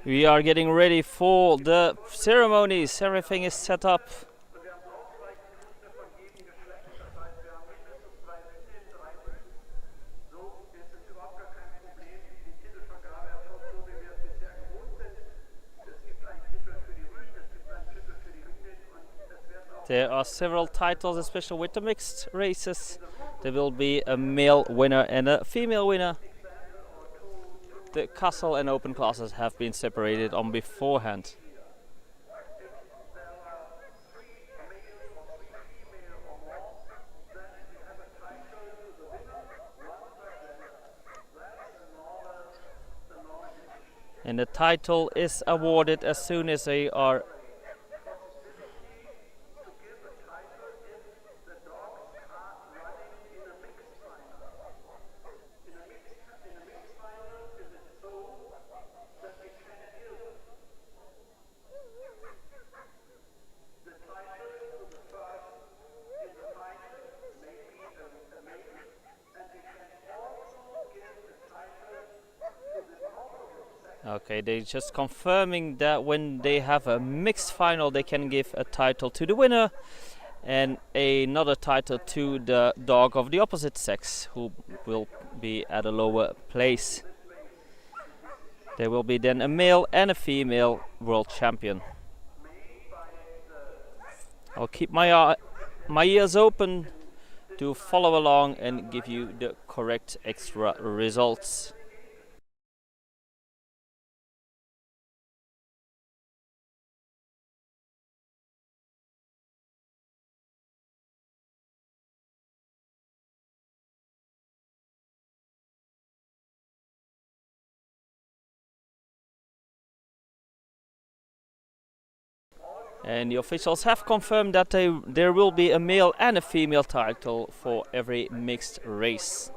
We are getting ready for the ceremonies. Everything is set up. There are several titles, especially with the mixed races. There will be a male winner and a female winner. The castle and open classes have been separated on beforehand. And the title is awarded as soon as they are okay, they're just confirming that when they have a mixed final they can give a title to the winner and another title to the dog of the opposite sex who will be at a lower place. There will be then a male and a female world champion. I'll keep my ears open to follow along and give you the correct extra results. And the officials have confirmed that there will be a male and a female title for every mixed race.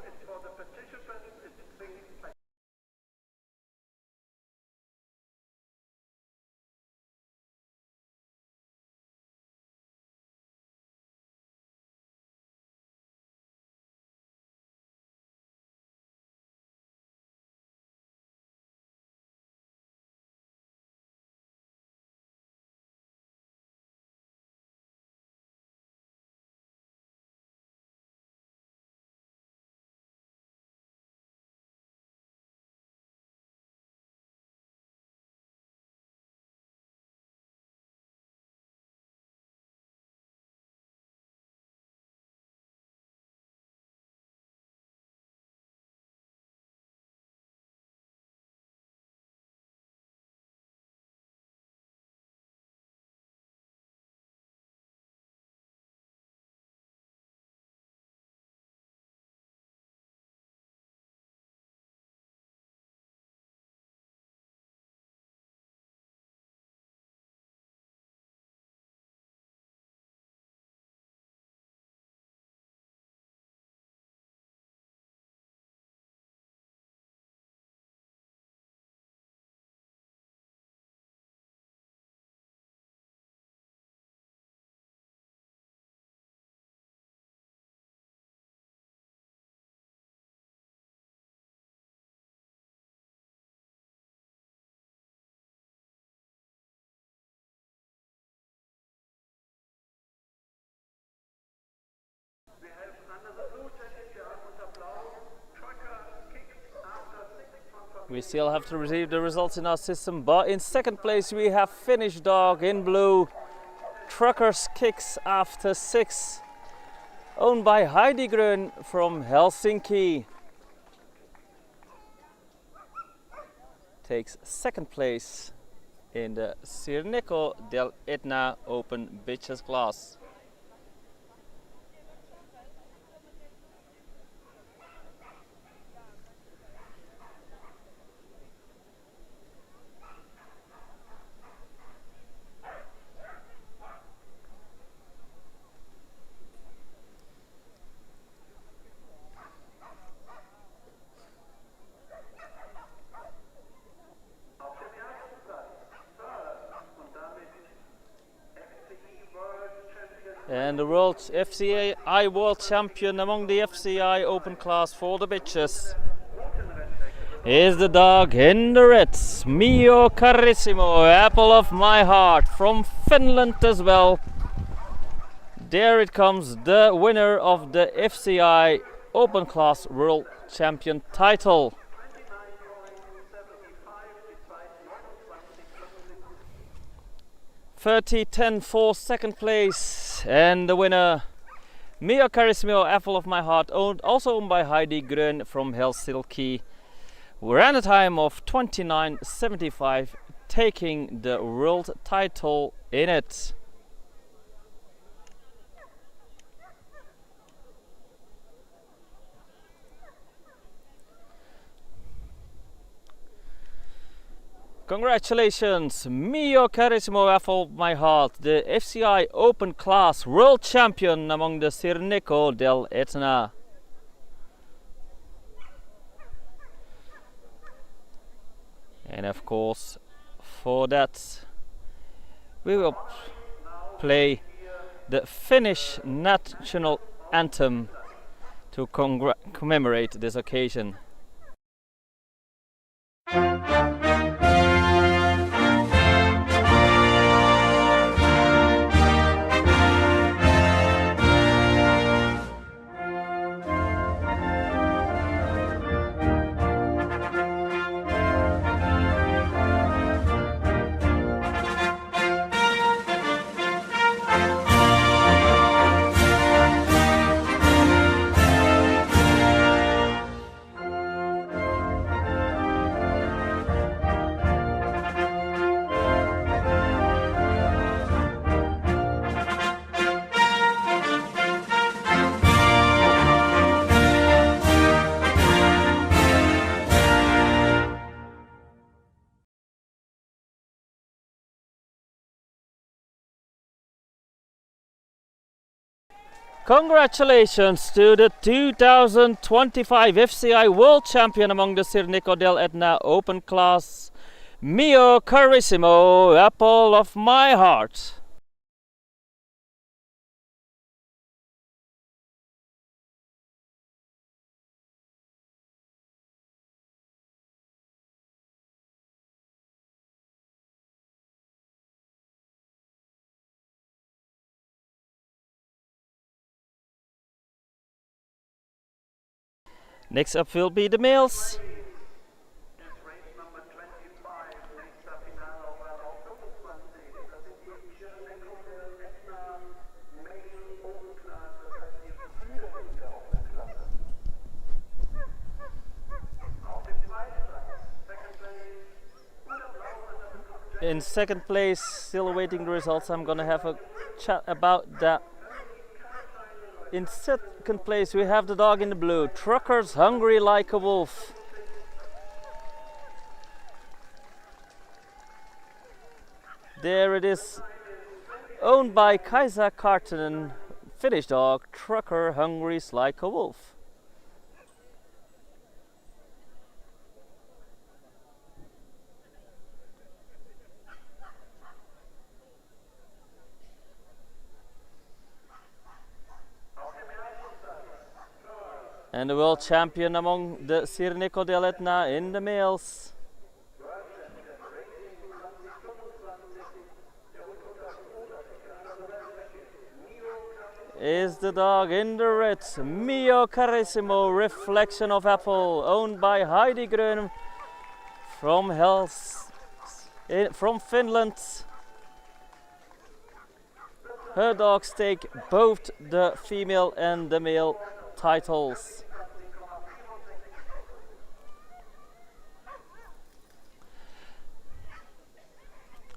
We still have to receive the results in our system, but in second place we have Finnish dog in blue, Trucker's Kicks after 6, owned by Heidi Grön from Helsinki. Takes second place in the Cirnecos dell'Etna Open Bitches class. And the world FCI World Champion among the FCI Open class for the bitches. is the dog in the red, Mio Carissimo, apple of my heart, from Finland as well. There it comes, the winner of the FCI Open Class World Champion title. (30-10) for second place, and the winner Mio Carissimo, apple of my heart, also owned by Heidi Grön from Helsinki, ran a time of 29.75, taking the world title in it. Congratulations, Mio Carissimo, apple of my heart, the FCI Open Class World Champion among the Cirnecos dell'Etna. And of course, for that, we will play the Finnish national anthem to commemorate this occasion. Congratulations to the 2025 FCI World Champion among the Cirnecos dell'Etna Open Class, Mio Carissimo, apple of my heart. Next up will be the males. In second place, still awaiting the results. I'm gonna have a chat about that. In second place, we have the dog in the blue, Truckers Hungry Like a Wolf. There it is, owned by Kaisa Kartinen, Finnish dog, Trucker Hungry Like a Wolf. And the world champion among the Cirnecos dell'Etna in the males. Is the dog in the red, Mio Carissimo, reflection of apple, owned by Heidi Grön from Finland. Her dogs take both the female and the male titles.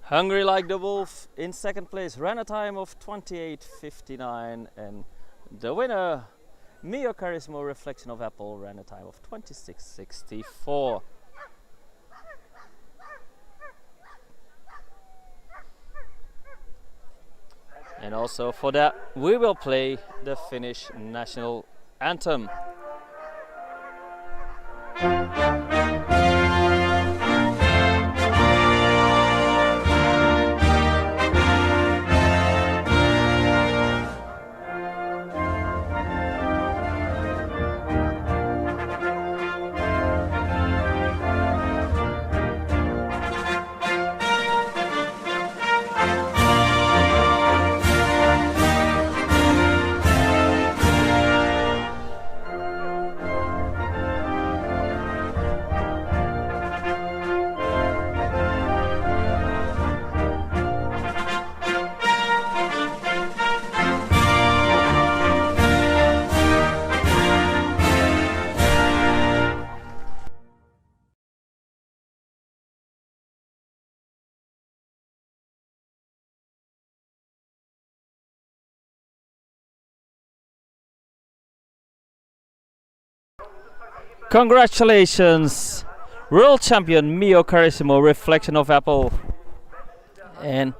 Hungry Like the Wolf in second place, ran a time of 28.59, and the winner, Mio Carissimo, reflection of apple, ran a time of 26.64. And also for that, we will play the Finnish national anthem. Congratulations, world champion Mio Carissimo, Reflection of Apple. And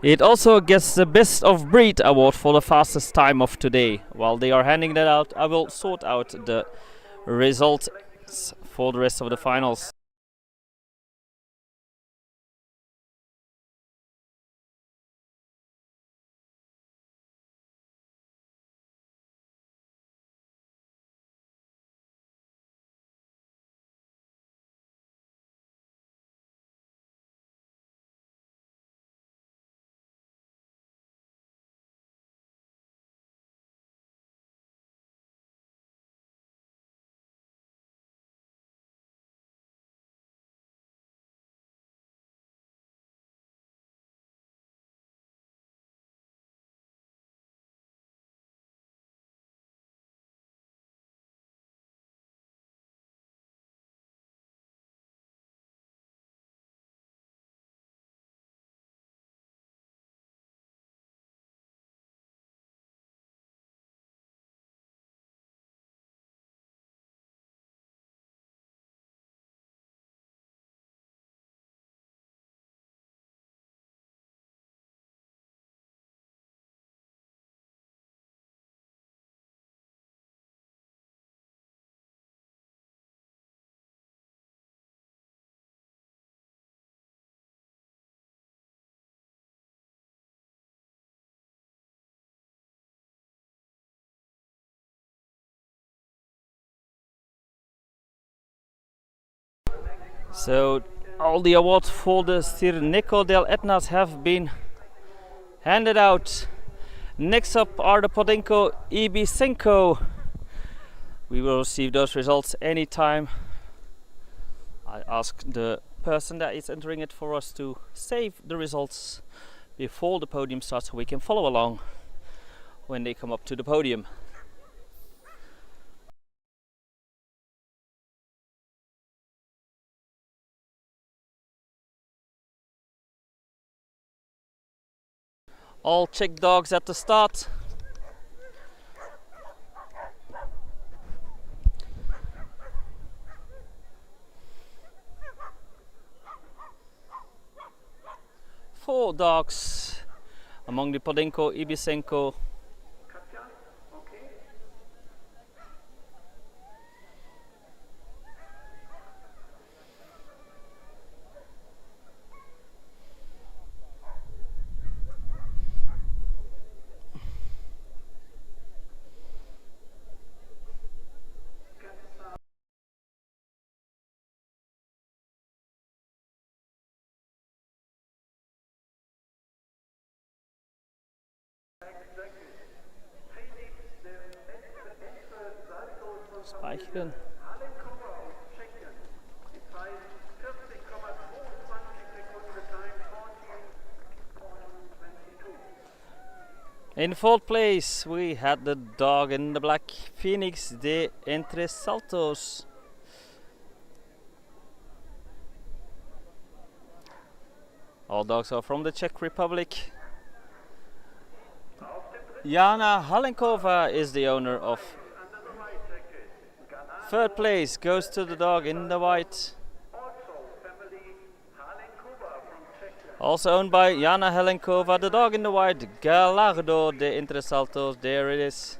it also gets the Best of Breed award for the fastest time of today. While they are handing that out, I will sort out the results for the rest of the finals. So all the awards for the Cirnecos dell'Etnas have been handed out. Next up are the Podencos Ibicenco. We will receive those results anytime. I ask the person that is entering it for us to save the results before the podium starts so we can follow along when they come up to the podium. All check dogs at the start. Four dogs among the Podencos Ibicenco. Speichern. In fourth place we had the dog in the black, Phoenix de Entre Saltos. All dogs are from the Czech Republic. Jana Halenkova is the owner of. Third place goes to the dog in the white. Also owned by Jana Helenkova, the dog in the white, Gallardo de Entre Saltos. There it is.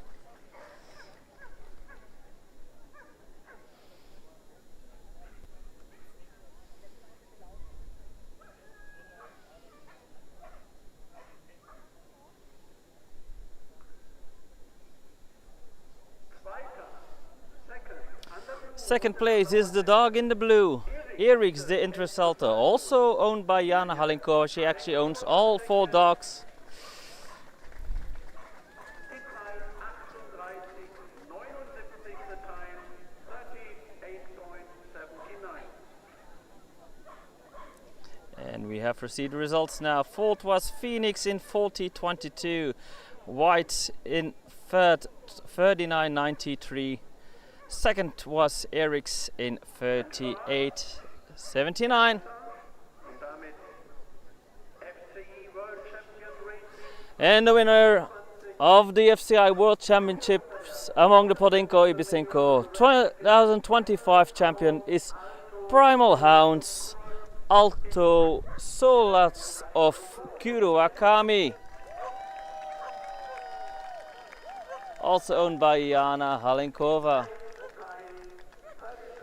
Second place is the dog in the blue, Ierse de Entre Saltos, also owned by Jana Halenkova. She actually owns all four dogs. And we have received the results now. Fourth was Phoenix in 40.22, White in third 39.93. Second was Eric's in 38.79. And the winner of the FCI World Championships among the Podencos Ibicenco 2025 champion is Primal Hounds Alto Solas of Kuruakami, also owned by Jana Halenkova.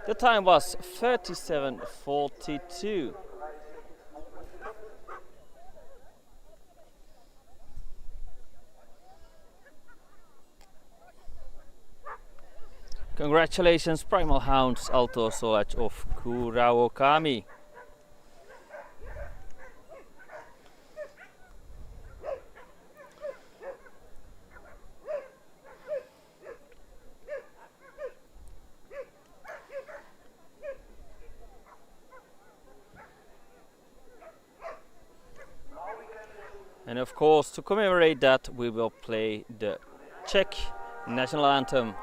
The time was 37:42. Congratulations, Primal Hounds Alto Solach of Kuruakami. And of course, to commemorate that, we will play the Czech national anthem.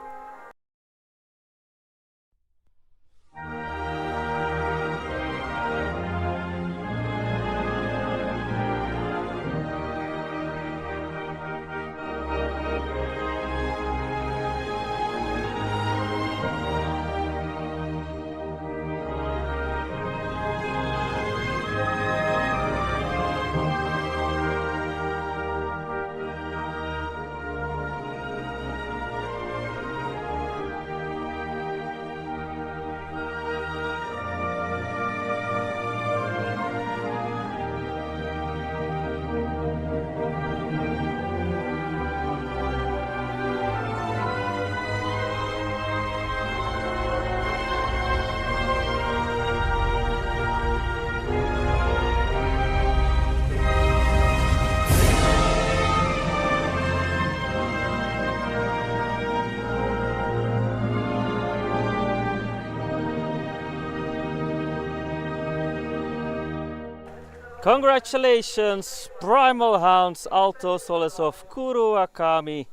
Congratulations, Primal Hounds Alto Solas of Kuruakami,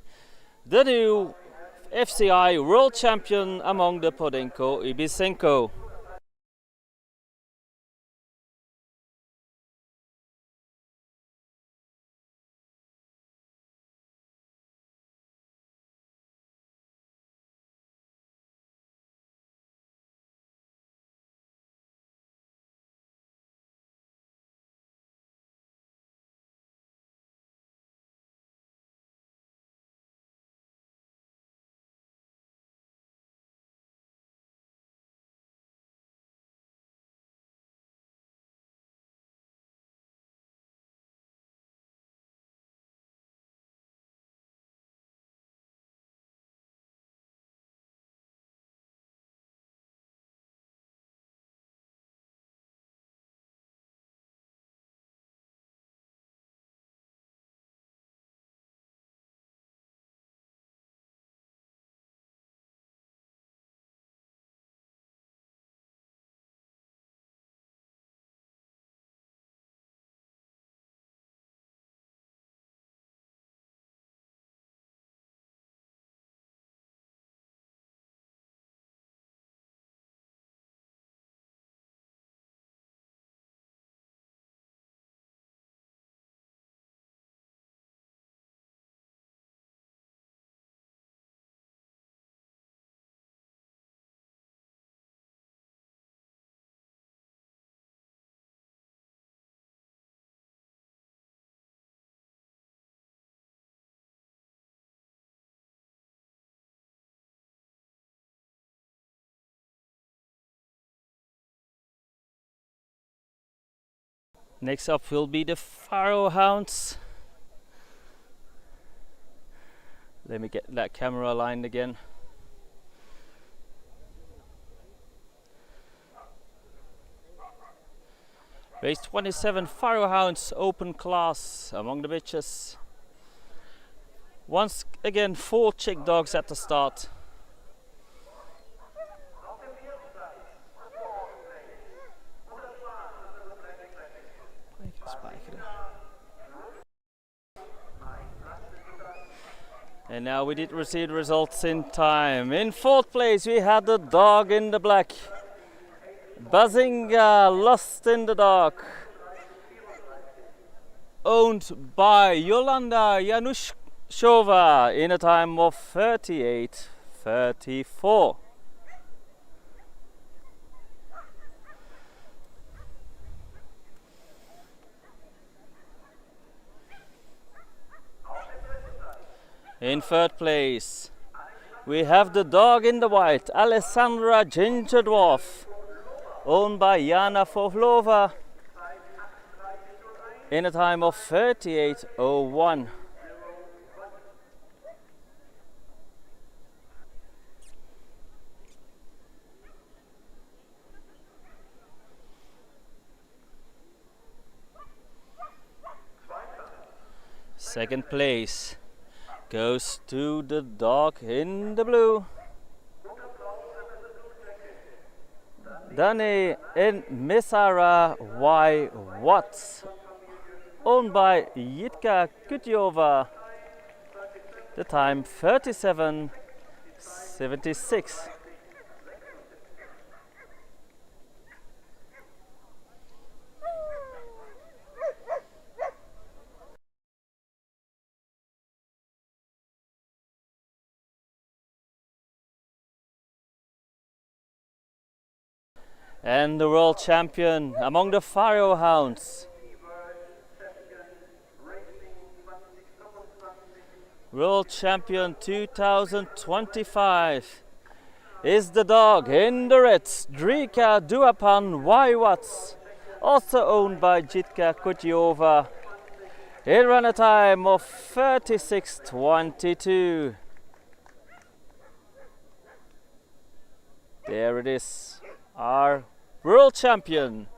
the new FCI World Champion among the Podencos Ibicenco. Next up will be the Pharaoh Hounds. Let me get that camera aligned again. Race 27 Pharaoh Hounds open class among the bitches. Once again 4 Czech dogs at the start. And now we did receive results in time. In 4th place we had the dog in the black. Bazinga, Lost in the Dark, owned by Jolanda Shova in a time of 38:34. In third place, we have the dog in the white, Alessandra Ginger Dwarf, owned by Jana Fovlova, in a time of 38:01. Second place goes to the dog in the blue, Dani in Misara Y. Watts, owned by Jitka Kutyova, the time 37:76. And the world champion among the Pharaoh Hounds, world champion 2025, is the dog in the red, Drika Duapan Y. Watts, also owned by Jitka Kutyova. It ran a time of 36:22. There it is, our world champion,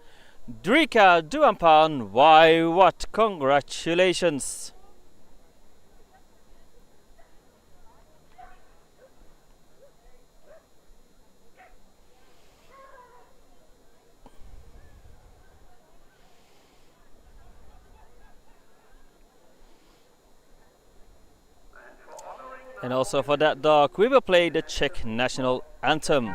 Drika Duapan Y. Watt. Congratulations! And also for that dog, we will play the Czech national anthem.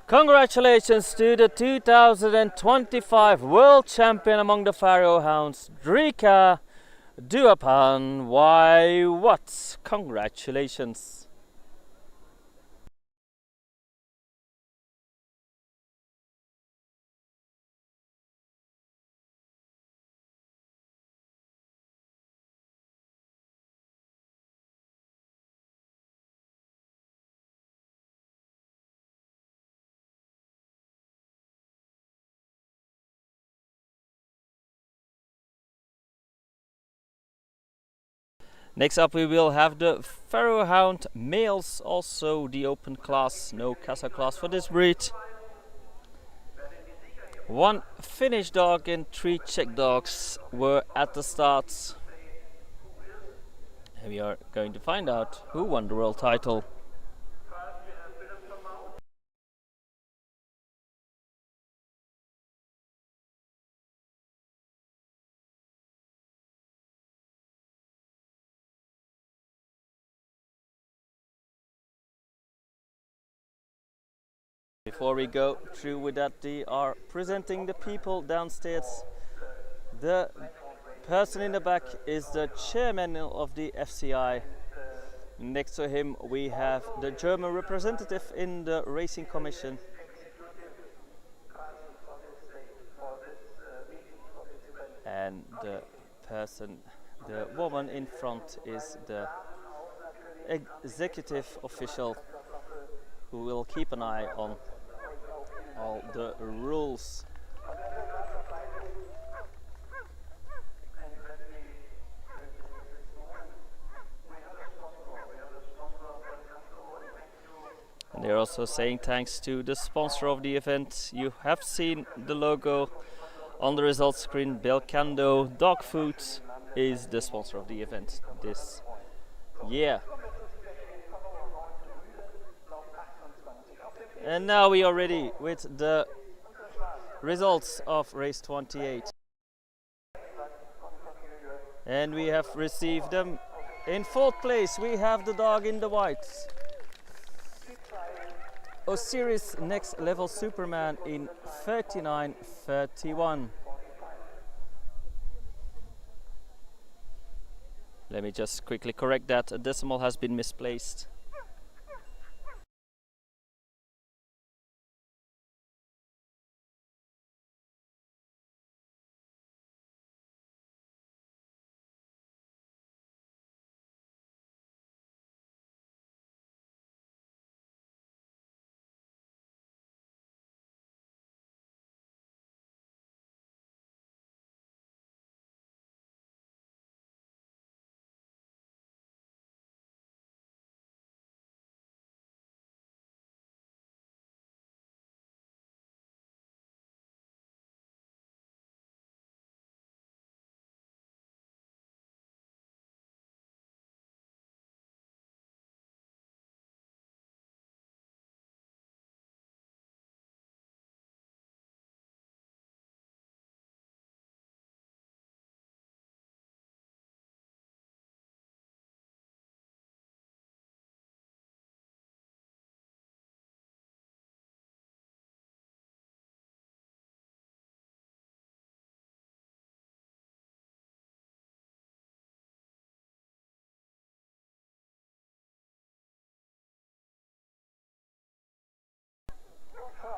Congratulations to the 2025 world champion among the Pharaoh Hounds, Drika Duapan Y. Watts. Congratulations. Next up we will have the Pharaoh Hound males, also the open class, no Casa class for this breed. One Finnish dog and 3 Czech dogs were at the start. And we are going to find out who won the world title. Before we go through with that, they are presenting the people downstairs. The person in the back is the chairman of the FCI. Next to him we have the German representative in the Racing Commission. and the woman in front is the executive official who will keep an eye on all the rules. And they're also saying thanks to the sponsor of the event. You have seen the logo on the results screen. Belcando Dog Food is the sponsor of the event this year. And now we are ready with the results of race 28. And we have received them. In fourth place we have the dog in the white, Osiris Next Level Superman in 39.31. Let me just quickly correct that, a decimal has been misplaced.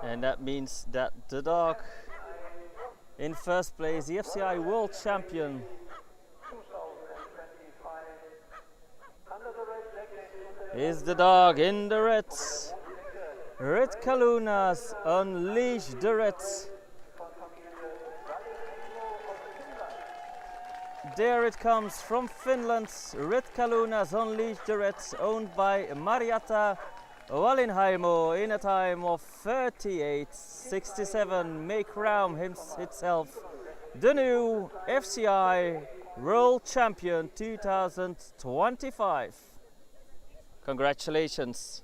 And that means that the dog in first place, the FCI World Champion, is the dog in the red. Red Kalunas, Unleash the Red. There it comes from Finland. Red Kalunas, Unleash the Red, owned by Marietta Wallinheimo in a time of 38.67. Make crown itself the new FCI World Champion 2025. Congratulations.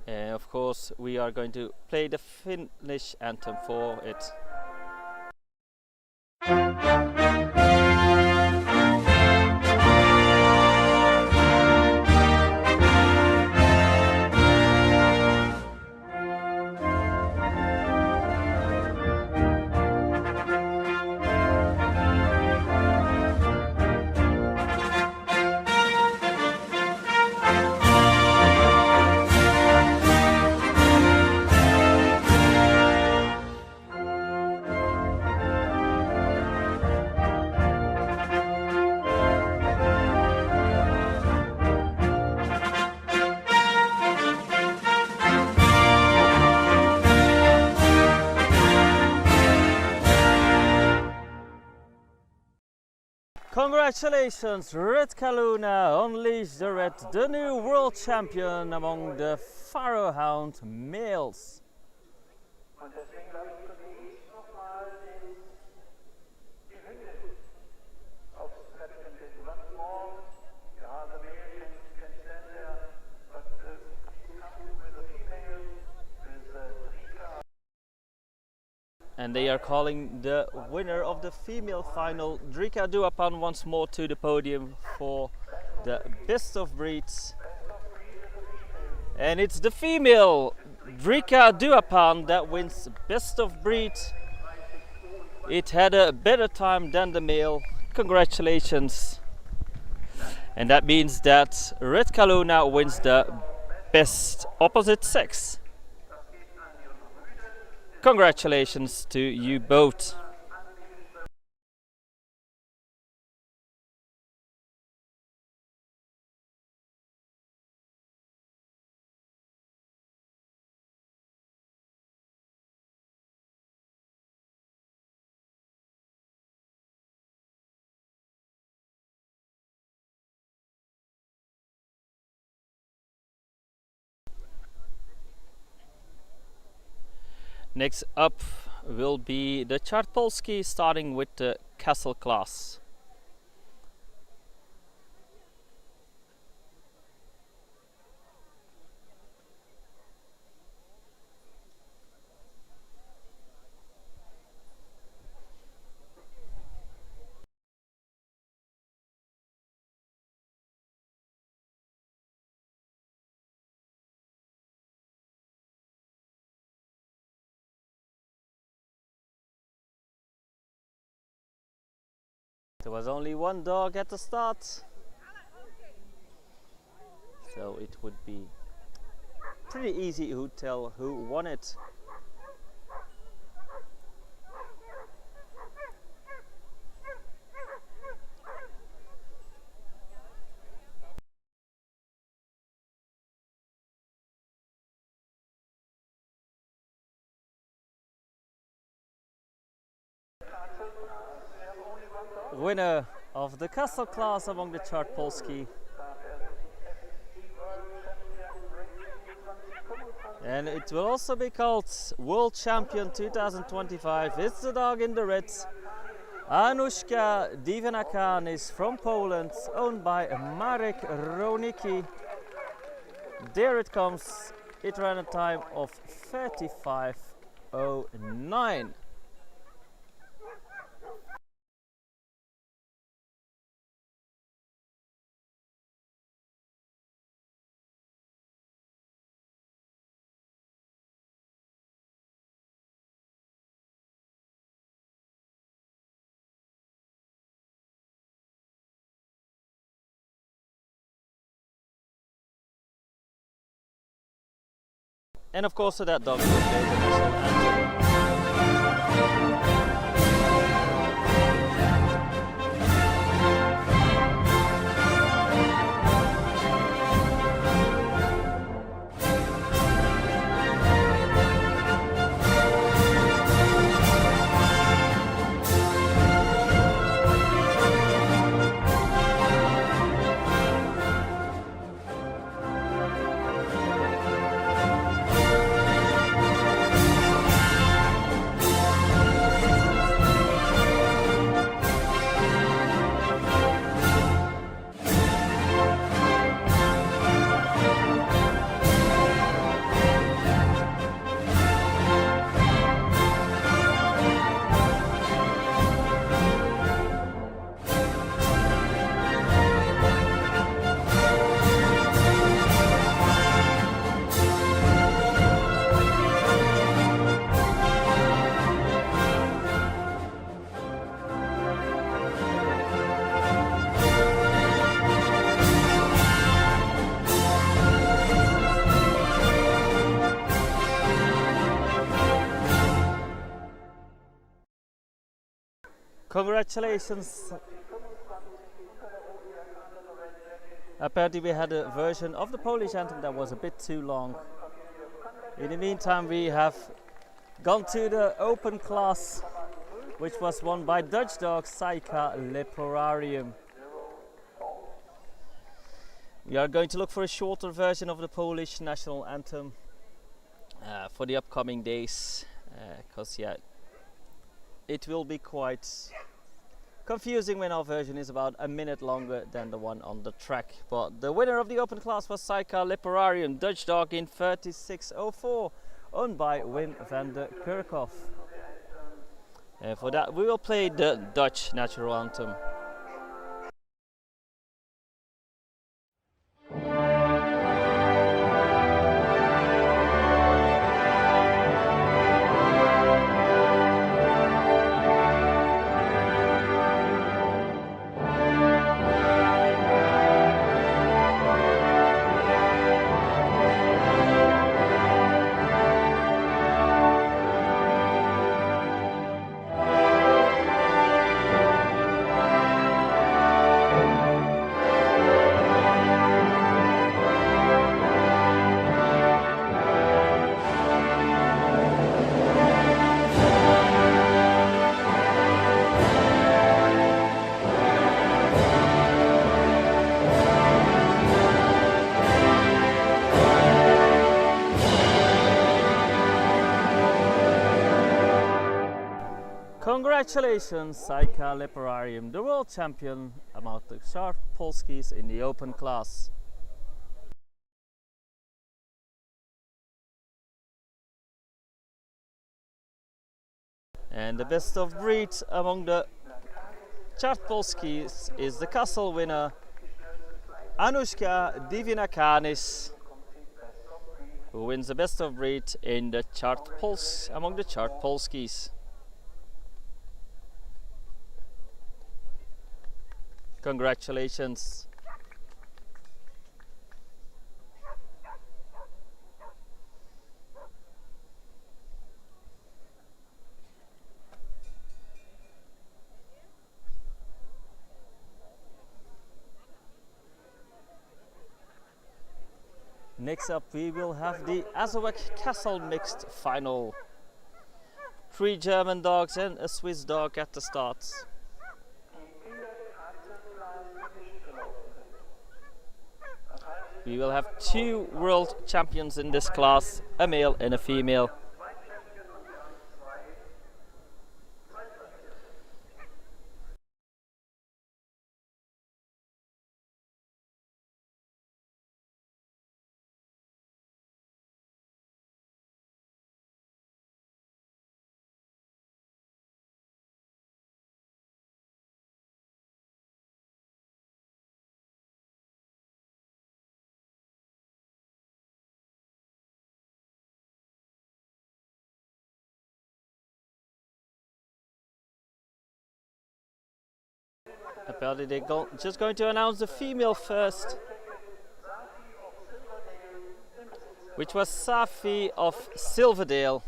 And of course we are going to play the Finnish anthem for it. Congratulations, Red Kaluna, Unleash the Red, the new world champion among the Pharaoh Hound males. And they are calling the winner of the female final, Drika Duapan, once more to the podium for the best of breeds. And it's the female Drika Duapan that wins best of breed. It had a better time than the male. Congratulations. And that means that Red Kaluna wins the best opposite sex. Congratulations to you both. Next up will be the Polski, starting with the castle class. There was only one dog at the start, so it would be pretty easy to tell who won it. Winner of the castle class among the Polski. And it will also be called World Champion 2025. It's the dog in the red. Anushka Divanakhan is from Poland, owned by Marek Ronicki. There it comes. It ran a time of 35:09. And of course, so that dog will play the national anthem. Congratulations. Apparently we had a version of the Polish anthem that was a bit too long. In the meantime, we have gone to the open class, which was won by Dutch dog Saika Leporarium. We are going to look for a shorter version of the Polish national anthem for the upcoming days, because it will be quite confusing when our version is about a minute longer than the one on the track. But the winner of the open class was Saika Leporarium, Dutch dog in 36:04, owned by Wim van der Kerkhoff. And for that we will play the Dutch national anthem. Congratulations, Saika Leperarium, the world champion among the sharp Polskis in the open class. And the best of breed among the chart Polskis is the castle winner, Anushka Divinakanis, who wins the best of breed in the chart among the chart Polskis. Congratulations. Next up we will have the Azawakhs Castle mixed final. 3 German dogs and a Swiss dog at the start. We will have 2 world champions in this class, a male and a female. Apparently they're just going to announce the female first, which was Safi of Silverdale.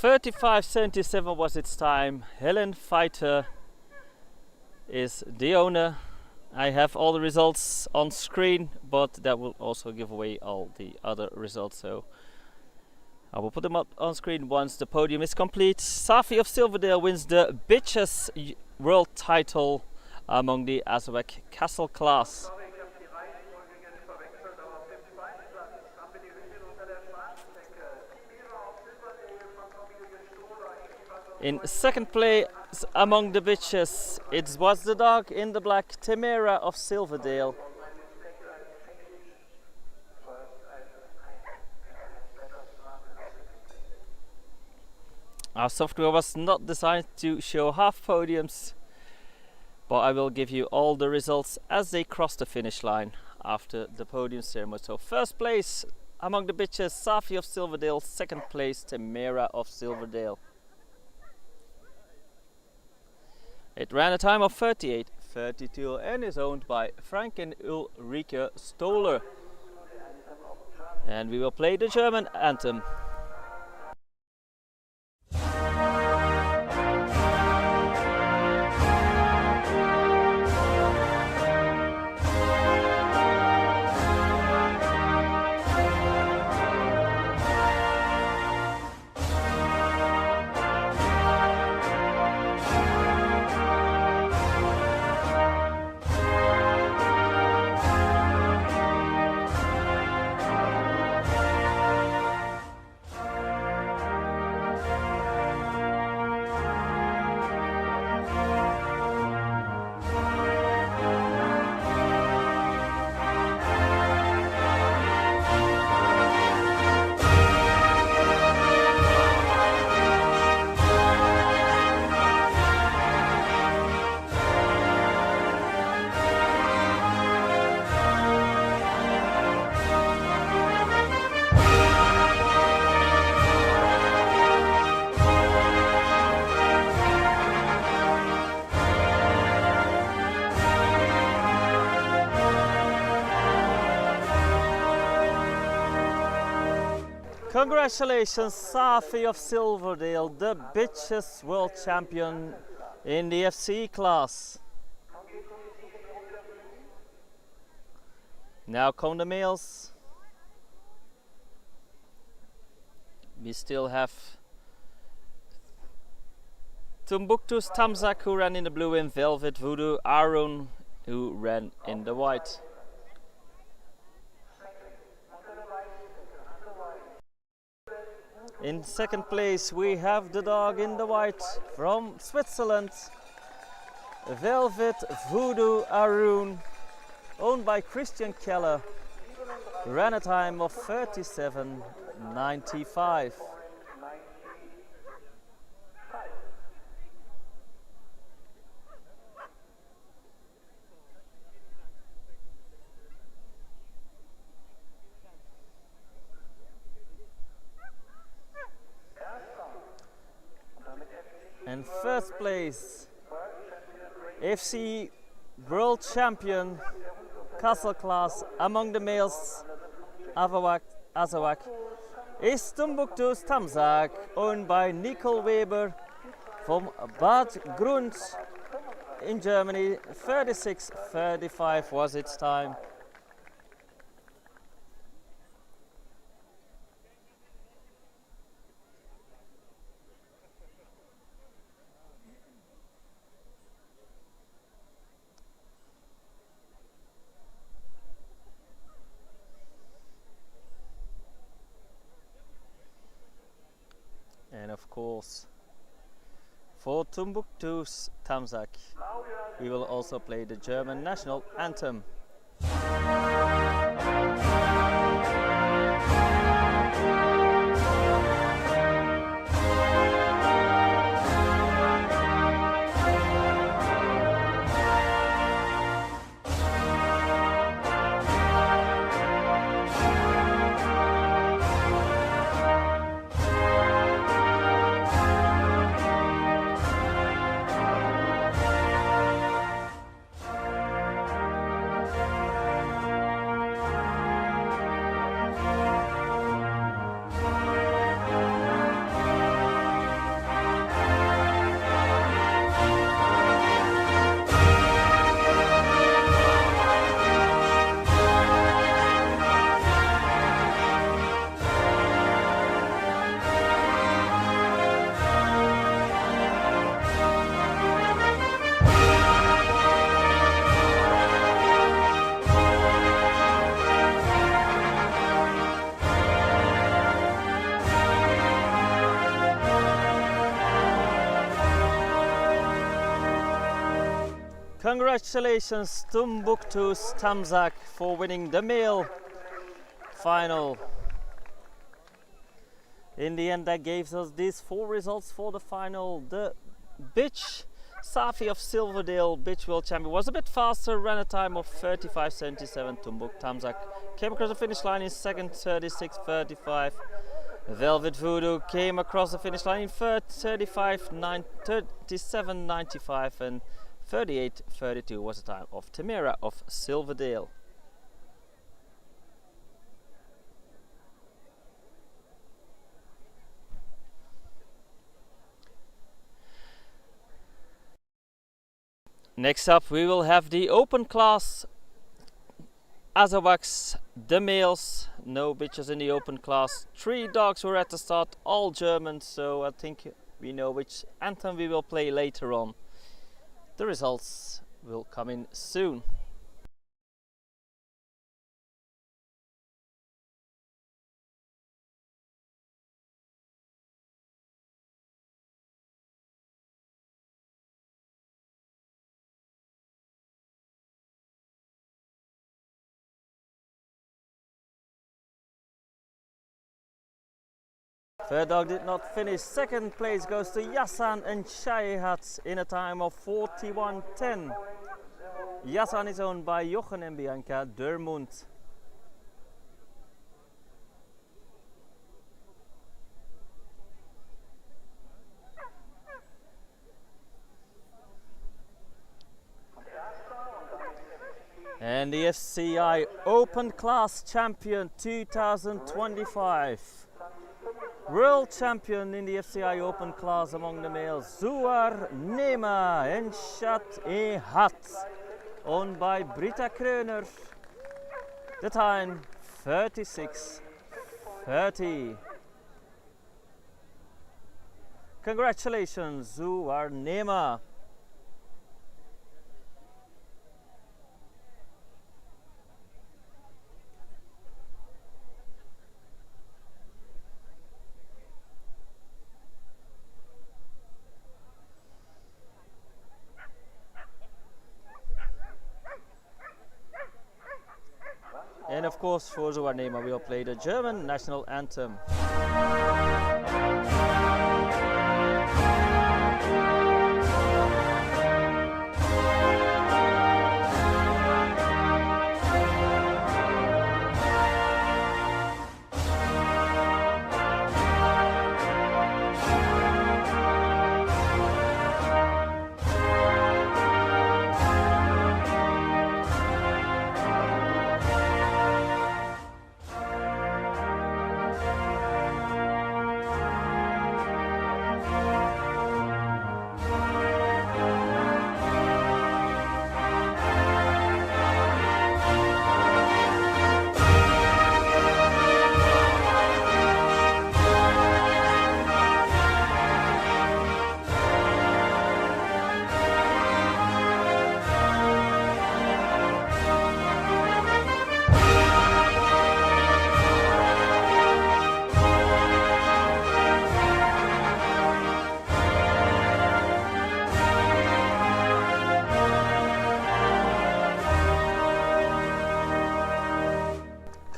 .35.77 was its time. Helen Fighter is the owner. I have all the results on screen, but that will also give away all the other results, so I will put them up on screen once the podium is complete. Safi of Silverdale wins the Bitches World title among the Azawakhs Castle class. In second place among the bitches, it was the dog in the black, Temera of Silverdale. Our software was not designed to show half podiums, but I will give you all the results as they cross the finish line after the podium ceremony. So first place among the bitches, Safi of Silverdale. Second place, Temera of Silverdale. It ran a time of 38.32 and is owned by Frank and Ulrike Stoller. And we will play the German anthem. Congratulations, Safi of Silverdale, the Bitches World Champion in the FCI class. Now come the males. We still have Tumbuktu's Tamzak, who ran in the blue, and Velvet Voodoo Arun, who ran in the white. In second place we have the dog in the white from Switzerland, Velvet Voodoo Arun, owned by Christian Keller, ran a time of 37.95. And first place, FCI World Champion Castle class among the males, Azawakhs, is Tumbuktu's Tamzak, owned by Nicole Weber from Bad Grund in Germany. 36.35 was its time. And of course, for Tumbuktu's Tamzak, we will also play the German national anthem. Congratulations Tumbuktu's Tamzak for winning the male final. In the end, that gave us these 4 results for the final. The bitch Safi of Silverdale, bitch world champion, was a bit faster, ran a time of 35.77. Tumbuk Tamzak came across the finish line in second, 36.35. Velvet Voodoo came across the finish line in third, 37.95, and 38.32 was the time of Tamira of Silverdale. Next up we will have the open class Azawakhs, the males, no bitches in the open class. 3 dogs were at the start, all German, so I think we know which anthem we will play later on. The results will come in soon. Third dog did not finish. Second place goes to Yassan and Shaihat in a time of 41.10. Yassan is owned by Jochen and Bianca Dermund. And the FCI Open Class Champion 2025. World Champion in the FCI Open Class among the males, Zuar Nema and Shat E Hat, owned by Britta Kröner. The time 36.30. Congratulations, Zuarnema. And of course, for Zuarnema, we'll play the German national anthem.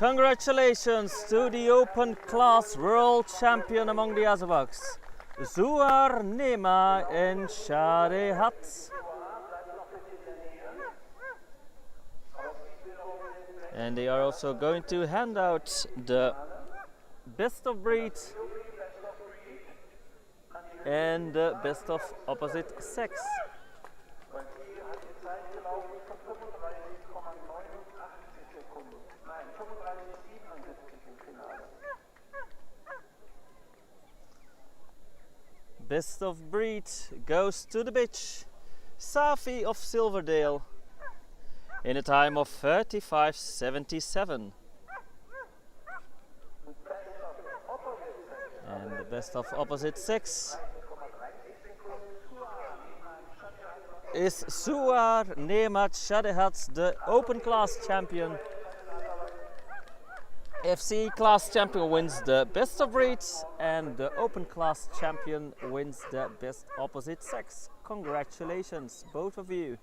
Congratulations to the open class world champion among the Azawakhs, Zuarnema and Shadehat. And they are also going to hand out the best of breed and the best of opposite sex. Best of breed goes to the bitch, Safi of Silverdale, in a time of 35.77. And the best of opposite sex is Zuarnema Shadehat, the open class champion. FCI class champion wins the best of breeds and the open class champion wins the best opposite sex. Congratulations, both of you.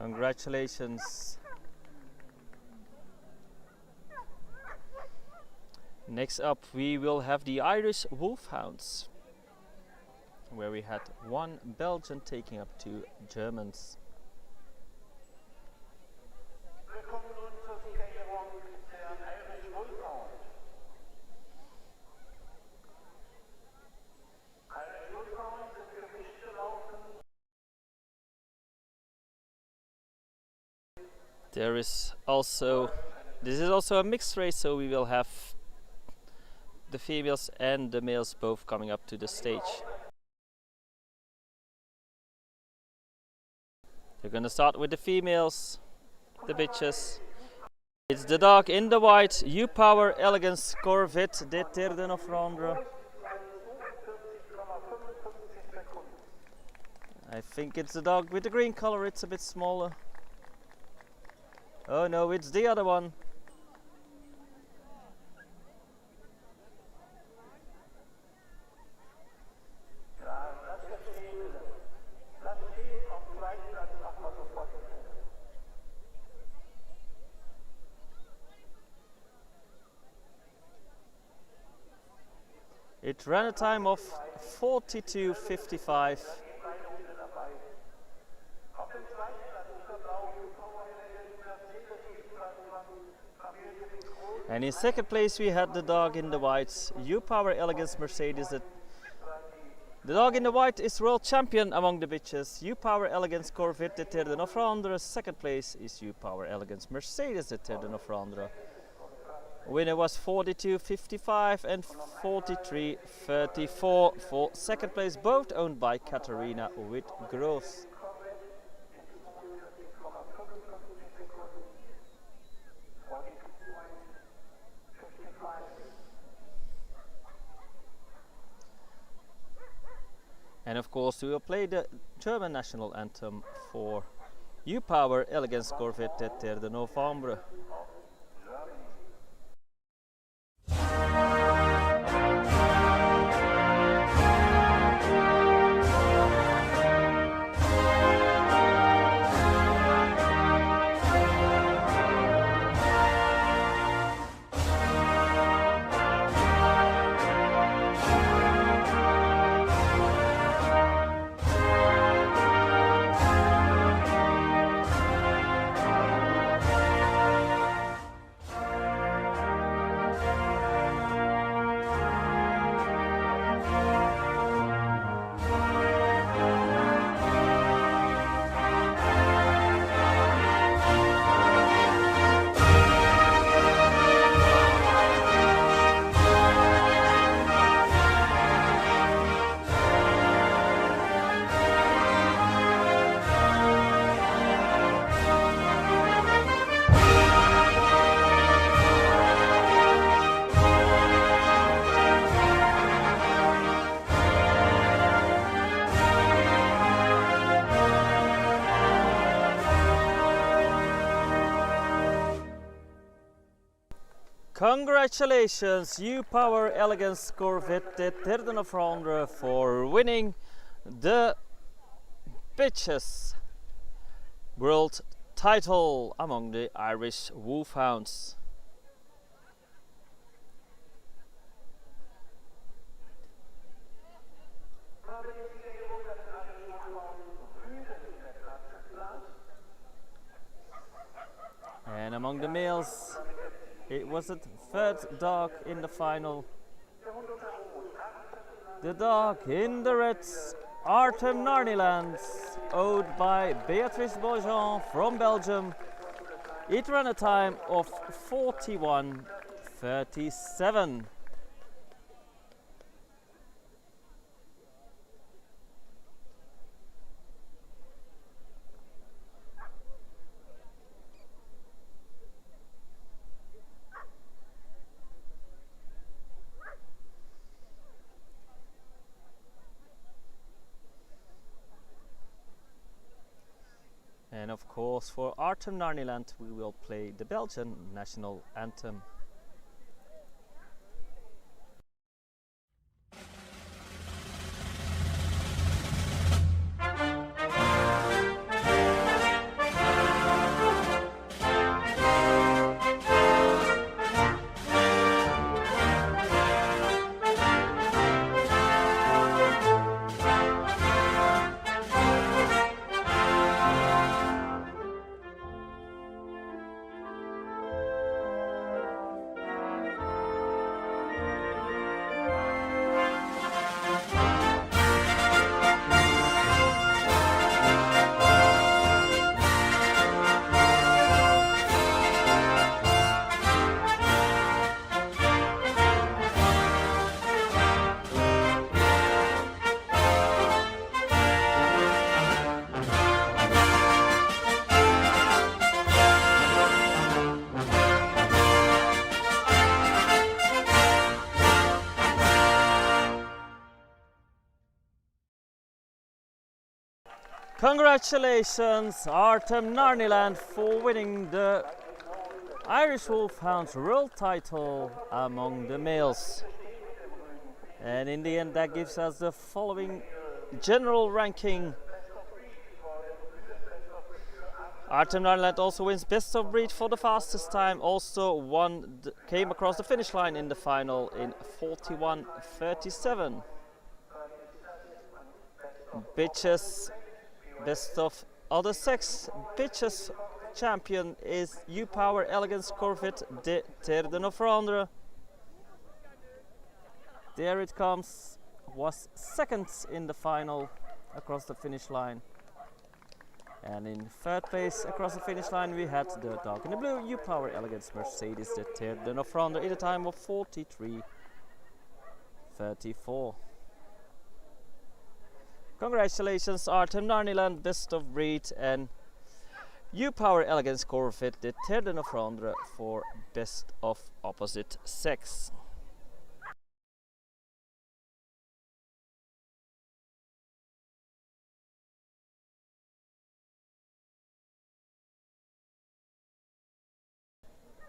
Congratulations. Next up we will have the Irish Wolfhounds, where we had one Belgian taking up two Germans. There is also, this is also a mixed race, so we will have the females and the males both coming up to the stage. We're gonna start with the females, the bitches. It's the dog in the white, U-Power Elegance Corvette de dell'Etna. I think it's the dog with the green color, it's a bit smaller. Oh no, it's the other one. It ran a time of 42.55. And in second place we had the dog in the white, U-Power Elegance Mercedes The dog in the white is world champion among the bitches. U-Power Elegance Corvette de Ter de Nofrandre. Second place is U-Power Elegance Mercedes de Ter de Nofrandre. Winner was 42.55 and 43.34 for second place, both owned by Katarina Witt-Gross. And of course we will play the German national anthem for U-Power Elegance Corvette de Ter de Novembre. Congratulations, U-Power Elegance Corvette de Ter de Nofrandre, for winning the bitches world title among the Irish Wolfhounds. And among the males, it was the third dog in the final. The dog in the reds, Artem Narnilands, owned by Beatrice Beaujean from Belgium. It ran a time of 41.37. And of course, for Artem Narniland, we will play the Belgian national anthem. Congratulations, Artem Narniland, for winning the Irish Wolfhounds world title among the males. And in the end, that gives us the following general ranking. Artem Narniland also wins best of breed for the fastest time, also came across the finish line in the final in 41.37. Bitches best of other sex bitches champion is U-Power Elegance Corvette de Ter de Nofrandre. There it comes, was second in the final across the finish line. And in third place across the finish line we had the dog in the blue, U-Power Elegance Mercedes, that teared the off-rounder in a time of 43:34. Congratulations Artem Narniland, best of breed, and U-Power Elegance Corvette, that teared the off-rounder for best of opposite sex.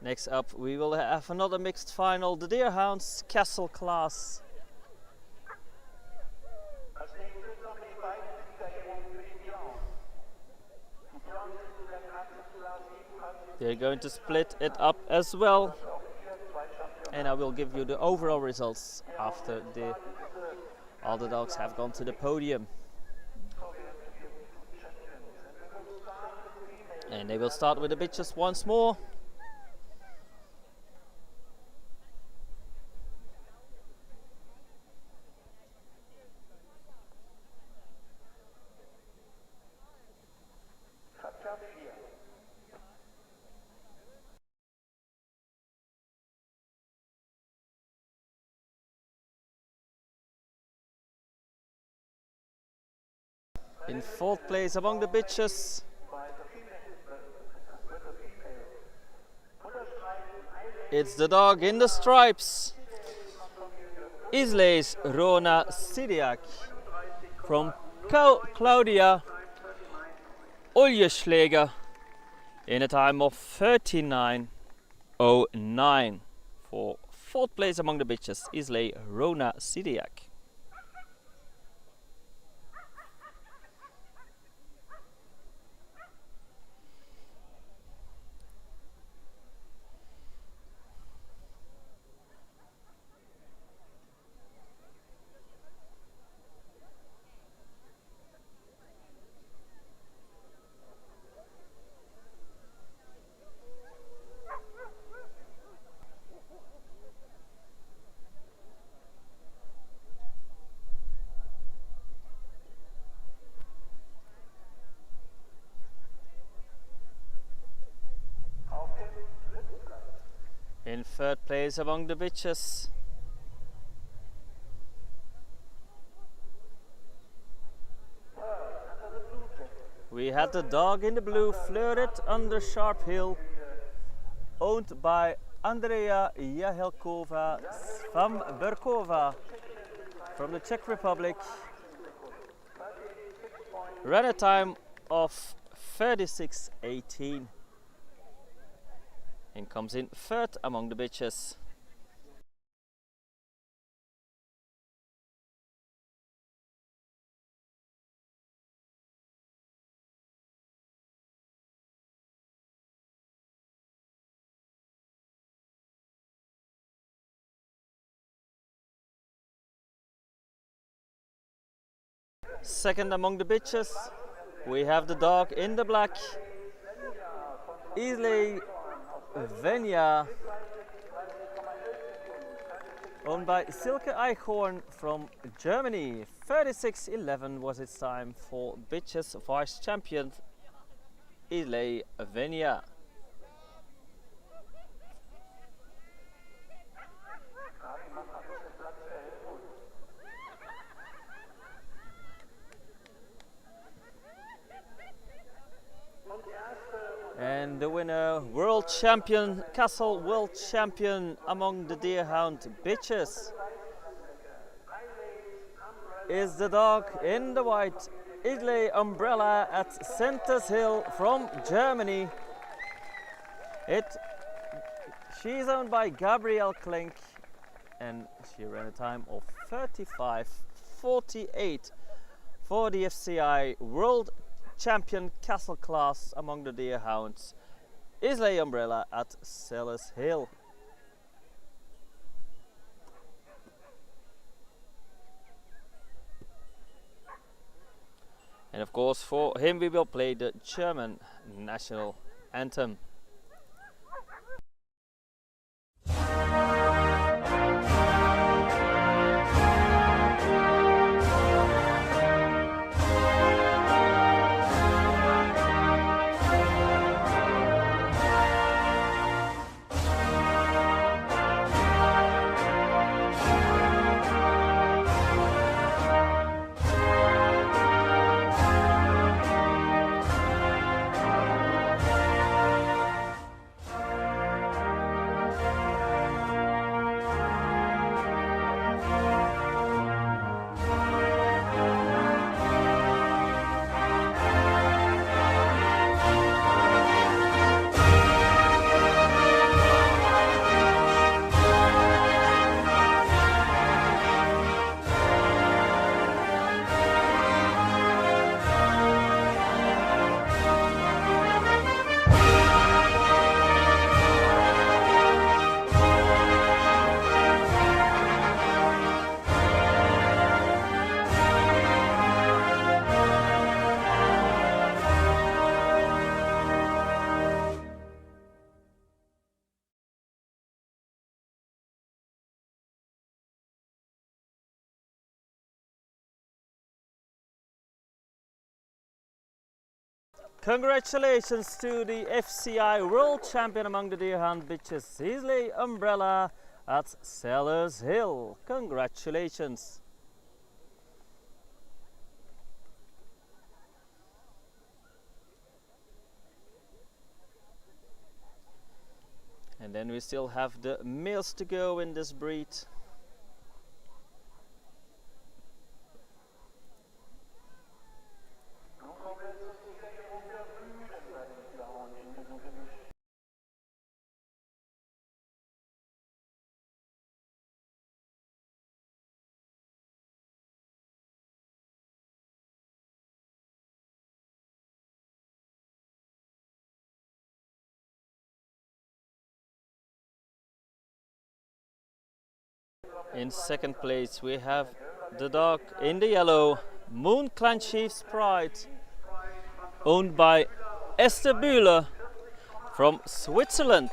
Next up we will have another mixed final, the Deerhounds Castle class. They're going to split it up as well, and I will give you the overall results after all the dogs have gone to the podium. And they will start with the bitches once more. In fourth place among the bitches, it's the dog in the stripes, Isle's Rona Sidiak from Claudia Oljeschläger in a time of 39:09. For fourth place among the bitches, Isle Rona Sidiak. In third place among the bitches, we had the dog in the blue, Fleuret under Sharp Hill, owned by Andrea Jahelkova Svamberkova from the Czech Republic. Ran a time of 36:18. And comes in third among the bitches. Second among the bitches, we have the dog in the black, Isle Venya, owned by Silke Eichhorn from Germany. 36:11 was its time for bitches vice champion Isle Venya. And the winner, world champion, Castle world champion among the Deerhound bitches, is the dog in the white, Idle Umbrella at Centers Hill from Germany. She's owned by Gabriel Klink, and she ran a time of 35:48 for the FCI World Champion Castle class among the Deerhounds, Isle Umbrella at Sellers Hill. And of course, for him we will play the German national anthem. Congratulations to the FCI World Champion among the Deerhound bitches, Ierse Umbrella at Sellers Hill. Congratulations. And then we still have the males to go in this breed. In second place we have the dog in the yellow, Moon Clan Chief's Pride, owned by Esther Bühler from Switzerland.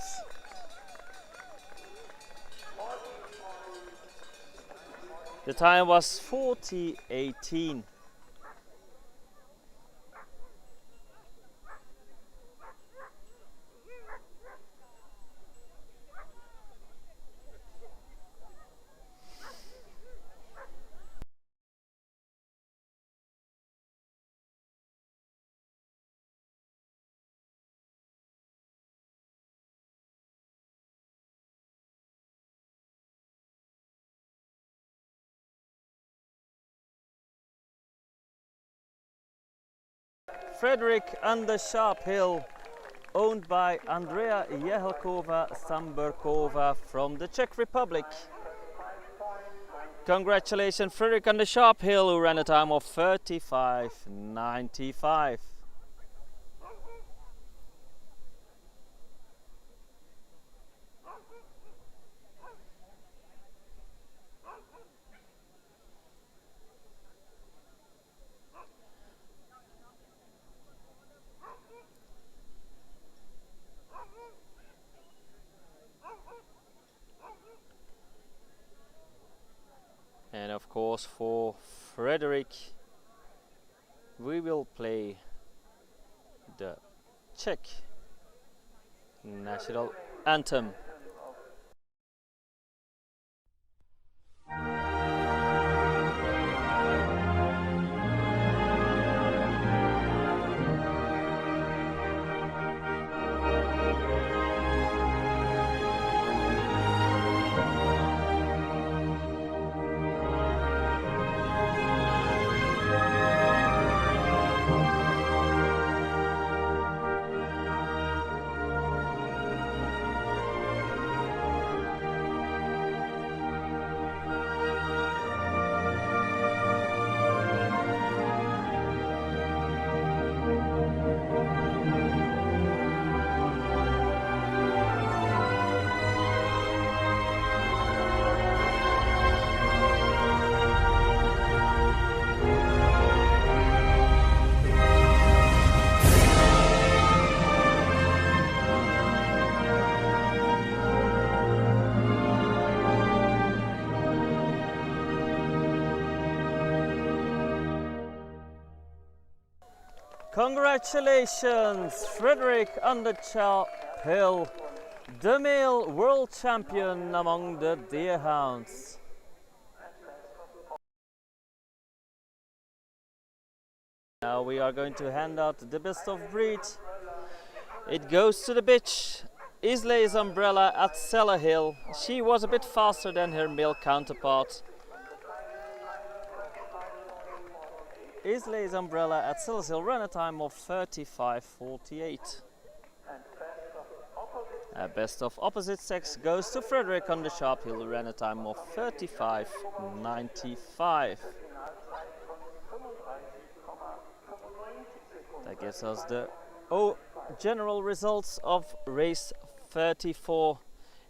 The time was 40:18. Frederick under Sharp Hill, owned by Andrea Jehelkova-Samberkova from the Czech Republic. Congratulations Frederick under Sharp Hill, who ran a time of 35:95. And of course for Frederick we will play the Czech national anthem. Congratulations, Frederick under Sharp Hill, the male world champion among the Deerhounds. Now we are going to hand out the best of breed. It goes to the bitch, Ierse Umbrella at Sellers Hill. She was a bit faster than her male counterpart. Ierse Umbrella at Sellers Hill ran a time of 35:48. Best of opposite sex goes to Frederick on the Sharp Hill, who ran a time of 35:95. That gives us the general results of race 34.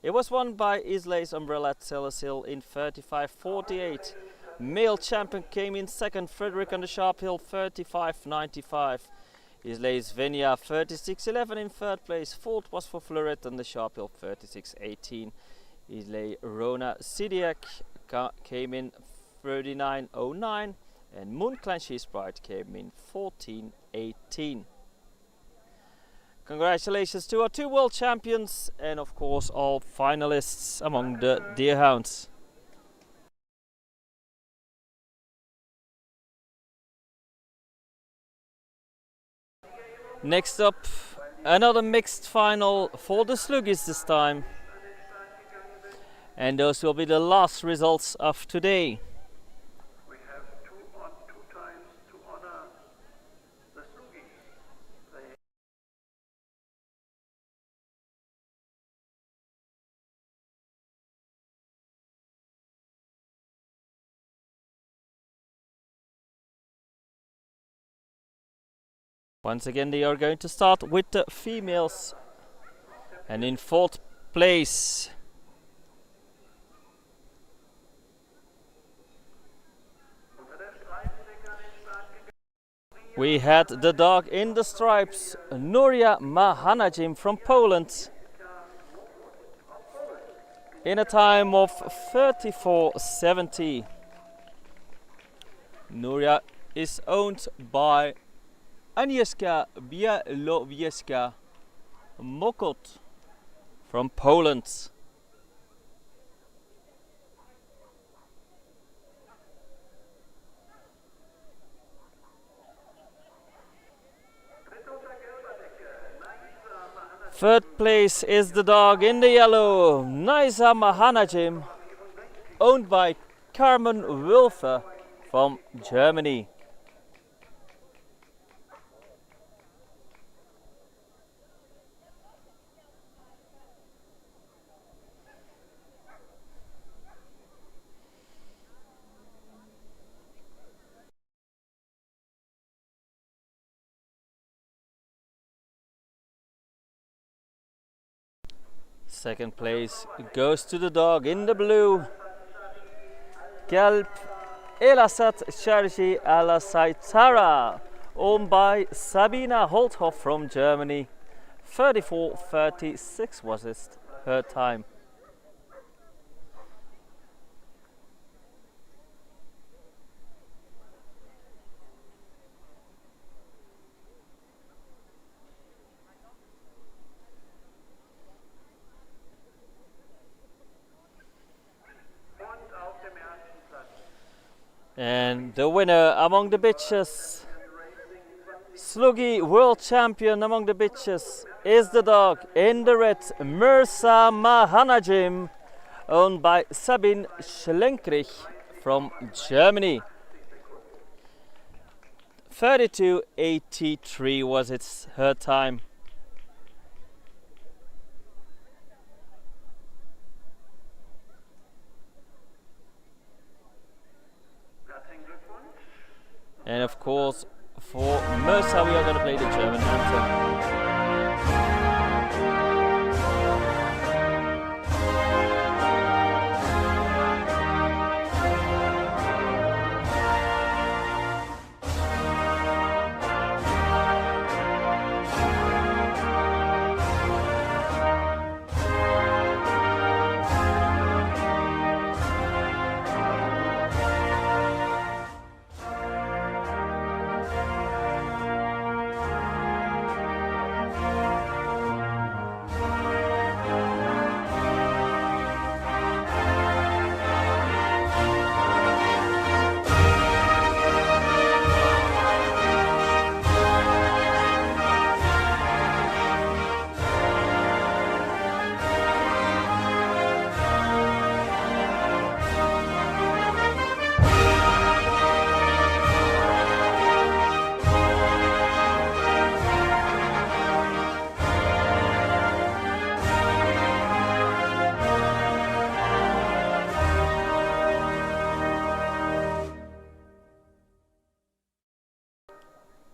It was won by Ierse Umbrella at Sellers Hill in 35:48. Male champion came in second, Frederick on the Sharp Hill, 35:95. Ierse Venia 36:11 in third place. Fourth was for Fleuret on the Sharp Hill, 36:18. Ierse Rona Sidiak came in 39:09 and Moon Clan She's Pride came in 14:18. Congratulations to our 2 world champions and of course all finalists among the Deerhounds. Next up, another mixed final for the Sloughis this time. And those will be the last results of today. We have two times to honor the Sloughis. Once again they are going to start with the females. And in 4th place we had the dog in the stripes, Nuria Mahanajim from Poland, in a time of 34.70. Nuria is owned by Agnieszka Białowieska Mokot from Poland. Third place is the dog in the yellow, Naisa Mahanajim, owned by Carmen Wulfer from Germany. Second place goes to the dog in the blue, Gelb Elasat Sergi Alasaitara, owned by Sabina Holthoff from Germany. 34.36 was her time. And the winner among the bitches, Sloughis world champion among the bitches, is the dog in the red, Mirza Mahanajim, owned by Sabine Schlenkrich from Germany. 32.83 was her time. And of course, for Mirza, we are going to play the German anthem.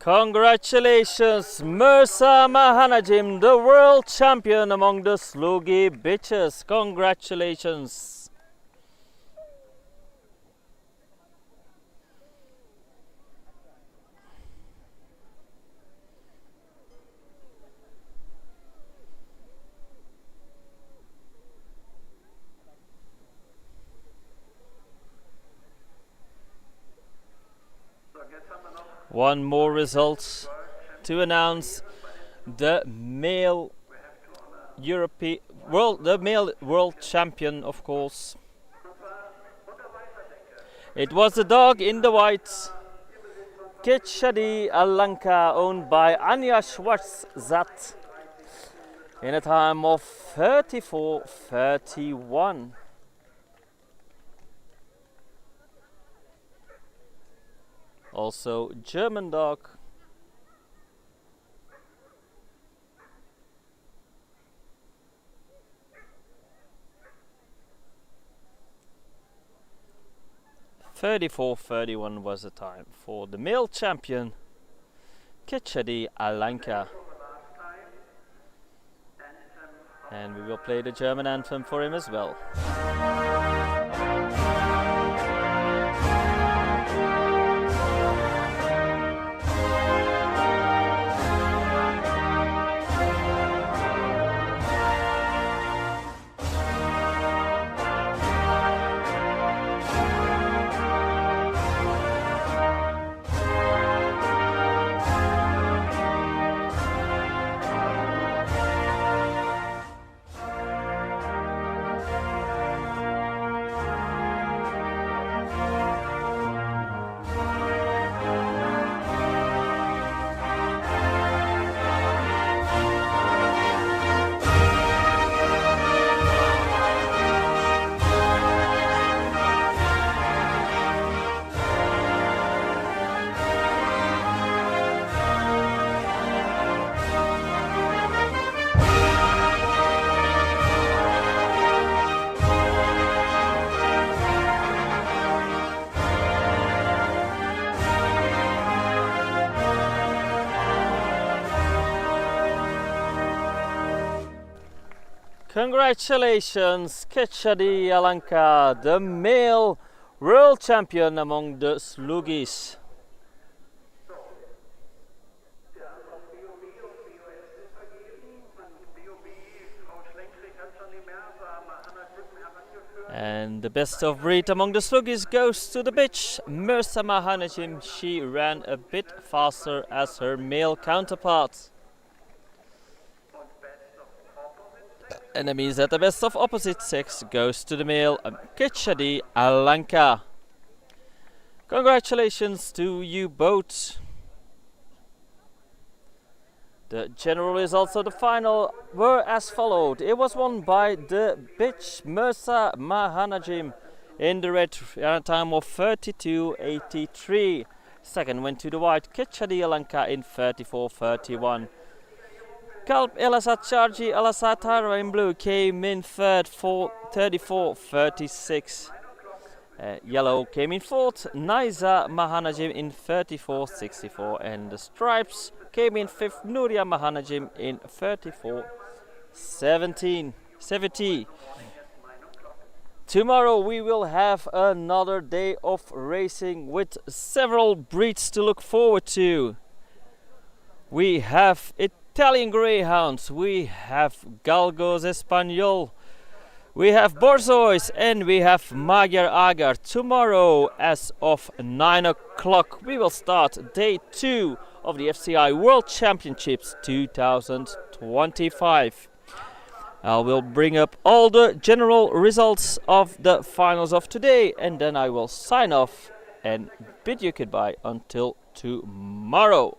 Congratulations, Mirza Mahanajim, the world champion among the Sloughis bitches. Congratulations. One more result to announce. the male world champion, of course. It was the dog in the white, Kechadi Alanka, owned by Anja Schwarzat, in a time of 34:31. Also German dog. (34:31) was the time for the male champion, Kechadi Alanka. And we will play the German anthem for him as well. Congratulations, Kechadi Alanka, the male world champion among the Sloughis. And the best of breed among the Sloughis goes to the bitch, Mirza Mahanajim. She ran a bit faster as her male counterpart. And that means that the best of opposite sex goes to the male, Kechadi Alanka. Congratulations to you both. The general results of the final were as followed. It was won by the bitch Mirza Mahanajim in the red time of 32:83. Second went to the white Kechadi Alanka in 34:31. Kalb Elasat Charji Alasatara in blue came in third for 34:36. Yellow came in fourth, Naiza Mahanajim in 34:64, and the stripes came in fifth, Nuria Mahanajim in 34:70. Tomorrow we will have another day of racing with several breeds to look forward to. We have Hylian Greyhounds, we have Galgos Espanol, we have Borzois, and we have Magyar Agar. Tomorrow as of 9 o'clock we will start day 2 of the FCI World Championships 2025. I will bring up all the general results of the finals of today, and then I will sign off and bid you goodbye until tomorrow.